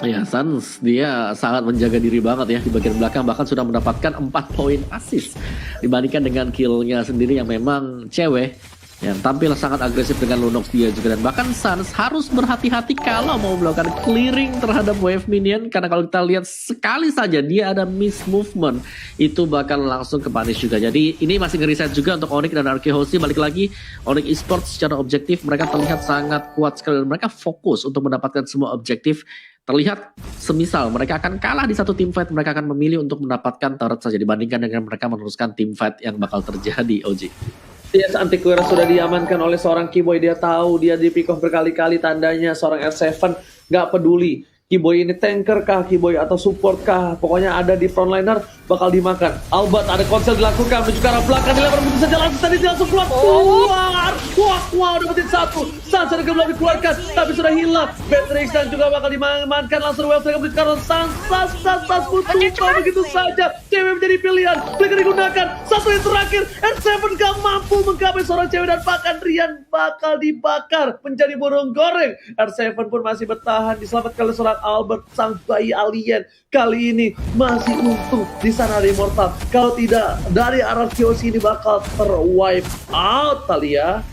Ya, Sans dia sangat menjaga diri banget ya di bagian belakang, bahkan sudah mendapatkan 4 poin assist dibandingkan dengan killnya sendiri yang memang cewek yang tampil sangat agresif dengan Lunox dia juga, dan bahkan Suns harus berhati-hati kalau mau melakukan clearing terhadap wave minion, karena kalau kita lihat sekali saja dia ada miss movement itu bakal langsung ke punish juga. Jadi ini masih ngeriset juga untuk Onyx dan Arkehosi. Balik lagi, Onyx Esports secara objektif mereka terlihat sangat kuat sekali dan mereka fokus untuk mendapatkan semua objektif. Terlihat semisal mereka akan kalah di satu team fight, mereka akan memilih untuk mendapatkan turret saja dibandingkan dengan mereka meneruskan team fight yang bakal terjadi, OG. Yes, Antiquera sudah diamankan oleh seorang Keyboy. Dia tahu dia di pick off berkali-kali, tandanya seorang R7 nggak peduli Keyboy ini tanker kah, Keyboy atau support kah, pokoknya ada di frontliner bakal dimakan. Albert ada konsel dilakukan menuju ke arah belakang, dilempar begitu saja langsung tadi dia langsung keluar. Wah, dapetin satu. Sans ada belum dikeluarkan tapi sudah hilang. Beatrix dan juga bakal dimanfaatkan langsung Wells menuju ke arah Sans butuh begitu saja. Cewek menjadi pilihan, Flicker digunakan. Satu yang terakhir, R7 gak mampu menggapai seorang cewek dan bahkan Rian bakal dibakar menjadi burung goreng. R7 pun masih bertahan, diselamatkan oleh seorang Albert, sang bayi alien. Kali ini masih untung di sana ada Immortal. Kalau tidak, dari arah Kyoshi ini bakal terwipe out, Talia.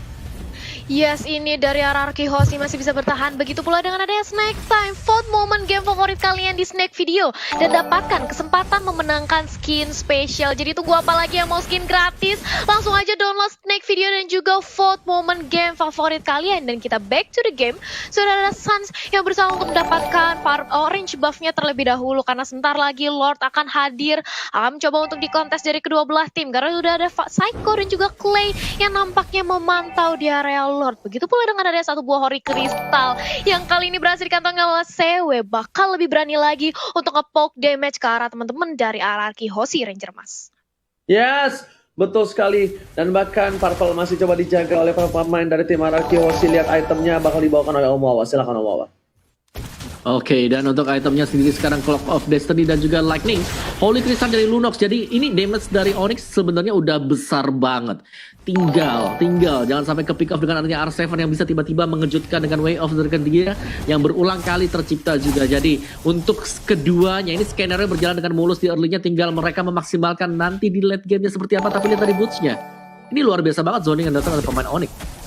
Yes, ini dari RRQ Hoshi masih bisa bertahan. Begitu pula dengan adanya Snake Time, vote momen game favorit kalian di Snake Video dan dapatkan kesempatan memenangkan skin spesial. Jadi tunggu apa lagi yang mau skin gratis? Langsung aja download Snake Video dan juga vote momen game favorit kalian. Dan kita back to the game. Sudah ada Suns yang berusaha untuk mendapatkan orange buff-nya terlebih dahulu karena sebentar lagi Lord akan hadir. Akan mencoba untuk dikontes dari kedua belah tim karena sudah ada Psycho dan juga Clay yang nampaknya memantau di area Lord. Begitu pula dengan adanya satu buah Hori Kristal yang kali ini berhasil dikantongi oleh CW, bakal lebih berani lagi untuk nge-poke damage ke arah teman-teman dari RRQ Hoshi Ranger Mas. Yes, betul sekali. Dan bahkan Purple masih coba dijaga oleh para pemain dari tim RRQ Hoshi. Lihat itemnya bakal dibawakan oleh Omawa. Silakan Omawa. Oke, dan untuk itemnya sendiri sekarang Clock of Destiny dan juga Lightning, Holy Crystal dari Lunox. Jadi ini damage dari Onyx sebenarnya udah besar banget. Tinggal jangan sampai ke pick off dengan adanya R7 yang bisa tiba-tiba mengejutkan dengan Way of Dragon dia yang berulang kali tercipta juga. Jadi untuk keduanya ini skenario berjalan dengan mulus di early-nya, tinggal mereka memaksimalkan nanti di late game-nya seperti apa. Tapi lihat dari boots-nya, ini luar biasa banget zoning yang datang dari pemain Onyx.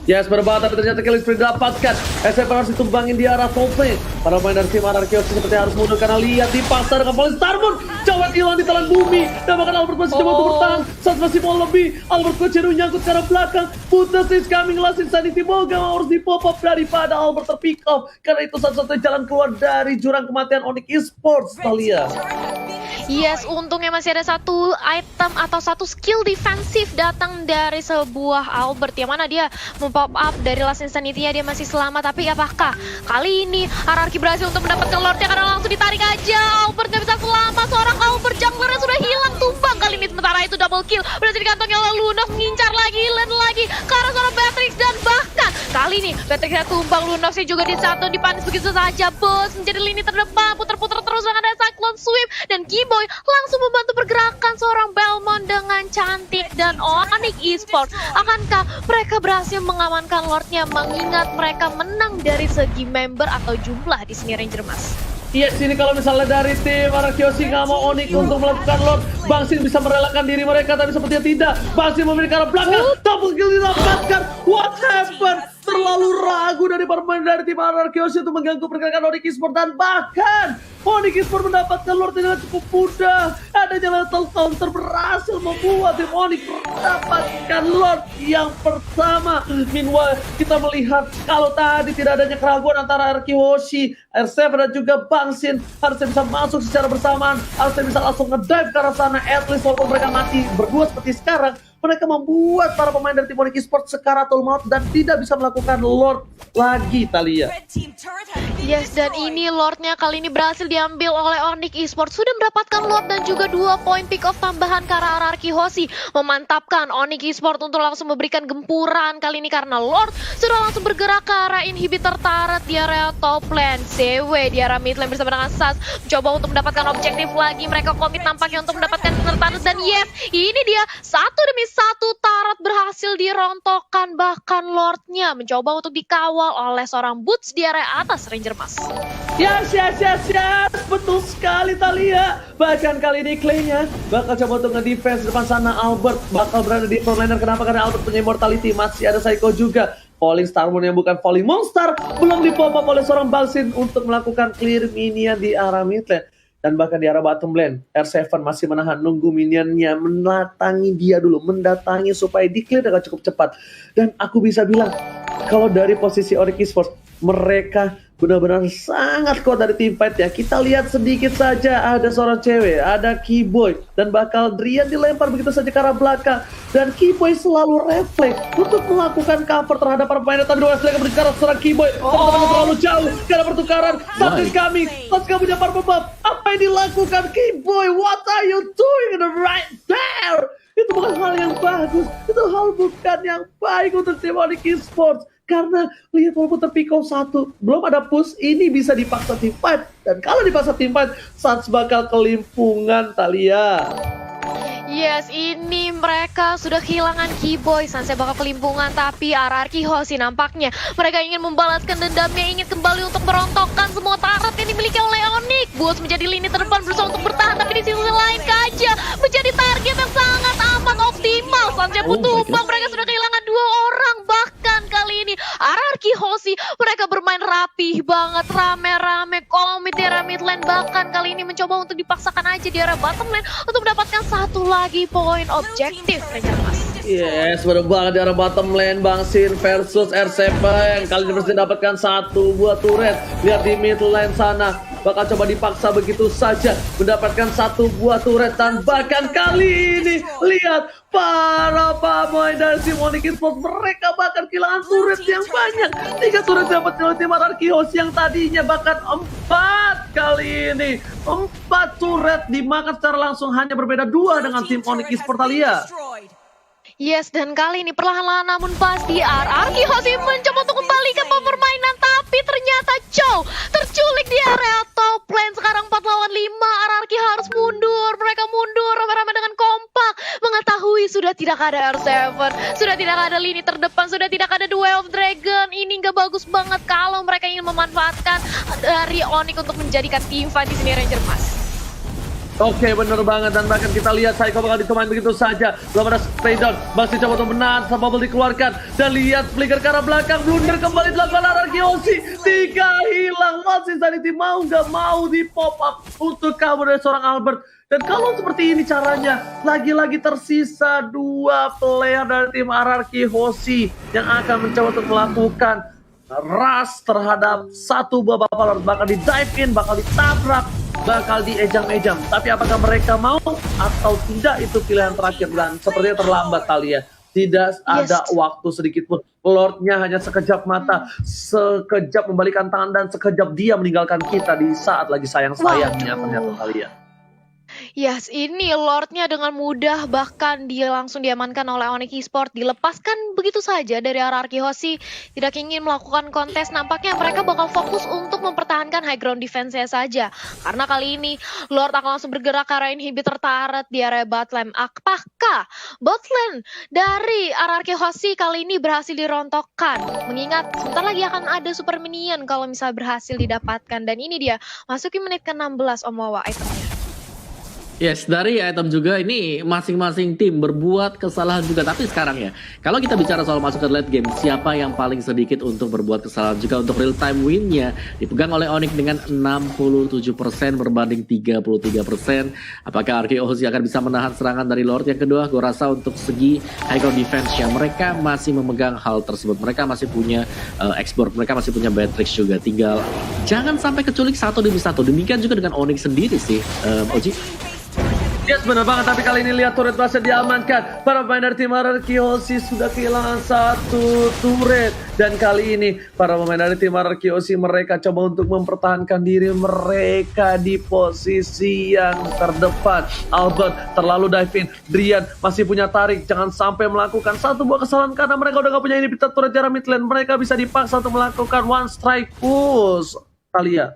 Yes, berbahaya tapi ternyata killing spree didapatkan. SF harus ditumbangin di arah top lane. Para pemain dari tim RRQ seperti harus mundur karena lihat di pasar dengan Paling Starmoon. Cawet hilang di telan bumi. Dan bahkan Albert masih coba untuk bertahan. Saat masih mau lebih, Albert Koceru nyangkut ke arah belakang. Putus is coming, last insanity Boga harus di pop up daripada Albert terpick off. Karena itu satu-satunya jalan keluar dari jurang kematian Onyx Esports, Talia. Yes, untungnya masih ada satu item atau satu skill defensif datang dari sebuah Albert yang mana dia mempop up dari last insanity-nya, dia masih selamat. Tapi apakah kali ini RRQ berhasil untuk mendapatkan Lordnya karena langsung ditarik aja. Albert gak bisa selamat, seorang Albert junglernya sudah hilang tumbang kali ini. Sementara itu double kill berhasil dikantongi oleh Lunox, mengincar lagi, land lagi ke arah seorang Beatrix dan bahkan kali ini Beatrixnya tumbang, Lunoxnya juga disatu, dipanis begitu saja. Bos menjadi lini terdepan, puter-puter terus dengan ada Cyclone Sweep dan Keyboy langsung membantu pergerakan seorang Belmont dengan cantik. Dan Onyx Esports, akankah mereka berhasil mengamankan Lordnya mengingat mereka menang dari segi member atau jumlah di sini Ranger Mas? Yes, ini kalau misalnya dari tim Arakyoshi nggak mau Onyx untuk melakukan Lord, Bangsin bisa merelakan diri mereka, tapi sepertinya tidak. Bangsin memiliki arah belakang, double kill didapatkan. What happened? Terlalu ragu dari pemain dari tim Arakyoshi untuk mengganggu pergerakan Onyx Esports, dan bahkan Onyx Esports mendapatkan Lord dengan cukup mudah. Adanya lethal counter berhasil membuat tim Onyx mendapatkan Lord yang pertama. Meanwhile, kita melihat kalau tadi tidak adanya keraguan antara Arakyoshi, R7 dan juga Bangsin, harusnya bisa masuk secara bersamaan, harusnya bisa langsung ngedive ke arah sana. At least walaupun mereka mati berdua seperti sekarang, mereka membuat para pemain dari tim Onyx Esports sekaratul maut dan tidak bisa melakukan Lord lagi, Talia. Yes, dan ini Lordnya kali ini berhasil diambil oleh Onyx Esports. Sudah mendapatkan Lord dan juga 2 poin pick off tambahan ke arah RRQ Hoshi. Memantapkan Onyx Esports untuk langsung memberikan gempuran kali ini karena Lord sudah langsung bergerak ke arah inhibitor turret di area top lane. CW di arah mid lane bersama dengan Sas mencoba untuk mendapatkan objektif lagi. Mereka komit nampaknya untuk mendapatkan turret, dan yes, ini dia satu demi satu turret berhasil berhasil dirontokkan, bahkan Lordnya mencoba untuk dikawal oleh seorang Boots di area atas Ranger Mas. Yes, betul sekali Thalia. Bahkan kali ini Clay-nya bakal coba untuk nge-defense depan sana. Albert bakal berada di frontliner. Kenapa? Karena Albert punya immortality. Masih ada Psycho juga. Falling Starmoon yang bukan Falling Monster belum dipop up oleh seorang Balsin untuk melakukan clear minion di arah mid lane. Dan bahkan di arah bottom lane, R7 masih menahan, nunggu minionnya mendatangi dia dulu, mendatangi supaya di-clear dengan cukup cepat. Dan aku bisa bilang, kalau dari posisi Onyx Esports, mereka benar-benar sangat kuat dari team fight ya. Kita lihat sedikit saja, ada seorang cewek, ada Keyboy, dan bakal Drian dilempar begitu saja ke arah belakang. Dan Keyboy selalu refleks untuk melakukan cover terhadap para pemain. Tapi dua Slayer berbicara serang Keyboy, teman-teman terlalu jauh karena pertukaran. Something coming, Sasuke punya power bomb. Apa yang dilakukan Keyboy? What are you doing right there? Itu bukan hal yang bagus, itu hal bukan yang baik untuk tim Onyx Esports. Karena lihat walaupun terpikau satu, belum ada push, ini bisa dipaksa tim fight. Dan kalau dipaksa tim fight, Suns bakal kelimpungan Thalia. Yes, ini mereka sudah kehilangan Keyboy. Sansai bakal kelimpungan, tapi RRQ Hoshi nampaknya mereka ingin membalaskan dendamnya, ingin kembali untuk merontokkan semua turret yang dimiliki oleh Onyx. Boots menjadi lini terdepan berusaha untuk bertahan, tapi di sisi lain Kaja menjadi target yang sangat amat optimal. Sansai pun tumbang, mereka sudah kehilangan 2 orang. Bahkan kali ini RRQ Hoshi mereka bermain rapih banget, rame-rame komit di area mid lane. Bahkan kali ini mencoba untuk dipaksakan aja di area bottom lane untuk mendapatkan satu lagi poin objektif Ranger Mas. Yes, bener banget di arah bottom lane. Bang Sin versus R7. Kali ini berhasil dapatkan satu buah turret. Lihat di mid lane sana, bakal coba dipaksa begitu saja mendapatkan satu buah turret. Dan bahkan kali ini lihat para pemain dari tim Onyx Esports, mereka bahkan kehilangan turret yang banyak. 3 turret dapat oleh tim RRQ Hoshi yang tadinya bahkan 4 kali ini. 4 turret dimakan secara langsung, hanya berbeda 2 dengan tim Onyx Esports Thalia. Yes, dan kali ini perlahan-lahan namun pasti RRQ Hoshi mencoba untuk kembalikan permainan, tapi ternyata Chow terculik di area top lane. Sekarang 4 lawan 5, RRQ harus mundur. Mereka mundur rame-rame dengan kompak, mengetahui sudah tidak ada R7, sudah tidak ada lini terdepan, sudah tidak ada Duel of Dragon. Ini nggak bagus banget kalau mereka ingin memanfaatkan dari Onyx untuk menjadikan team fight di sini Ranger Mas. Oke, bener banget. Dan bahkan kita lihat Psycho bakal dikemain begitu saja. Belum ada spray down, masih coba untuk menahan, bubble dikeluarkan. Dan lihat flicker ke arah belakang, blunder kembali dilakukan RRQ Hoshi. 3 hilang, masih Sanity mau nggak mau di pop up untuk kabur dari seorang Albert. Dan kalau seperti ini caranya, lagi-lagi tersisa 2 player dari tim RRQ Hoshi yang akan mencoba untuk melakukan rush terhadap satu buah Buffalo. Bakal di dive in, bakal ditabrak, bakal diejam-ejam. Tapi apakah mereka mau atau tidak, itu pilihan terakhir. Dan sepertinya terlambat Thalia. Tidak ada waktu sedikit pun. Lordnya hanya sekejap mata, sekejap membalikan tangan, dan sekejap dia meninggalkan kita di saat lagi sayang-sayangnya ternyata Thalia. Yes, ini Lordnya dengan mudah bahkan dia langsung diamankan oleh Onyx Esports, dilepaskan begitu saja dari RRQ Hoshi. Tidak ingin melakukan kontes, nampaknya mereka bakal fokus untuk mempertahankan high ground defense-nya saja. Karena kali ini Lord akan langsung bergerak ke arah inhibitor turret di area bot lane. Apakah bot lane dari RRQ Hoshi kali ini berhasil dirontokkan? Mengingat sebentar lagi akan ada super minion kalau misalnya berhasil didapatkan. Dan ini dia, masuki menit ke-16 Om Wawa itemnya. Yes, dari item juga ini masing-masing tim berbuat kesalahan juga. Tapi sekarang ya, kalau kita bicara soal masuk ke late game, siapa yang paling sedikit untuk berbuat kesalahan juga untuk real time win-nya dipegang oleh Onyx dengan 67% berbanding 33%. Apakah RRQ Hoshi akan bisa menahan serangan dari Lord? Yang kedua, gue rasa untuk segi high ground defense-nya, mereka masih memegang hal tersebut. Mereka masih punya export, mereka masih punya Batrix juga. Tinggal jangan sampai keculik 1 demi 1. Demikian juga dengan Onyx sendiri sih, Oji. Yes, benar banget. Tapi kali ini lihat turret berhasil diamankan. Para pemain dari tim RRQ Hoshi sudah kehilangan 1 turret. Dan kali ini para pemain dari tim RRQ Hoshi mereka coba untuk mempertahankan diri mereka di posisi yang terdepan. Albert terlalu dive in. Drian masih punya tarik. Jangan sampai melakukan satu buah kesalahan karena mereka udah gak punya inhibitor turret jarak mid lane. Mereka bisa dipaksa untuk melakukan one strike push. Thalia.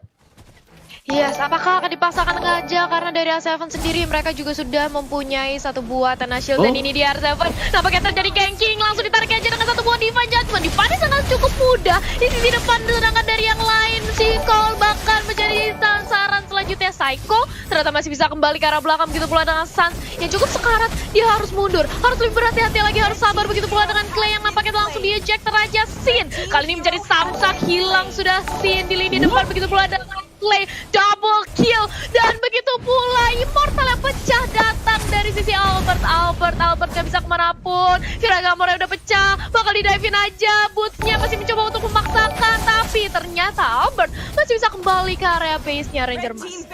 Yes, apakah akan dipaksakan aja karena dari R7 sendiri mereka juga sudah mempunyai 1 buah Tana Shield dan ini di R7. Nampaknya terjadi ganking langsung cukup mudah di sisi depan, sedangkan dari yang lain si Cole bahkan menjadi sasaran selanjutnya. Psycho ternyata masih bisa kembali ke arah belakang, begitu pula dengan Sans yang cukup sekarat. Dia harus mundur, harus lebih berhati-hati lagi, harus sabar. Begitu pula dengan Clay yang nampaknya langsung di eject teraja. Sin kali ini menjadi samsak, hilang sudah Sin di lini depan. Begitu pula dengan Clay, double kill, dan begitu pula Immortal yang pecah datang dari sisi Albert gak bisa kemanapun. Firagamora udah pecah, bakal di-dive-in aja. Boots-nya masih mencoba untuk memaksakan, tapi ternyata Albert masih bisa kembali ke area base-nya Ranger Mas.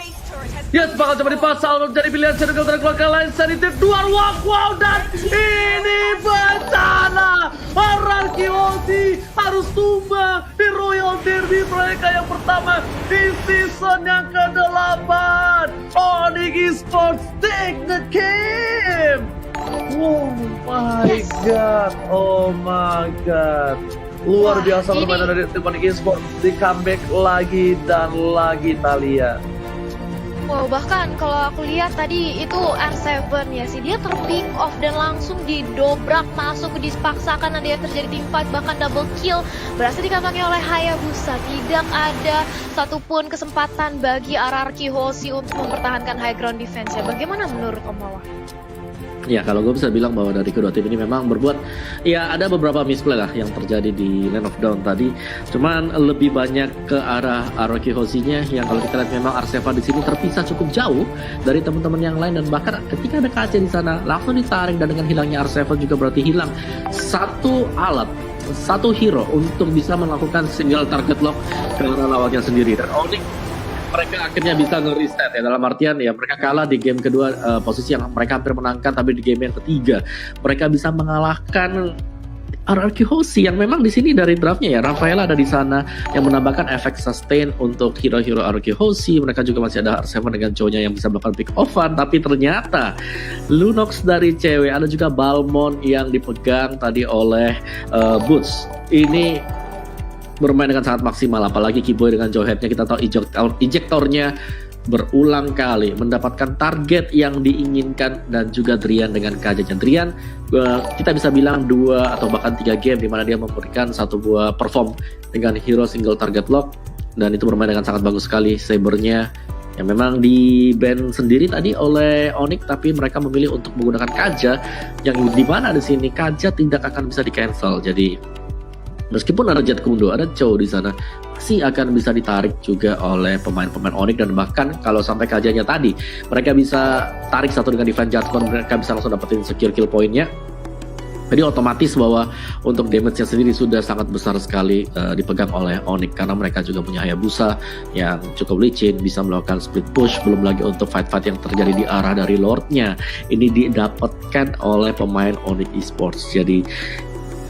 Yes, bakal coba dipaksa Albert jadi pilihan Circle keluarga lain Sanity 2 wow, dan ini bencana. Hierarchy Ozzy harus tumbang di Royal Derby mereka yang pertama di season yang ke-8. Onyx Esports take the game. Oh my god. Luar biasa permainan dari tim Onyx Esports, di comeback lagi dan lagi Thalia. Wow, bahkan kalau aku lihat tadi itu R7 ya sih, dia terpick off dan langsung didobrak masuk, dipaksakan, dan dia terjadi team fight, bahkan double kill berhasil dikantongi oleh Hayabusa. Tidak ada satupun kesempatan bagi RRQ Hoshi untuk mempertahankan high ground defense ya. Bagaimana menurut Om Wawa? Ya, kalau gue bisa bilang bahwa dari kedua tim ini memang berbuat, ya ada beberapa misplay lah yang terjadi di Lane of Dawn tadi. Cuman lebih banyak ke arah RRQ Hoshi-nya yang kalau kita lihat memang R7 di sini terpisah cukup jauh dari teman-teman yang lain, dan bahkan ketika ada KC di sana langsung ditarik, dan dengan hilangnya R7 juga berarti hilang satu alat, satu hero untuk bisa melakukan single target lock ke arah lawannya sendiri. Dan Onyx mereka akhirnya bisa nge-reset ya, dalam artian ya mereka kalah di game kedua, posisi yang mereka hampir menangkan, tapi di game yang ketiga mereka bisa mengalahkan RRQ Hoshi yang memang di sini dari draftnya ya Rafaela ada di sana yang menambahkan efek sustain untuk hero-hero RRQ Hoshi. Mereka juga masih ada R7 dengan cowoknya yang bisa melakukan pick offan, tapi ternyata Lunox dari cewek, ada juga Balmond yang dipegang tadi oleh Boots. Ini bermain dengan sangat maksimal, apalagi Kiboy dengan jawheadnya. Kita tahu ejektornya berulang kali mendapatkan target yang diinginkan, dan juga Drian dengan KJ. Drian kita bisa bilang 2 atau bahkan 3 game di mana dia memberikan satu buah perform dengan hero single target lock, dan itu bermain dengan sangat bagus sekali. Sabernya yang memang di ban sendiri tadi oleh Onyx, tapi mereka memilih untuk menggunakan Kaja, yang di mana di sini Kaja tidak akan bisa di cancel. Jadi meskipun ada Jet Kundo, ada Chow di sana, masih akan bisa ditarik juga oleh pemain-pemain Onyx. Dan bahkan kalau sampai Kajanya tadi mereka bisa tarik satu dengan Divine Judgment, mereka bisa langsung dapetin secure kill poinnya. Jadi otomatis bahwa untuk damage-nya sendiri sudah sangat besar sekali dipegang oleh Onyx, karena mereka juga punya Hayabusa yang cukup licin, bisa melakukan split push, belum lagi untuk fight-fight yang terjadi di arah dari Lord-nya ini didapatkan oleh pemain Onyx Esports. Jadi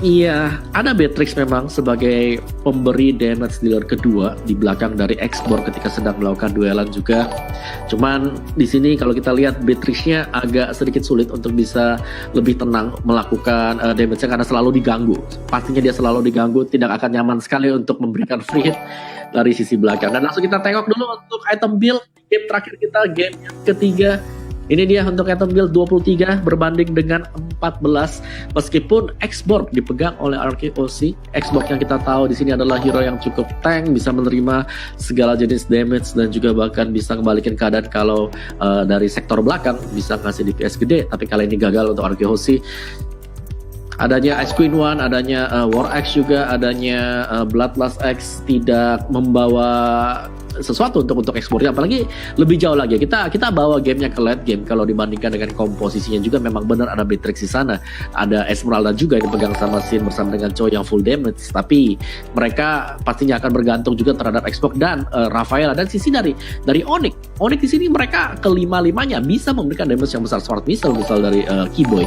iya, ada Beatrix memang sebagai pemberi damage dealer kedua di belakang dari X-Borg ketika sedang melakukan duelan juga. Cuman di sini kalau kita lihat Beatrix-nya agak sedikit sulit untuk bisa lebih tenang melakukan damage-nya karena selalu diganggu. Pastinya dia selalu diganggu, tidak akan nyaman sekali untuk memberikan free hit dari sisi belakang. Dan langsung kita tengok dulu untuk item build game terakhir kita, game yang ketiga. Ini dia untuk item build 23 berbanding dengan 14, meskipun X-Borg dipegang oleh RRQ Hoshi. X-Borg yang kita tahu di sini adalah hero yang cukup tank, bisa menerima segala jenis damage dan juga bahkan bisa kembalikan keadaan kalau dari sektor belakang bisa ngasih DPS gede. Tapi kali ini gagal untuk RRQ Hoshi. Adanya Ice Queen One, adanya War X juga, adanya Bloodlust X tidak membawa sesuatu untuk X-Borg, apalagi lebih jauh lagi. Kita bawa gamenya ke late game. Kalau dibandingkan dengan komposisinya juga memang benar ada Beatrix di sana, ada Esmeralda juga yang dipegang sama Sin bersama dengan Cho yang full damage. Tapi mereka pastinya akan bergantung juga terhadap X-Borg dan Rafaela. Dan sisi dari Onyx di sini mereka kelima-limanya bisa memberikan damage yang besar. Smart misal dari Kiboy,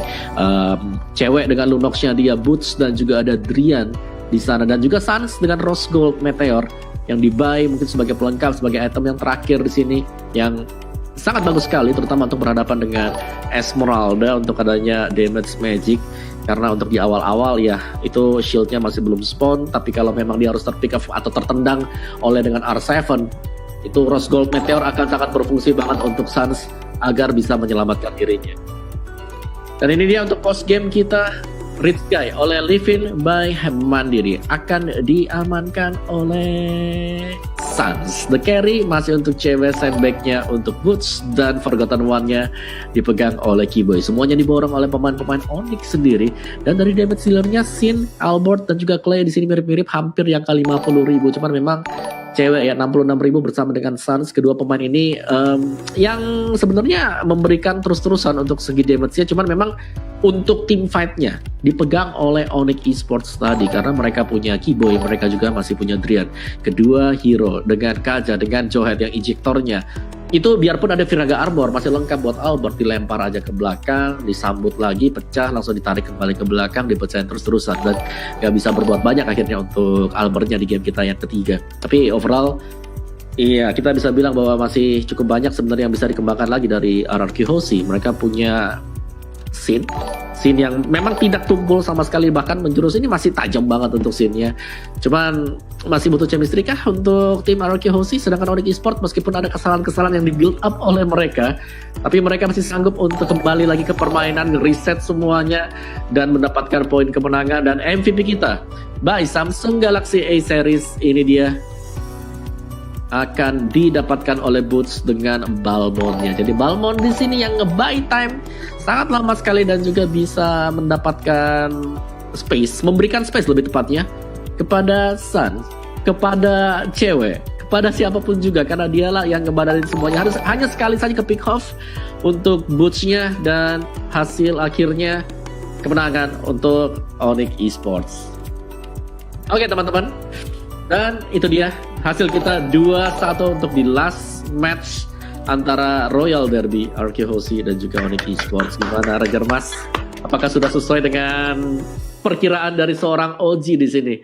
cewek dengan Lunox-nya dia, Boots, dan juga ada Drian di sana, dan juga Sans dengan Rose Gold Meteor yang dibuy mungkin sebagai pelengkap, sebagai item yang terakhir di sini yang sangat bagus sekali, terutama untuk berhadapan dengan Esmeralda untuk adanya damage magic. Karena untuk di awal-awal ya itu shieldnya masih belum spawn, tapi kalau memang dia harus terpick up atau tertendang oleh dengan R7, itu Rose Gold Meteor akan sangat berfungsi banget untuk Sans agar bisa menyelamatkan dirinya. Dan ini dia untuk post game kita. Rich Guy oleh Livin by Mandiri akan diamankan oleh Suns. The carry masih untuk cewek, sandbagnya untuk Boots, dan Forgotten One-nya dipegang oleh Keyboy. Semuanya diborong oleh pemain-pemain Onyx sendiri. Dan dari damage dealer-nya Sin, Albert, dan juga Clay di sini mirip-mirip hampir yang ke 50.000. Cuman memang cewek ya 66.000 bersama dengan Suns. Kedua pemain ini yang sebenarnya memberikan terus-terusan untuk segi damage-nya. Cuman memang untuk team fight-nya dipegang oleh Onyx Esports tadi karena mereka punya Keyboy, mereka juga masih punya Drian. Kedua hero dengan Kaja, dengan Johead yang injektornya itu biarpun ada Viraga Armor masih lengkap buat Albert, dilempar aja ke belakang, disambut lagi, pecah, langsung ditarik kembali ke belakang, dipecahin terus-terusan dan gak bisa berbuat banyak akhirnya untuk Albertnya di game kita yang ketiga. Tapi overall iya, kita bisa bilang bahwa masih cukup banyak sebenarnya yang bisa dikembangkan lagi dari RRQ Hoshi. Mereka punya Sin yang memang tidak tumpul sama sekali, bahkan menjurus ini masih tajam banget untuk Sin-nya. Cuman masih butuh chemistry kah untuk tim RRQ Hoshi, sedangkan Onyx Esports meskipun ada kesalahan-kesalahan yang di-build up oleh mereka, tapi mereka masih sanggup untuk kembali lagi ke permainan, reset semuanya, dan mendapatkan poin kemenangan. Dan MVP kita by Samsung Galaxy A Series ini dia akan didapatkan oleh Boots dengan Balmond-nya. Jadi Balmond di sini yang nge-buy time sangat lama sekali dan juga bisa mendapatkan space, memberikan space lebih tepatnya kepada Sun, kepada cewek, kepada siapapun juga karena dialah yang ngebadarin semuanya. Harus hanya sekali saja ke pick off untuk Boots-nya dan hasil akhirnya kemenangan untuk Onyx Esports. Oke teman-teman. Dan itu dia hasil kita 2-1 untuk di last match antara Royal Derby RRQ Hoshi dan juga Onyx Esports. Gimana Ranger Mas? Apakah sudah sesuai dengan perkiraan dari seorang OG di sini?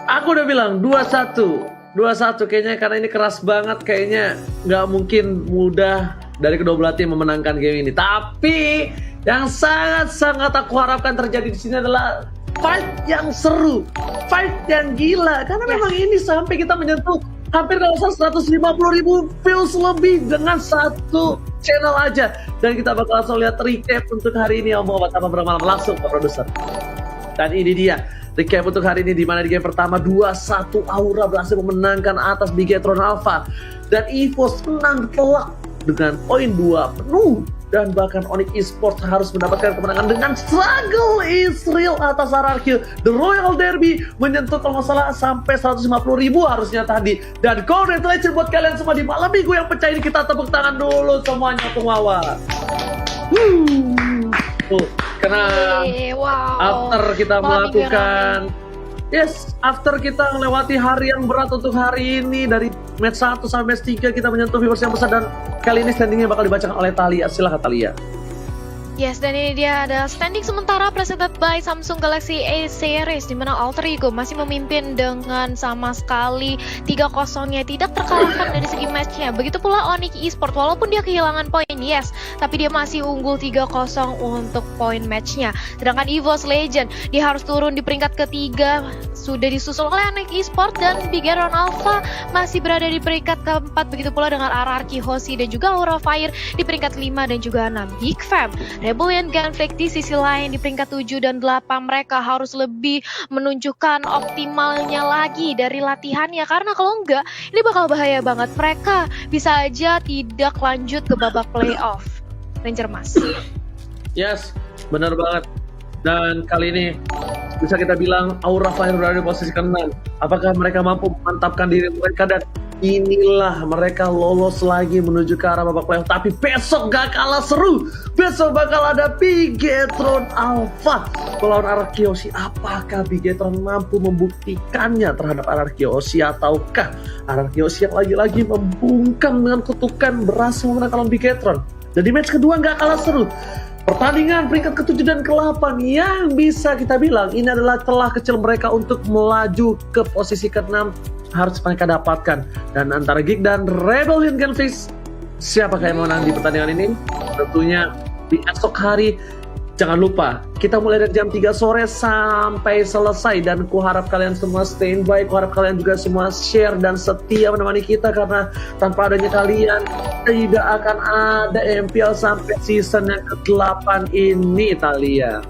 Aku udah bilang 2-1 kayaknya karena ini keras banget, kayaknya nggak mungkin mudah dari kedua belah tim memenangkan game ini. Tapi yang sangat-sangat aku harapkan terjadi di sini adalah fight yang seru, fight yang gila, karena memang ini sampai kita menyentuh hampir kalau 150.000 views lebih dengan satu channel aja. Dan kita bakal langsung lihat recap untuk hari ini. Mau apa bermalam langsung ke produser. Dan ini dia recap untuk hari ini, di mana di game pertama 2-1 Aura berhasil memenangkan atas Bigetron Alpha dan EVOS menang telak dengan poin 2 penuh. Dan bahkan Onyx Esports harus mendapatkan kemenangan dengan struggle is real atas RRQ. The Royal Derby menyentuh kalau nggak salah sampai 150.000 harusnya tadi. Dan congratulations buat kalian semua di malam minggu yang pecah ini. Kita tepuk tangan dulu semuanya untuk Wawa. Karena after kita melakukan after kita melewati hari yang berat untuk hari ini, dari match 1 sampai match 3 kita menyentuh viewers yang besar, dan kali ini standingnya bakal dibacakan oleh Thalia. Silakan Thalia. Yes, dan ini dia ada standing sementara presented by Samsung Galaxy A Series, di mana Alter Ego masih memimpin dengan sama sekali 3-0-nya, tidak terkalahkan dari segi matchnya. Begitu pula Onyx Esports, walaupun dia kehilangan poin, yes, tapi dia masih unggul 3-0 untuk poin matchnya. Sedangkan EVOS Legend, dia harus turun di peringkat ketiga, sudah disusul oleh Onyx Esports, dan Bigetron Alpha masih berada di peringkat keempat. Begitu pula dengan RRQ Hoshi dan juga Aura Fire di peringkat 5 dan juga 6. Big Fam, Rebellion Gunflake di sisi lain di peringkat 7 dan 8. Mereka harus lebih menunjukkan optimalnya lagi dari latihannya, karena kalau enggak ini bakal bahaya banget. Mereka bisa aja tidak lanjut ke babak playoff. Ranger Mas. Yes, benar banget. Dan kali ini bisa kita bilang Aura Fire berada di posisi ke-6. Apakah mereka mampu memantapkan diri mereka, dan inilah mereka lolos lagi menuju ke arah babak playoff. Tapi besok gak kalah seru. Besok bakal ada Bigetron Alpha melawan RRQ Hoshi. Apakah Bigetron mampu membuktikannya terhadap RRQ Hoshi, ataukah RRQ Hoshi yang lagi-lagi membungkam dengan kutukan berhasil memenangkan Bigetron? Dan di match kedua gak kalah seru. Pertandingan peringkat ke-7 dan ke-8 yang bisa kita bilang ini adalah celah kecil mereka untuk melaju ke posisi ke-6 harus mereka dapatkan. Dan antara Geek dan Rebellion Gunflake, siapakah yang menang di pertandingan ini? Tentunya di esok hari. Jangan lupa, kita mulai dari jam 3 sore sampai selesai. Dan kuharap kalian semua standby, kuharap kalian juga semua share dan setia menemani kita, karena tanpa adanya kalian tidak akan ada MPL sampai season yang ke-8 ini, Thalia.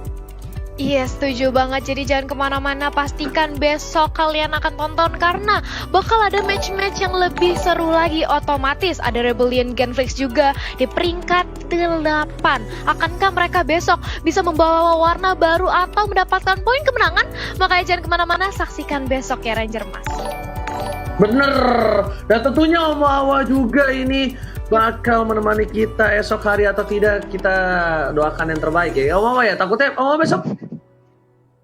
Iya, setuju banget. Jadi jangan kemana-mana, pastikan besok kalian akan tonton karena bakal ada match-match yang lebih seru lagi. Otomatis ada Rebellion Genflix juga di peringkat 8. Akankah mereka besok bisa membawa warna baru atau mendapatkan poin kemenangan? Makanya jangan kemana-mana, saksikan besok ya Ranger Mas. Bener. Dan tentunya Om Wawa juga ini bakal menemani kita esok hari atau tidak, kita doakan yang terbaik ya Om Wawa ya. Takutnya Om Wawa besok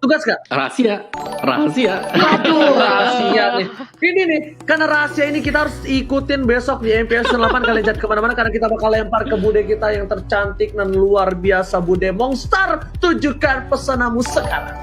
tugas gak? Rahasia. Aduh, rahasia nih. Ini nih, karena rahasia ini kita harus ikutin besok di MPS 8. Kalian jangan kemana-mana karena kita bakal lempar ke bude kita yang tercantik dan luar biasa, Bude Monster. Tunjukkan pesaнаmu sekarang.